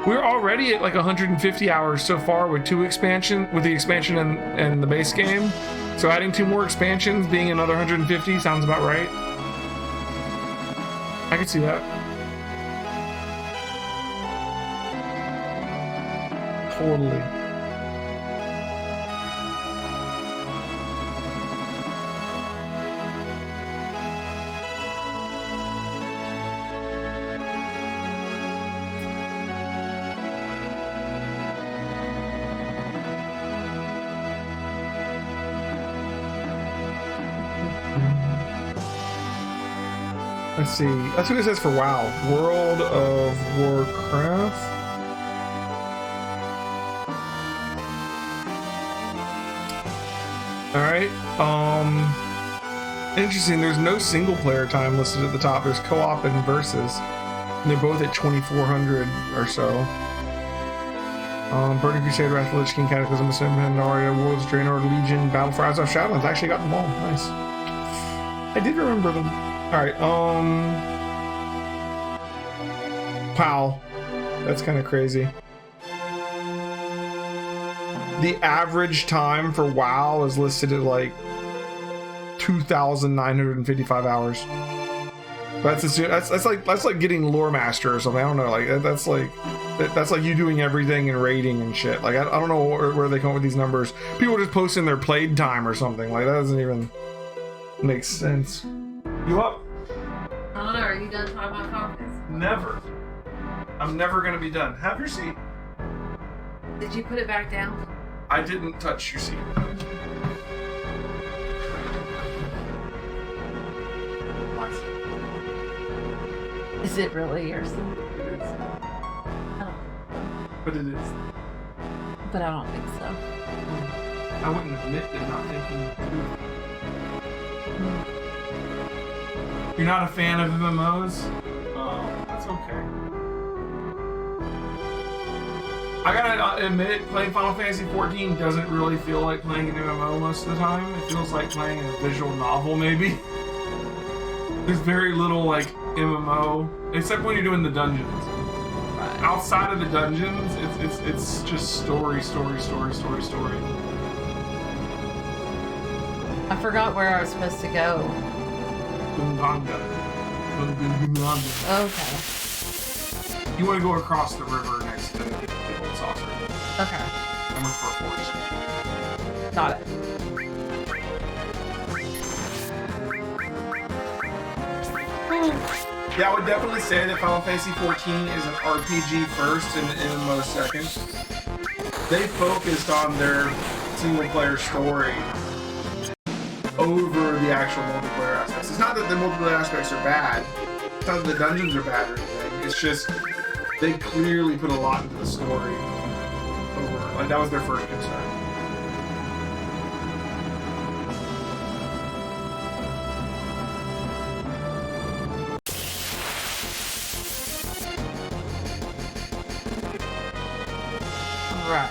We're already at like 150 hours so far with the expansion and the base game. So adding 2 more expansions, being another 150 sounds about right. I can see that. Totally. Let's see. That's what it says for WoW. World of Warcraft. Alright, interesting, there's no single player time listed at the top. There's co-op and versus, and they're both at 2,400 or so. Burning Crusade, Wrath of the Lich King, Cataclysm, Ascend, Pandaria, Worlds, Draenor, Legion, Battle for Eyes of Shadowlands. I actually got them all. Nice. I did remember them. Alright, wow. That's kind of crazy. The average time for WoW is listed at like 2,955 hours. That's like getting Lore Master or something. I don't know. Like that's like you doing everything and raiding and shit. Like I don't know where they come up with these numbers. People just post in their played time or something. Like that doesn't even make sense. You up? I don't know. Are you done talking about conference? Never. I'm never gonna be done. Have your seat. Did you put it back down? I didn't touch your seat. What? Is it really yours? It is. Oh. But it is. But I don't think so. I wouldn't admit to not thinking. You're not a fan of MMOs? Oh, that's okay. I gotta admit, playing Final Fantasy 14 doesn't really feel like playing an MMO most of the time. It feels like playing a visual novel, maybe. There's very little, like, MMO, except when you're doing the dungeons. Right. Outside of the dungeons, it's just story. I forgot where I was supposed to go. Gunga. Okay. You want to go across the river next to the Gold Saucer. Okay. And look for a forest. Got it. Yeah, I would definitely say that Final Fantasy 14 is an RPG first and an MMO second. They focused on their single-player story over the actual multiplayer aspects. It's not that the multiplayer aspects are bad. It's not that the dungeons are bad or anything. It's just they clearly put a lot into the story. Over, like that was their first concern. Right.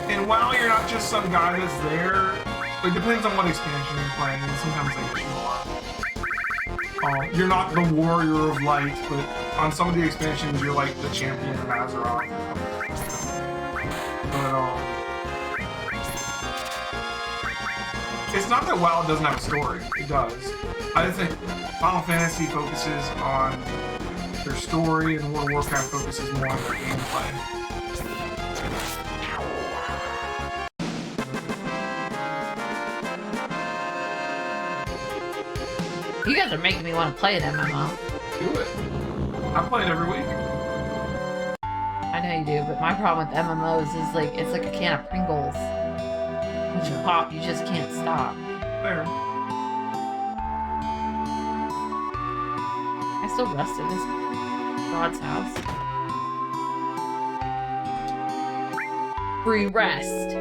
And while you're not just some guy that's there, it depends on what expansion you're playing, and sometimes they get you more. You're not the warrior of light, but on some of the expansions, you're like the champion of Azeroth. But it's not that WoW doesn't have a story. It does. I just think Final Fantasy focuses on their story, and World of Warcraft focuses more on their gameplay. You guys are making me want to play an MMO. Do it. I play it every week. I know you do, but my problem with MMOs is like it's like a can of Pringles. Once you pop, you just can't stop. Fair. I still rest in this God's house. Free rest.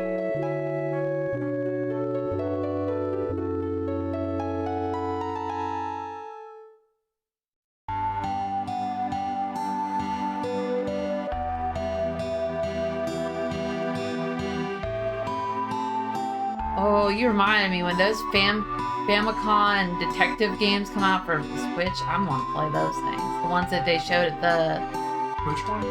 Oh, you reminded me when those Famicom detective games come out for the Switch, I'm gonna play those things. The ones that they showed at the... Which ones?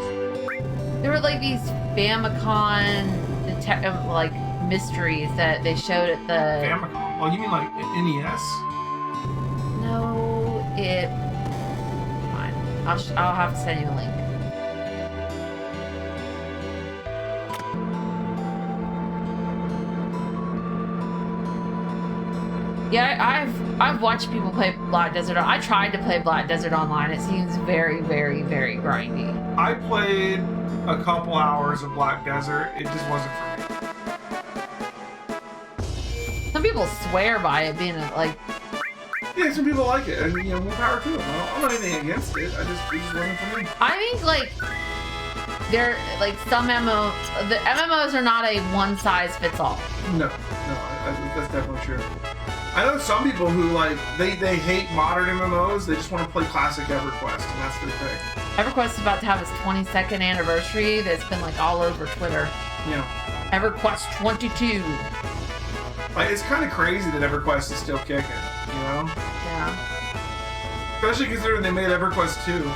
There were like these Famicom detective like mysteries that they showed at the... Famicom? Oh, you mean like NES? No, fine. I'll have to send you a link. Yeah, I've watched people play Black Desert. I tried to play Black Desert Online. It seems very, very, very grindy. I played a couple hours of Black Desert. It just wasn't for me. Some people swear by it being like... Yeah, some people like it, and you know, more power to them. I don't have anything against it. It just wasn't for me. I think like they're like some the MMOs are not a one size fits all. No, that's definitely true. I know some people who like they hate modern MMOs. They just want to play classic EverQuest, and that's their thing. EverQuest is about to have its 22nd anniversary. That's been like all over Twitter. Yeah. EverQuest 22. Like it's kind of crazy that EverQuest is still kicking. You know? Yeah. Especially considering they made EverQuest 2.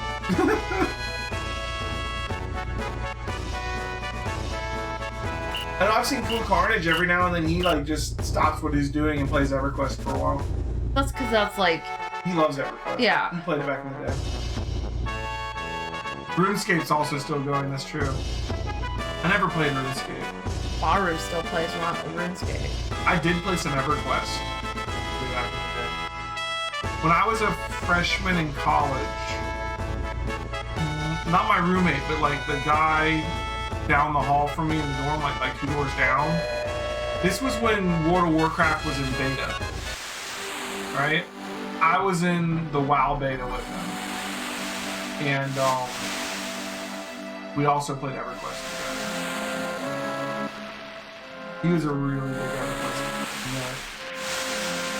I know I've seen Cool Carnage every now and then. He like just stops what he's doing and plays EverQuest for a while. That's because that's like... He loves EverQuest. Yeah. He played it back in the day. RuneScape's also still going, that's true. I never played RuneScape. Baru still plays RuneScape. I did play some EverQuest way back in the day. When I was a freshman in college, not my roommate, but like the guy down the hall from me in the dorm, like 2 doors down. This was when World of Warcraft was in beta, right? I was in the WoW beta with him, and we also played EverQuest together. He was a really big EverQuest nerd.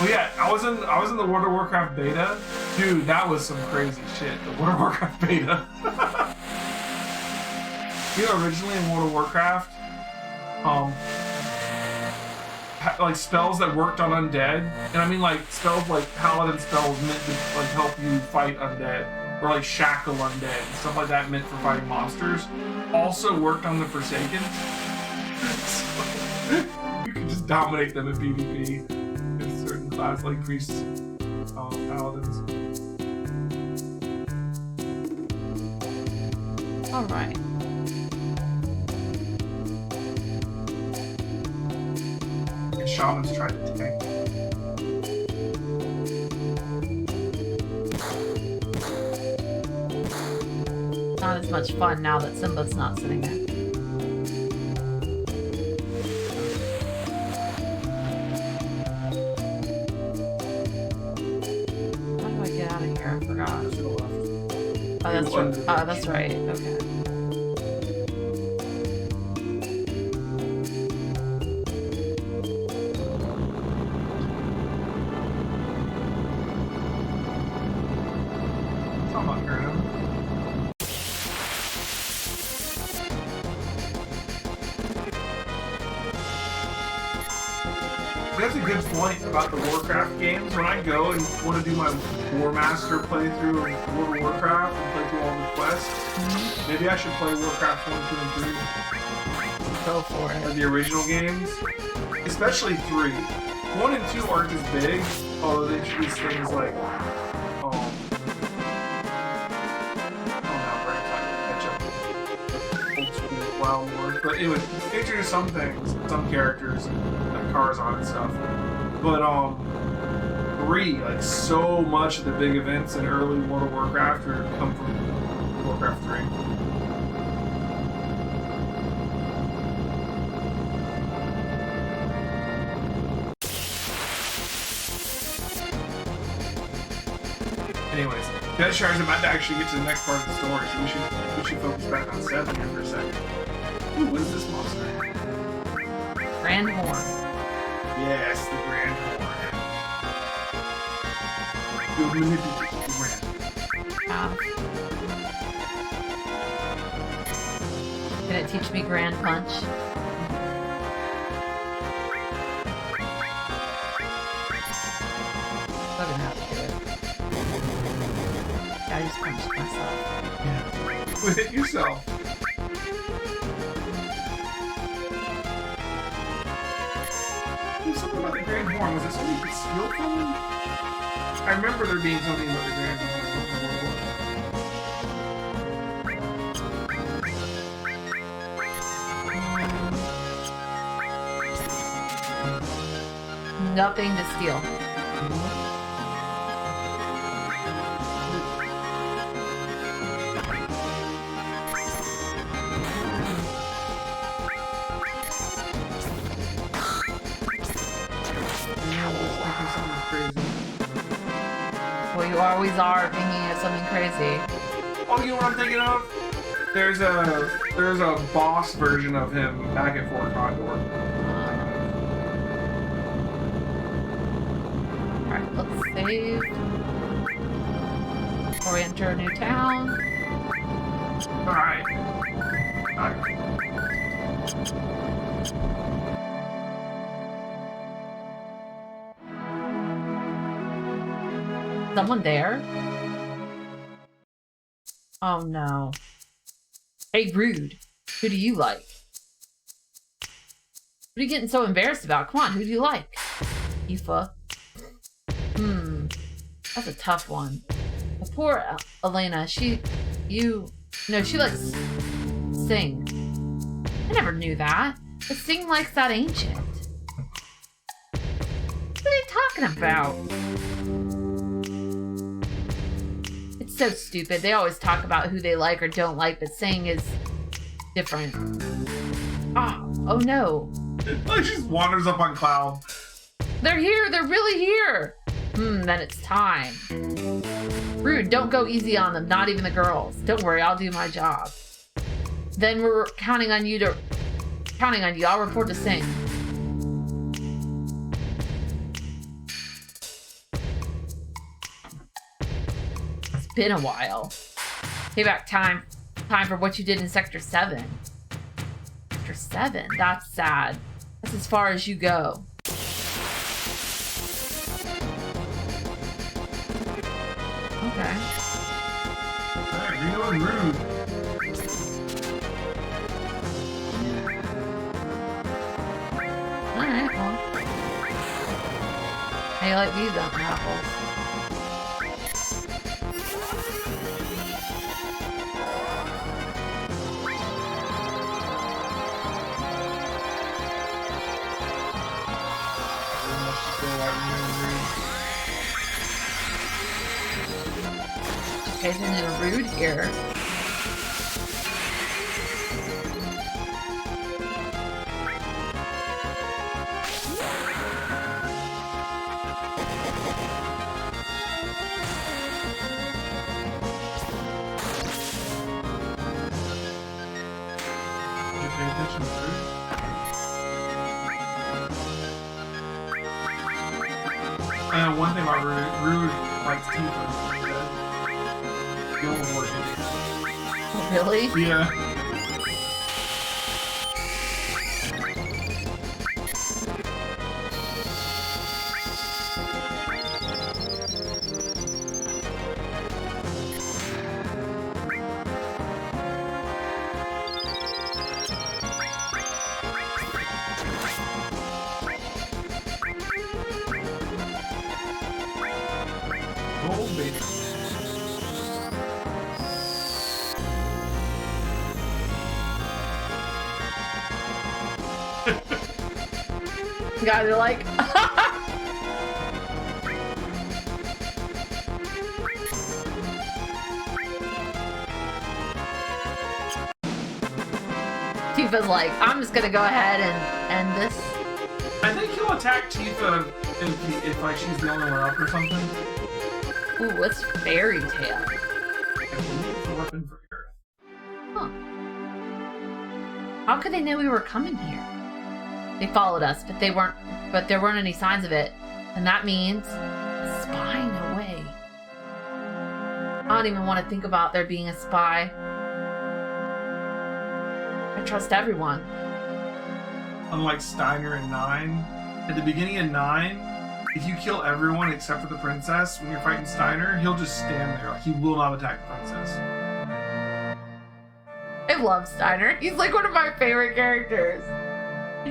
Well, yeah, I was in the World of Warcraft beta, dude. That was some crazy shit. The World of Warcraft beta. You know, originally in World of Warcraft, like spells that worked on undead, and I mean like spells like paladin spells meant to like help you fight undead, or like shackle undead, and stuff like that meant for fighting monsters, also worked on the Forsaken. So, you could just dominate them in PvP in certain classes like priests, paladins. All right. Shamans tried to tank. Not as as much fun now that Simba's not sitting there. How do I get out of here? I forgot. Oh, that's right. Oh, that's right. Okay. That's a good point about the Warcraft games. When I go and want to do my War Master playthrough of World of Warcraft and play through all the quests, maybe I should play Warcraft 1, 2, and 3. Go for it. Or the original games. Especially 3. 1 and 2 aren't as big, although they introduce things like but anyway, they introduce some things, some characters, like Tarzan and stuff. But 3, like so much of the big events in early World of Warcraft come from Warcraft 3. Anyways, Dezshire's about to actually get to the next part of the story, so we should focus back on 7 here for a second. Ooh, what is this monster? Grand Horn. Yes, the Grand Horn. You'll manipulate the Grand. Can it teach me Grand Punch? I'm gonna have to do it. I just punched myself. Yeah. Well, hit yourself. There's something about the Grand Horn. Was it something you could steal from him? I remember there being something about the Grand Horn. Nothing to steal. Well, you always are thinking of something crazy. Oh, you know what I'm thinking of? There's a boss version of him back at Fort Condor. Alright, let's save. Before we enter a new town. Alright. Someone there? Oh no. Hey, rude. Who do you like? What are you getting so embarrassed about? Come on, who do you like? Aoife. That's a tough one. Well, poor Elena, she likes Sing. I never knew that. But Sing likes that ancient. What are you talking about? It's so stupid. They always talk about who they like or don't like, but Sing is different. Oh no. Like she just wanders up on Cloud. They're here. They're really here. Then it's time. Rude, don't go easy on them. Not even the girls. Don't worry, I'll do my job. Then we're counting on you. I'll report to Sing. It's been a while. Payback time. Time for what you did in Sector 7. Sector 7? That's sad. That's as far as you go. Okay. Alright, Reno and Rude. Alright, well. How you like these apples? Guys are a little rude here. One thing about Rude likes Tifa. The overboard Really? Yeah. Gold baby. You guys are like, Tifa's like, I'm just gonna go ahead and end this. I think he'll attack Tifa if like she's the only one up or something. Ooh, what's Fairy Tale? It's a weapon for Earth. Huh. How could they know we were coming here? They followed us, but there weren't any signs of it. And that means a spy, no way. I don't even want to think about there being a spy. I trust everyone. Unlike Steiner in 9, at the beginning of 9, if you kill everyone except for the princess when you're fighting Steiner, he'll just stand there. Like, he will not attack the princess. I love Steiner. He's like one of my favorite characters.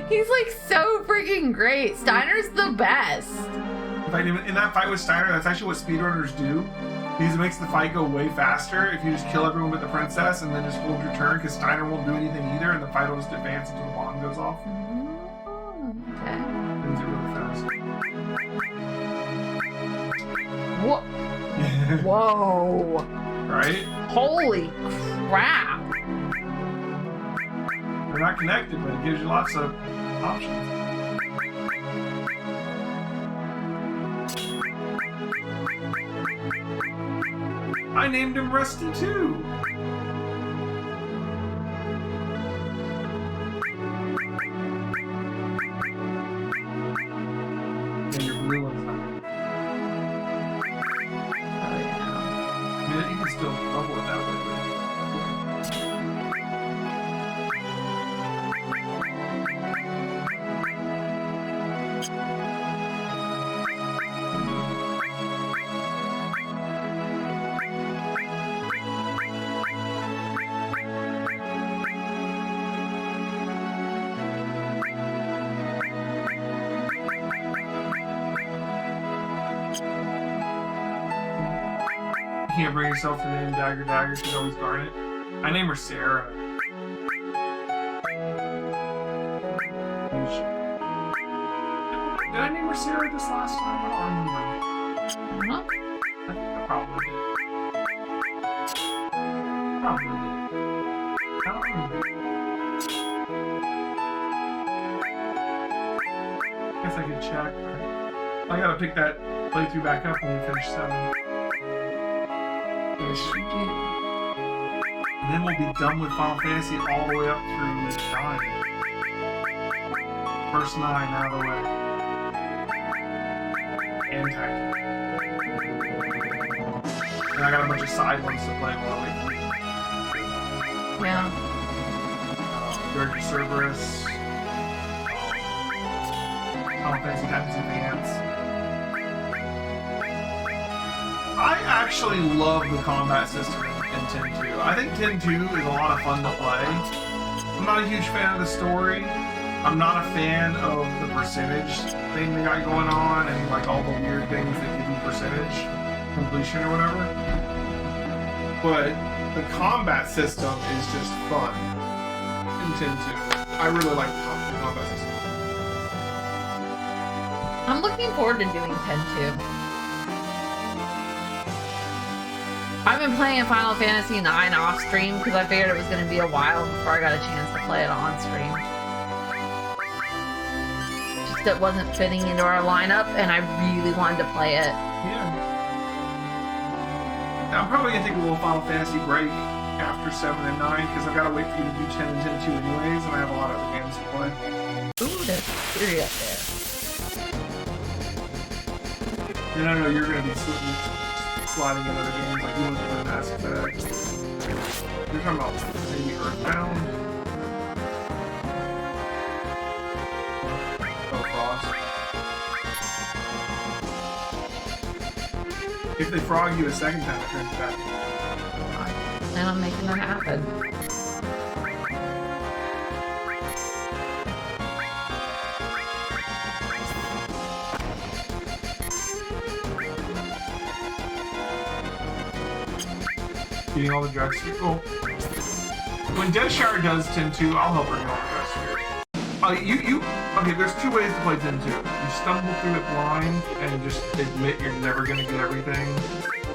He's like so freaking great. Steiner's the best. In fact, in that fight with Steiner, that's actually what speedrunners do. Because it makes the fight go way faster if you just kill everyone but the princess and then just hold your turn, because Steiner won't do anything either, and the fight will just advance until the bomb goes off. Okay. Things are really fast. Whoa. Whoa. Right? Holy crap. They're not connected, but it gives you lots of options. I named him Rusty too. And your blue one's not. Oh yeah. I mean, you can still bubble it that way. You can't bring yourself to name Dagger. She's always Garnet. I name her Sarah. Did I name her Sarah this last time? I don't remember. Huh? I think I probably did. Probably did. I don't remember. Guess I could check. I gotta pick that playthrough back up when we finish 7. Yes, you do. And then we'll be done with Final Fantasy all the way up through 9. First 9 out of the way. And Tactics. And I got a bunch of side ones to play while I wait for you. Yeah. Georgia Cerberus. Final Fantasy Tactics Advance. I actually love the combat system in 10-2. I think 10-2 is a lot of fun to play. I'm not a huge fan of the story. I'm not a fan of the percentage thing they got going on and like all the weird things that give you percentage completion or whatever. But the combat system is just fun in 10-2. I really like the combat system. I'm looking forward to doing 10-2. I've been playing Final Fantasy 9 off stream because I figured it was going to be a while before I got a chance to play it on stream. Just it wasn't fitting into our lineup, and I really wanted to play it. Yeah. I'm probably going to take a little Final Fantasy break after 7 and 9 because I've got to wait for you to do 10 and 10-2 anyways, and I have a lot of other games to play. Ooh, there's a theory up there. No, you're gonna be sliding in other games like you went to Mass Effect. You're talking about maybe Earthbound? Oh, Frost. If they frog you a second time, it turns back. And I'm making that happen. Getting all the dress people. When Dezshire does 10-2, I'll help her get all the dress here. Okay, there's two ways to play 10-2. You stumble through it blind and just admit you're never gonna get everything,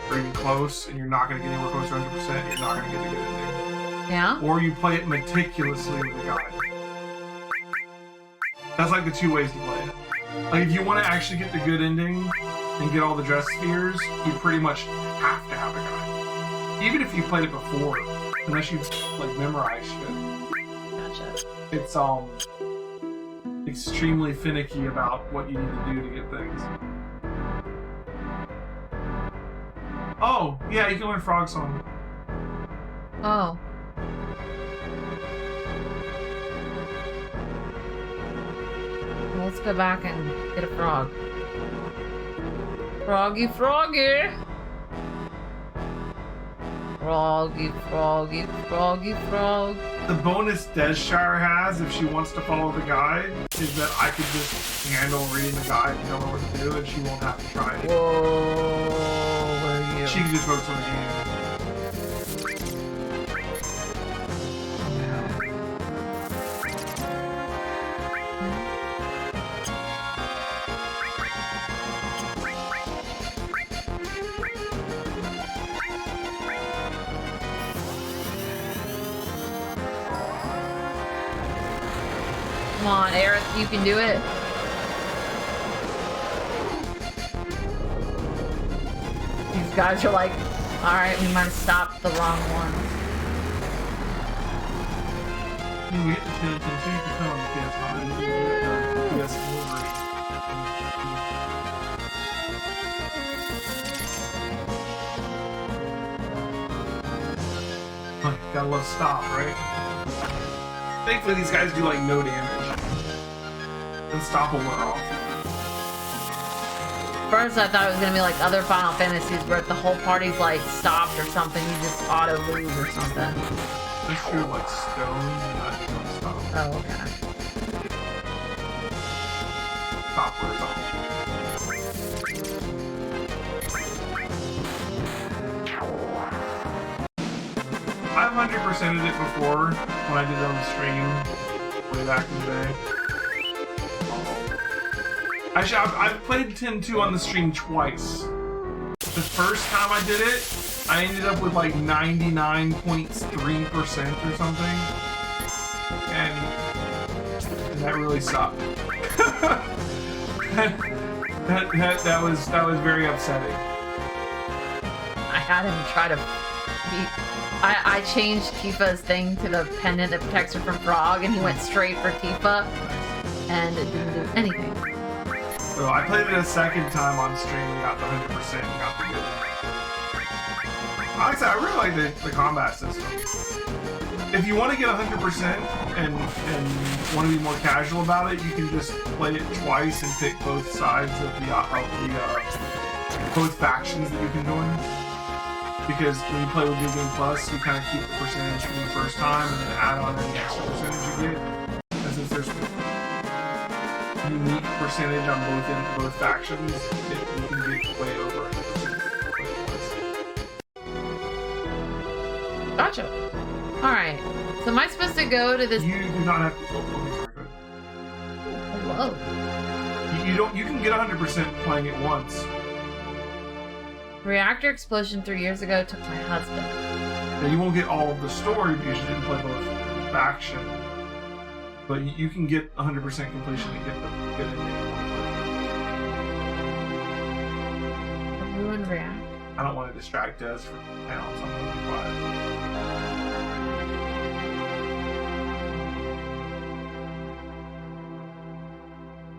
or even close, and you're not gonna get anywhere close to 100%, you're not gonna get a good ending. Yeah? Or you play it meticulously with a guide. That's like the two ways to play it. Like, if you want to actually get the good ending and get all the dress spheres, you pretty much have to have a guide. Even if you played it before, unless you've like memorized shit. Gotcha. It's extremely finicky about what you need to do to get things. Oh, yeah, you can learn Frog Song. Oh. Well, let's go back and get a frog. Froggy, froggy! Froggy, froggy, froggy, frog. The bonus Dezshire has, if she wants to follow the guide, is that I could just handle reading the guide and tell her what to do, and she won't have to try it. Whoa, where are you? She can just focus on the game. Come on, Eric, you can do it. These guys are like, alright, we might have stopped the wrong one. When we get to 10, you can tell on the PS5. Gotta love stop, right? Thankfully, these guys do like no damage. And stop will wear off. First, I thought it was gonna be like other Final Fantasies where if the whole party's like stopped or something, you just auto lose or something. That's true, like stones and I just don't stop. Oh, okay. Stop wears off. I've 100%ed it before when I did it on the stream way back in the day. Actually, I've played 10-2 on the stream twice. The first time I did it, I ended up with like 99.3% or something. And that really sucked. that was very upsetting. I had him try to beat. I changed Tifa's thing to the pendant that protects her from Frog, and he went straight for Tifa, and it didn't do anything. So I played it a second time on stream and got the 100% and got the good. Like I said, I really like the combat system. If you want to get 100% and want to be more casual about it, you can just play it twice and pick both sides of both factions that you can join. Because when you play with New Game Plus, you kind of keep the percentage from the first time and then add on any extra percentage you get. And since there's unique percentage on both factions, you can get way over 100%. Gotcha. Alright. So am I supposed to go to this? You do not have to. Oh, sorry, Whoa. you can get 100% playing it once. Reactor explosion 3 years ago took my husband. Now, you won't get all of the story because you didn't play both faction. But you can get 100% completion and get the good ending. Ruined Reactor. I don't want to distract Dez from town, so I'm going to be quiet.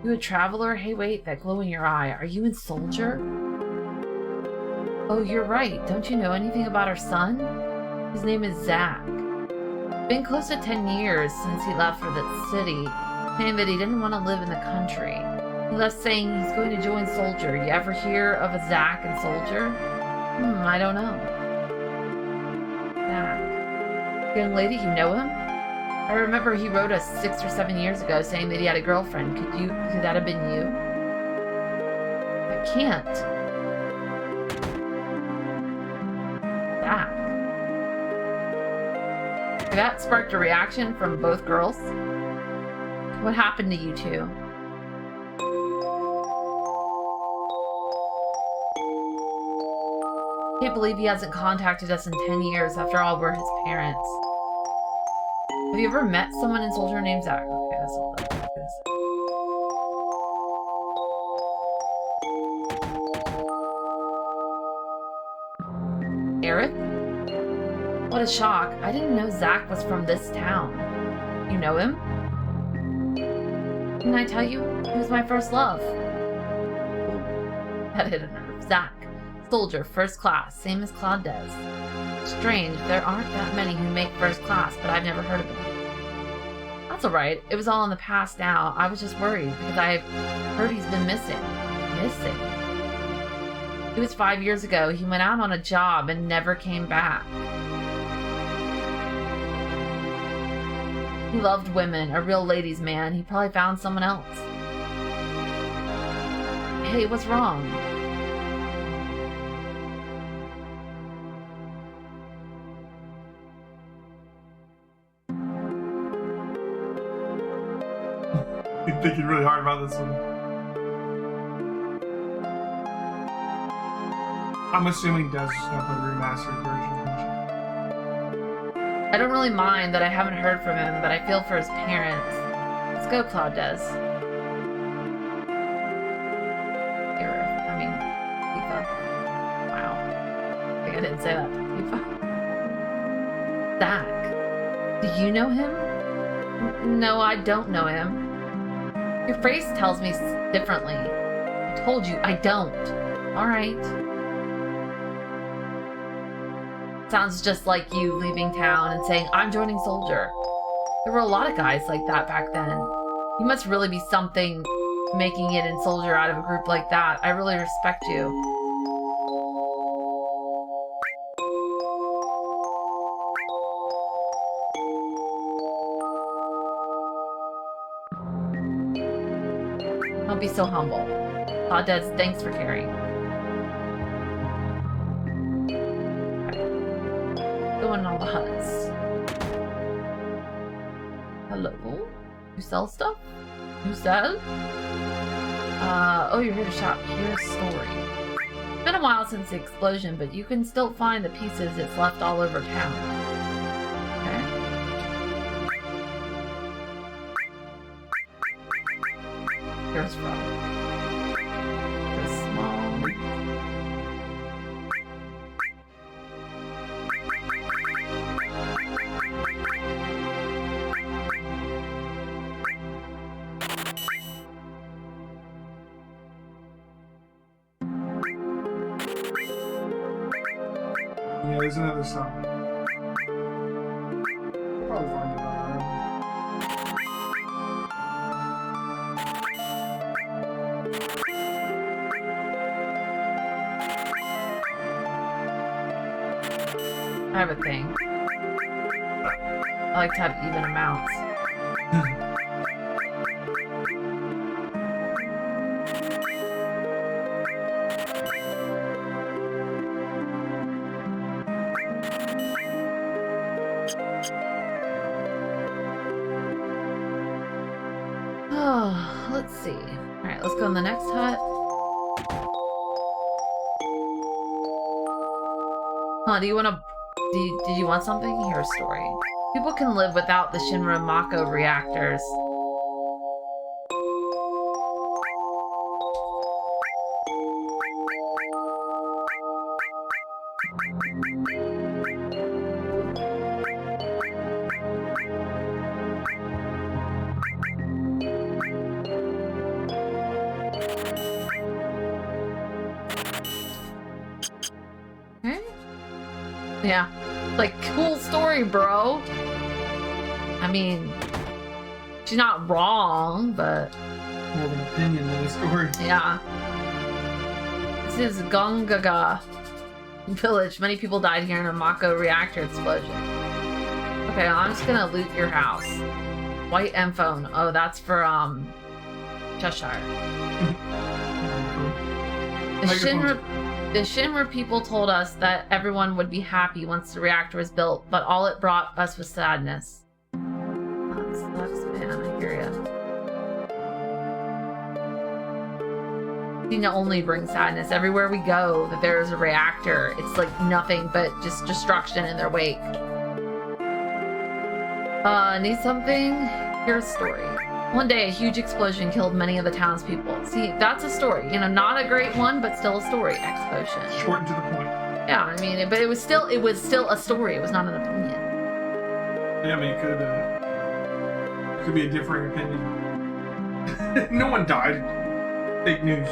You a traveler? Hey, wait, that glow in your eye. Are you in Soldier? Oh, you're right. Don't you know anything about our son? His name is Zach. It's been close to 10 years since he left for the city, saying that he didn't want to live in the country. He left saying he's going to join Soldier. You ever hear of a Zach and Soldier? I don't know. Zach. Young lady, you know him? I remember he wrote us 6 or 7 years ago saying that he had a girlfriend. Could that have been you? I can't. Zach. That sparked a reaction from both girls. What happened to you two? Can't believe he hasn't contacted us in 10 years. After all, we're his parents. Have you ever met someone in Soldier named Zach? Okay, that's all that is. Eric? What a shock. I didn't know Zach was from this town. You know him? Didn't I tell you? He was my first love. That hit a nerve. Zach. Soldier, first class, same as Claude does. Strange, there aren't that many who make first class, but I've never heard of him. That's alright, it was all in the past now. I was just worried, because I've heard he's been missing. Missing? It was 5 years ago. He went out on a job and never came back. He loved women, a real ladies' man. He probably found someone else. Hey, what's wrong? I'm thinking really hard about this one. I'm assuming Des is going to play the remastered version. I don't really mind that I haven't heard from him, but I feel for his parents. Let's go, Claude Des. FIFA. Wow. I think I didn't say that. FIFA. Zach. Do you know him? No, I don't know him. Your face tells me differently. I told you, I don't. Alright. Sounds just like you leaving town and saying, I'm joining Soldier. There were a lot of guys like that back then. You must really be something making it in Soldier out of a group like that. I really respect you. Don't be so humble. Claude Des, thanks for caring. Going on the huts. Hello? You sell stuff? You sell? Oh, you're here to shop. Here's a story. It's been a while since the explosion, but you can still find the pieces it's left all over town. Okay? Here's from. Here's small. Yeah, there's another song. We'll probably find it on our own. I have a thing. I like to have even amounts. Oh, let's see. Alright, let's go in the next hut. Huh, do you want to... Did you want something? Here's a story. People can live without the Shinra Mako reactors. Yeah. Like, cool story, bro. I mean, she's not wrong, but... More of an opinion than a story. Yeah. This is Gungaga village. Many people died here in a Mako reactor explosion. Okay, I'm just gonna loot your house. White M phone. Oh, that's for, Cheshire. The Shinra people told us that everyone would be happy once the reactor was built, but all it brought us was sadness. That sucks, man. I hear ya. It only brings sadness. Everywhere we go, that there's a reactor, it's like nothing but just destruction in their wake. Need something? Here's a story. One day, a huge explosion killed many of the townspeople. See, that's a story. You know, not a great one, but still a story. Explosion. Short and to the point. Yeah, I mean, but it was still a story. It was not an opinion. Yeah, I mean, it could be a differing opinion. No one died. Fake news.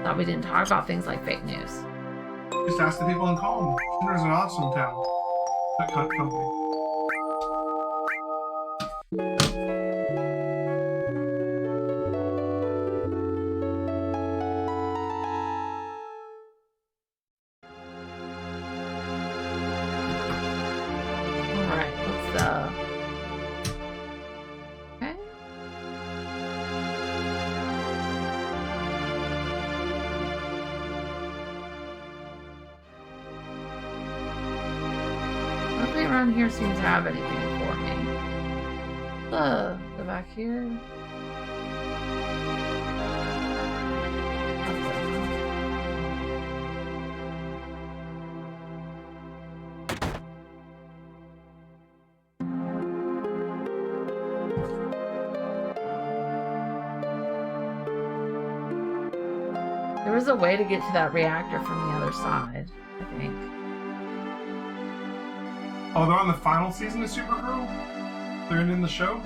Thought we didn't talk about things like fake news. Just ask the people in Calm. Shinra's an awesome town. That company. Here seems to have anything for me. Go back here. There was a way to get to that reactor from the other side, I think. Oh, they're on the final season of Supergirl? They're in the show?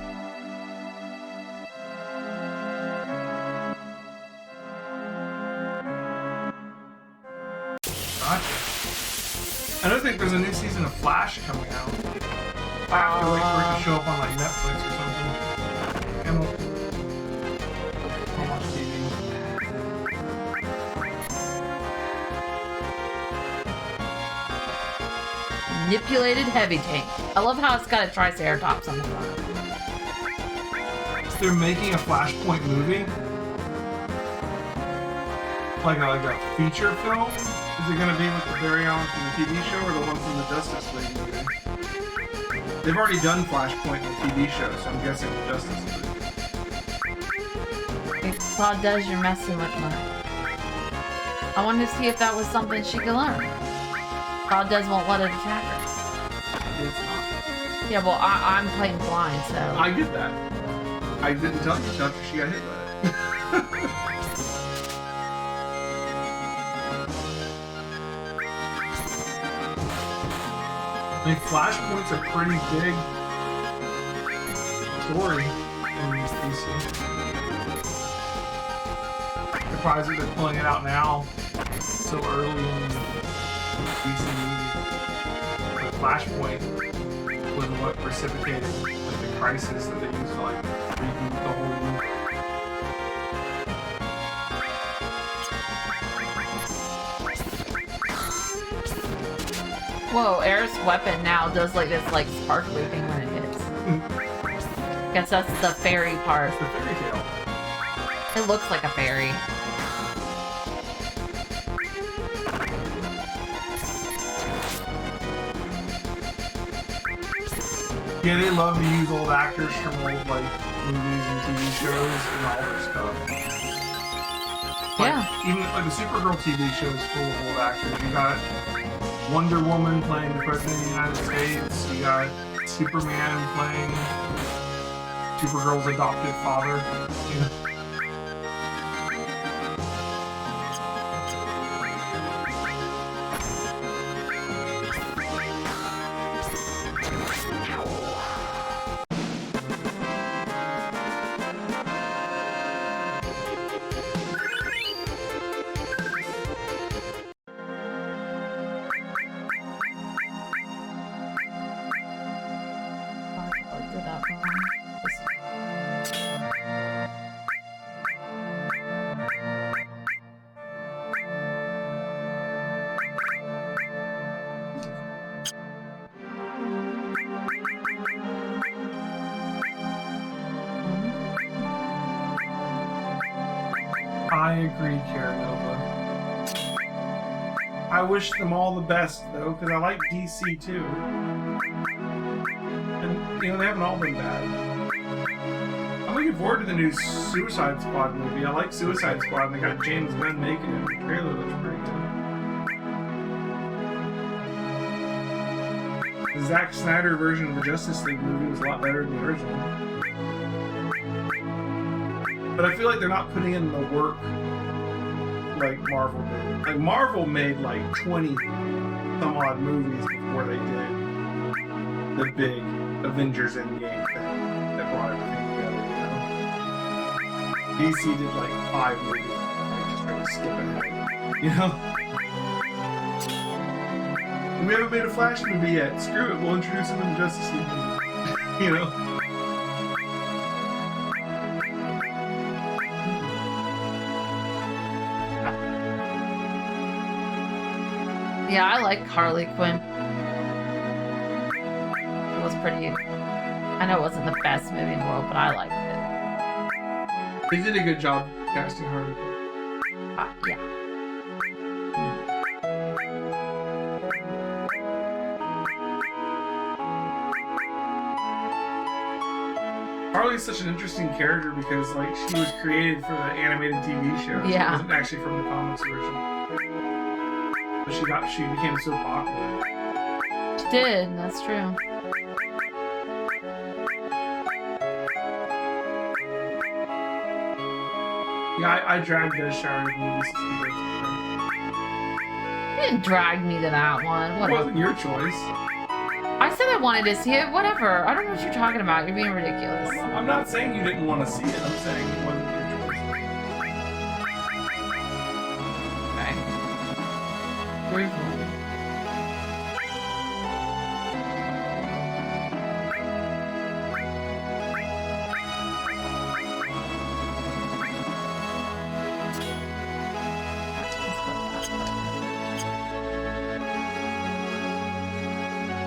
Gotcha. I don't think there's a new season of Flash coming out. I have to wait for it to show up on like Netflix or something. And I'll watch TV. Manipulated heavy tank. I love how it's got a triceratops on the front. So they're making a Flashpoint movie? Like a feature film? Is it gonna be with the Barry Allen from the TV show or the one from the Justice League movie? They've already done Flashpoint in the TV show, so I'm guessing the Justice League. I saw Dezshire messing with me. I wanted to see if that was something she could learn. Dez won't let it attack her. It's not. Yeah, well, I'm playing blind, so... I get that. I didn't tell you after she got hit by it. I mean, Flashpoint's a pretty big story in DC. Surprised that they're pulling it out now, so early in DC movie. But Flashpoint was what precipitated like, the crisis that they used to like reboot the whole movie. Whoa, Air's weapon now does like this like sparkly thing when it hits. Guess that's the fairy part. It's the fairy tale. It looks like a fairy. Yeah, they love to use old actors from old like movies and TV shows and all their stuff. Like, Yeah. Even like the Supergirl TV show is full of old actors. You got Wonder Woman playing the President of the United States. You got Superman playing Supergirl's adopted father. You know? I agree, Caranova. I wish them all the best, though, because I like DC too. And, you know, they haven't all been bad. I'm looking forward to the new Suicide Squad movie. I like Suicide Squad, and they got James Gunn making it. The trailer looks pretty good. The Zack Snyder version of the Justice League movie was a lot better than the original. But I feel like they're not putting in the work like Marvel did. Like, Marvel made like 20 some odd movies before they did the big Avengers Endgame thing that brought everything together, you know? DC did like 5 movies, like just trying to skip ahead, you know? And we haven't made a Flash movie yet. Screw it, we'll introduce him in the Justice League movie. You know? Yeah, I like Harley Quinn. It was pretty... I know it wasn't the best movie in the world, but I liked it. They did a good job casting Harley Quinn. Yeah. Harley's such an interesting character because, like, she was created for the animated TV show. Yeah. She wasn't actually from the comics originally. But she became so popular. She did, that's true. Yeah, I dragged Dezshire to movies to see her. You didn't drag me to that one. It Whatever. wasn't your choice. I said I wanted to see it. Whatever. I don't know what you're talking about. You're being ridiculous. I'm not saying you didn't want to see it. I'm saying it wasn't your choice. Okay. Brief movie.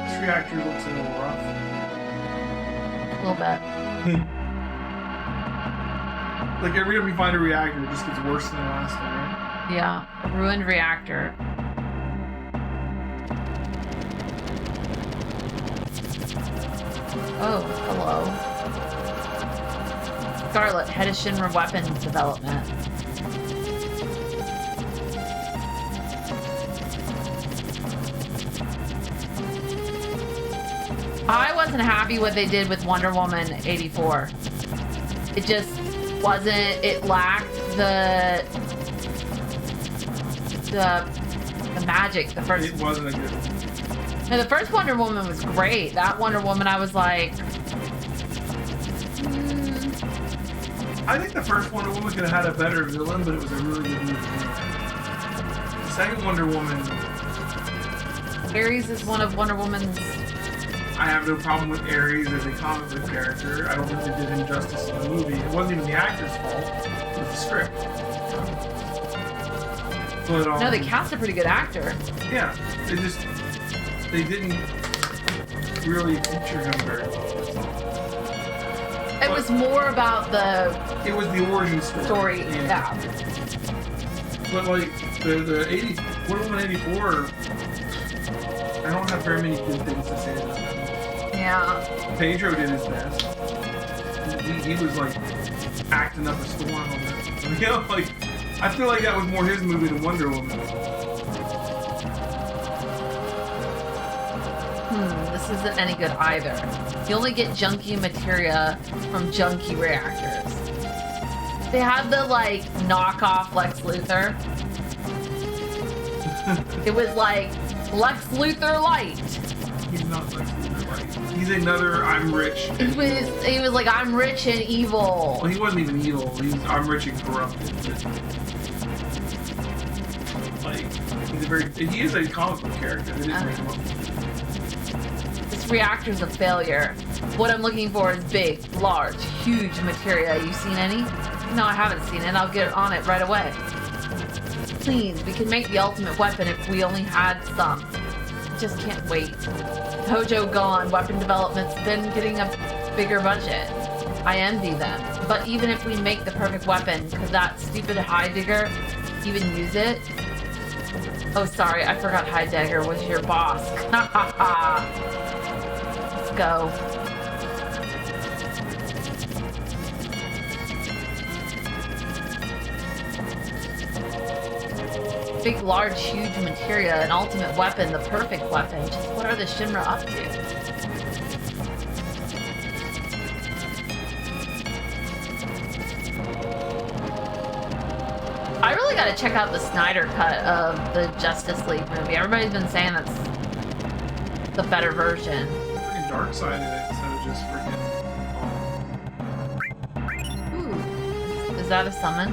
This reactor looks a little rough. A little bit. Like, every time we find a reactor, it just gets worse than the last one, right? Yeah. Ruined reactor. Oh, hello. Scarlet, head of Shinra weapons development. I wasn't happy what they did with Wonder Woman 84. It just wasn't, it lacked the magic. The first, It wasn't a good one. no, the first Wonder Woman was great. That Wonder Woman, I was like, I think the first Wonder Woman could have had a better villain, but it was a really good movie. The second Wonder Woman, Ares is one of Wonder Woman's. I have no problem with Ares as a comic book character. I don't think they did him justice in the movie. It wasn't even the actor's fault. It was the script. But, No, they cast a pretty good actor. yeah, they didn't really feature him very well. That's all. It was more about the It was the origin story. yeah. But like the 80 Wonder Woman 84, I don't have very many good things to say about that. Yeah. Pedro did his best. He was like acting up a storm on that. You know, like, I feel like that was more his movie than Wonder Woman. This isn't any good either. You only get junky materia from junky reactors. They had the, like, knockoff Lex Luthor. It was like Lex Luthor light. He's not Lex Luthor, like, he's another I'm rich. He was like, I'm rich and evil. Well, he wasn't even evil. I'm rich and corrupted. Like, he is a comic book character. They didn't make him up. This reactor's a failure. What I'm looking for is big, large, huge materia. You seen any? No, I haven't seen it. I'll get on it right away. Please, we can make the ultimate weapon if we only had some. Just can't wait. Hojo gone. Weapon development's been getting a bigger budget. I envy them. But even if we make the perfect weapon, could that stupid Heidegger even use it? Oh, sorry, I forgot Heidegger was your boss. Let's go. Big, large, huge materia, an ultimate weapon, the perfect weapon. Just what are the Shinra up to? I really gotta check out the Snyder cut of the Justice League movie. Everybody's been saying that's the better version. Freaking dark side in it instead of just freaking. Ooh. Is that a summon?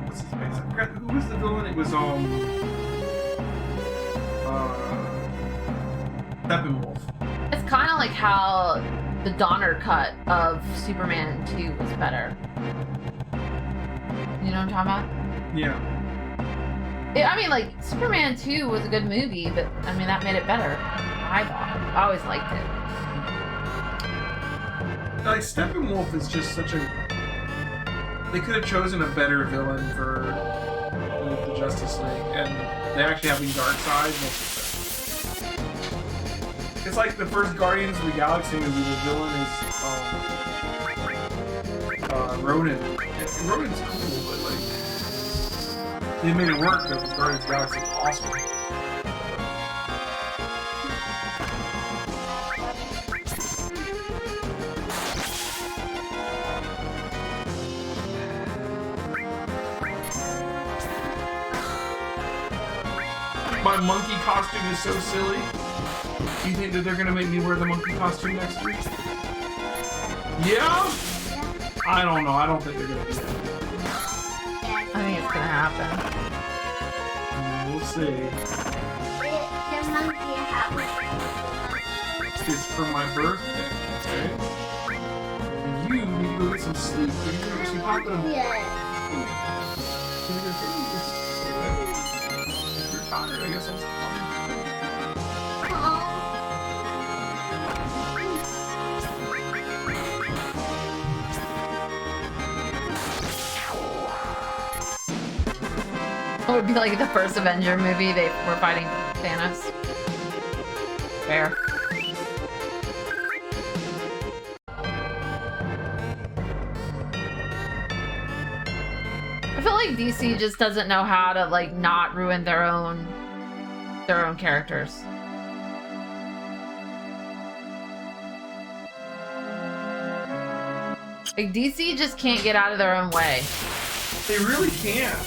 What's his face? I forgot who was the villain. It was Steppenwolf. It's kind of like how the Donner cut of Superman 2 was better. You know what I'm talking about? Yeah. I mean, like, Superman 2 was a good movie, but, I mean, that made it better. I thought. I always liked it. Like, Steppenwolf is just such a... They could have chosen a better villain for the Justice League, and they actually having Darkseid makes it better. It's like the first Guardians of the Galaxy movie, the villain is Ronan. And Ronan's cool, but like they made it work because Guardians of the Galaxy is awesome. My monkey costume is so silly. Do you think that they're gonna make me wear the monkey costume next week? Yeah? I don't know. I don't think they're gonna do that. I think it's gonna happen. We'll see. It's for my birthday, okay? And you need to go get some sleep. You need to go get some hot dogs. You're tired, I guess. It would be like the first Avenger movie, they were fighting Thanos. Fair. I feel like DC just doesn't know how to, like, not ruin their own characters. Like, DC just can't get out of their own way. They really can't.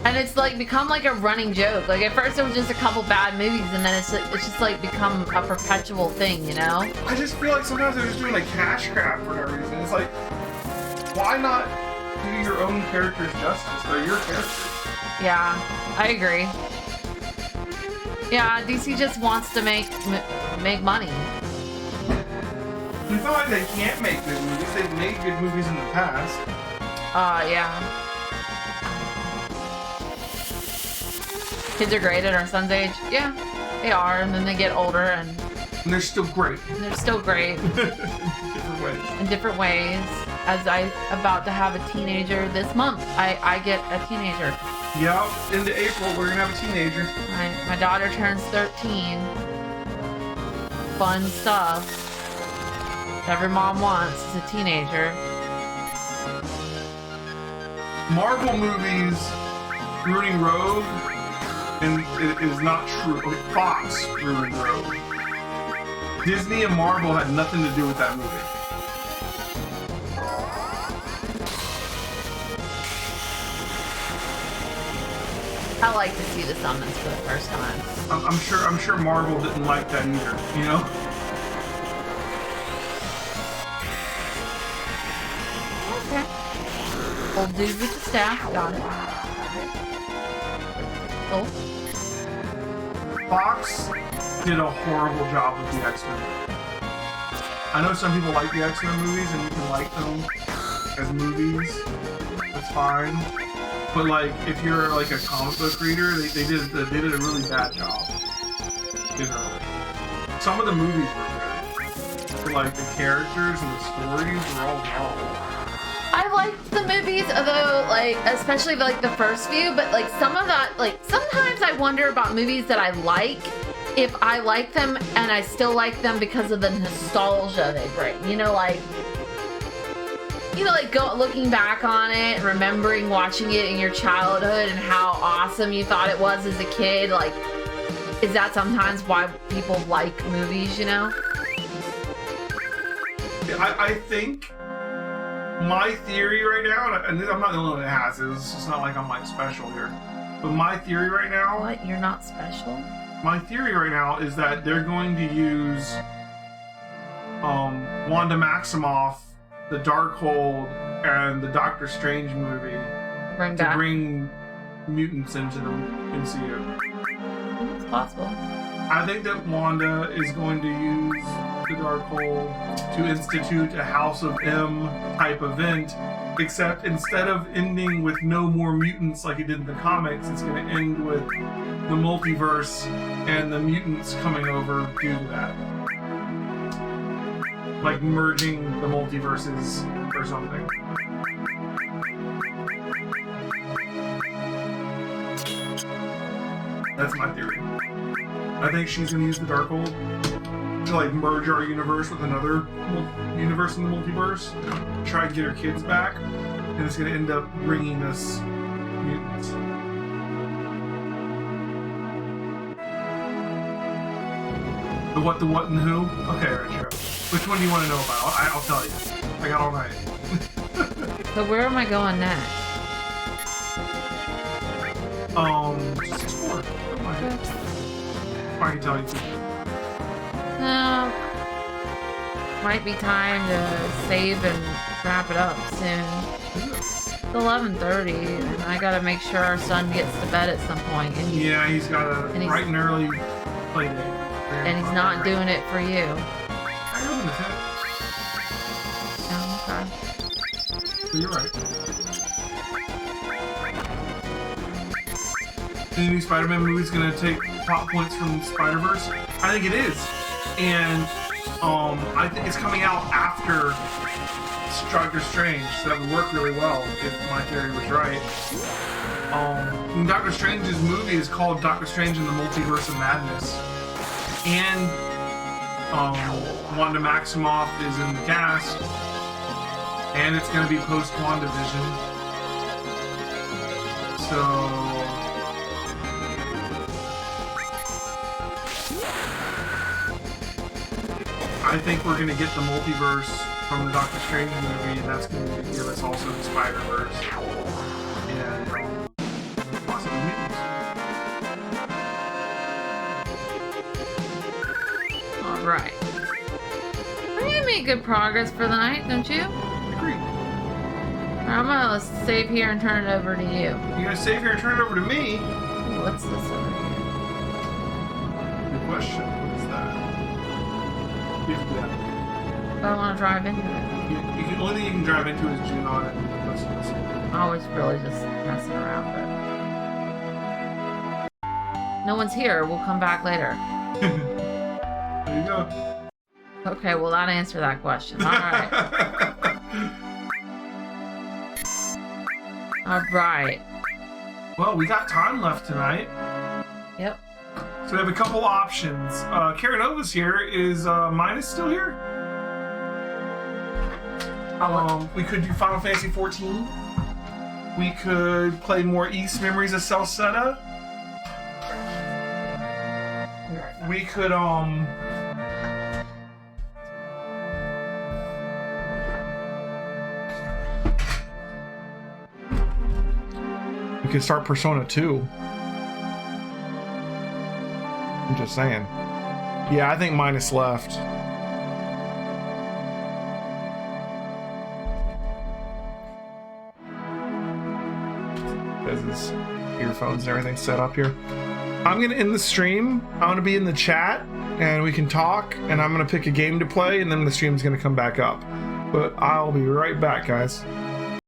And it's like become like a running joke. Like at first it was just a couple bad movies, and then it's just like become a perpetual thing, you know? I just feel like sometimes they're just doing like cash grab for no reason. It's like, why not do your own characters justice? They're your characters. Yeah, I agree. Yeah, DC just wants to make money. It's not like they can't make good movies. They've made good movies in the past. Yeah. Kids are great at our son's age. Yeah, they are, and then they get older and they're still great. They're still great. Different ways. In different ways. As I'm about to have a teenager this month, I get a teenager. Yeah, into April we're gonna have a teenager. My daughter turns 13. Fun stuff. Every mom wants is a teenager. Marvel movies ruining Rogue. And it is not true. Fox ruined Rogue. Disney and Marvel had nothing to do with that movie. I like to see the summons for the first time. I'm sure Marvel didn't like that either, you know? Okay. Old dude with the staff, got it. Oh. Fox did a horrible job with the X-Men. I know some people like the X-Men movies and you can like them as movies. That's fine. But like, if you're like a comic book reader, they did a really bad job. Generally. Some of the movies were good. but like the characters and the stories were all wrong. I liked the movies, although, like, especially like the first few, but like some of that, like, sometimes I wonder about movies that I like, if I like them and I still like them because of the nostalgia they bring. You know, like looking back on it, remembering watching it in your childhood and how awesome you thought it was as a kid. Like, is that sometimes why people like movies, you know? I think my theory right now, and I'm not the only one that has this, it's not like I'm like special here, but my theory right now... What? You're not special? My theory right now is that they're going to use Wanda Maximoff, the Darkhold, and the Doctor Strange movie to bring mutants into the MCU. It's possible. I think that Wanda is going to use the Darkhold to institute a House of M type event, except instead of ending with no more mutants like it did in the comics, it's going to end with the multiverse and the mutants coming over due to that. Like merging the multiverses or something. That's my theory. I think she's gonna use the Darkhold to like merge our universe with another universe in the multiverse, try to get her kids back, and it's gonna end up bringing us mutants. The what, and who? Okay, Retro. Which one do you want to know about? I'll tell you. I got all night. So where am I going next? Just explore. I can tell you. No. Might be time to save and wrap it up soon. It's 11:30, and I gotta make sure our son gets to bed at some point. And he's got a bright and early play date. And he's not doing it for you. I open the tent. Oh, okay. So you're right. The new Spider-Man movie is going to take plot points from Spider-Verse. I think it is. And I think it's coming out after Doctor Strange, so that would work really well if my theory was right. Doctor Strange's movie is called Doctor Strange in the Multiverse of Madness. And Wanda Maximoff is in the cast, and it's going to be post WandaVision. So I think we're going to get the multiverse from the Doctor Strange movie, and that's going to give us also the Spider-Verse and possibly mutants. Right. We made good progress for the night, don't you? Agreed. I'm gonna save here and turn it over to you. You gonna save here and turn it over to me? Ooh, what's this over here? Good question. What's that? You can do that. But I want to drive into it. You can, only thing you can drive into is Junon and listen. I was really just messing around, but no one's here. We'll come back later. There you go. Okay, well that answered that question. All right. All right. Well, we got time left tonight. Yep. So we have a couple options. Karanova's here. Is Minus still here? We could do Final Fantasy 14. We could play more East Memories of Celceta. We could we could start Persona 2. I'm just saying. Yeah, I think Minus left. There's his earphones and everything set up here. I'm gonna end the stream. I'm gonna be in the chat and we can talk, and I'm gonna pick a game to play, and then the stream's gonna come back up. But I'll be right back, guys.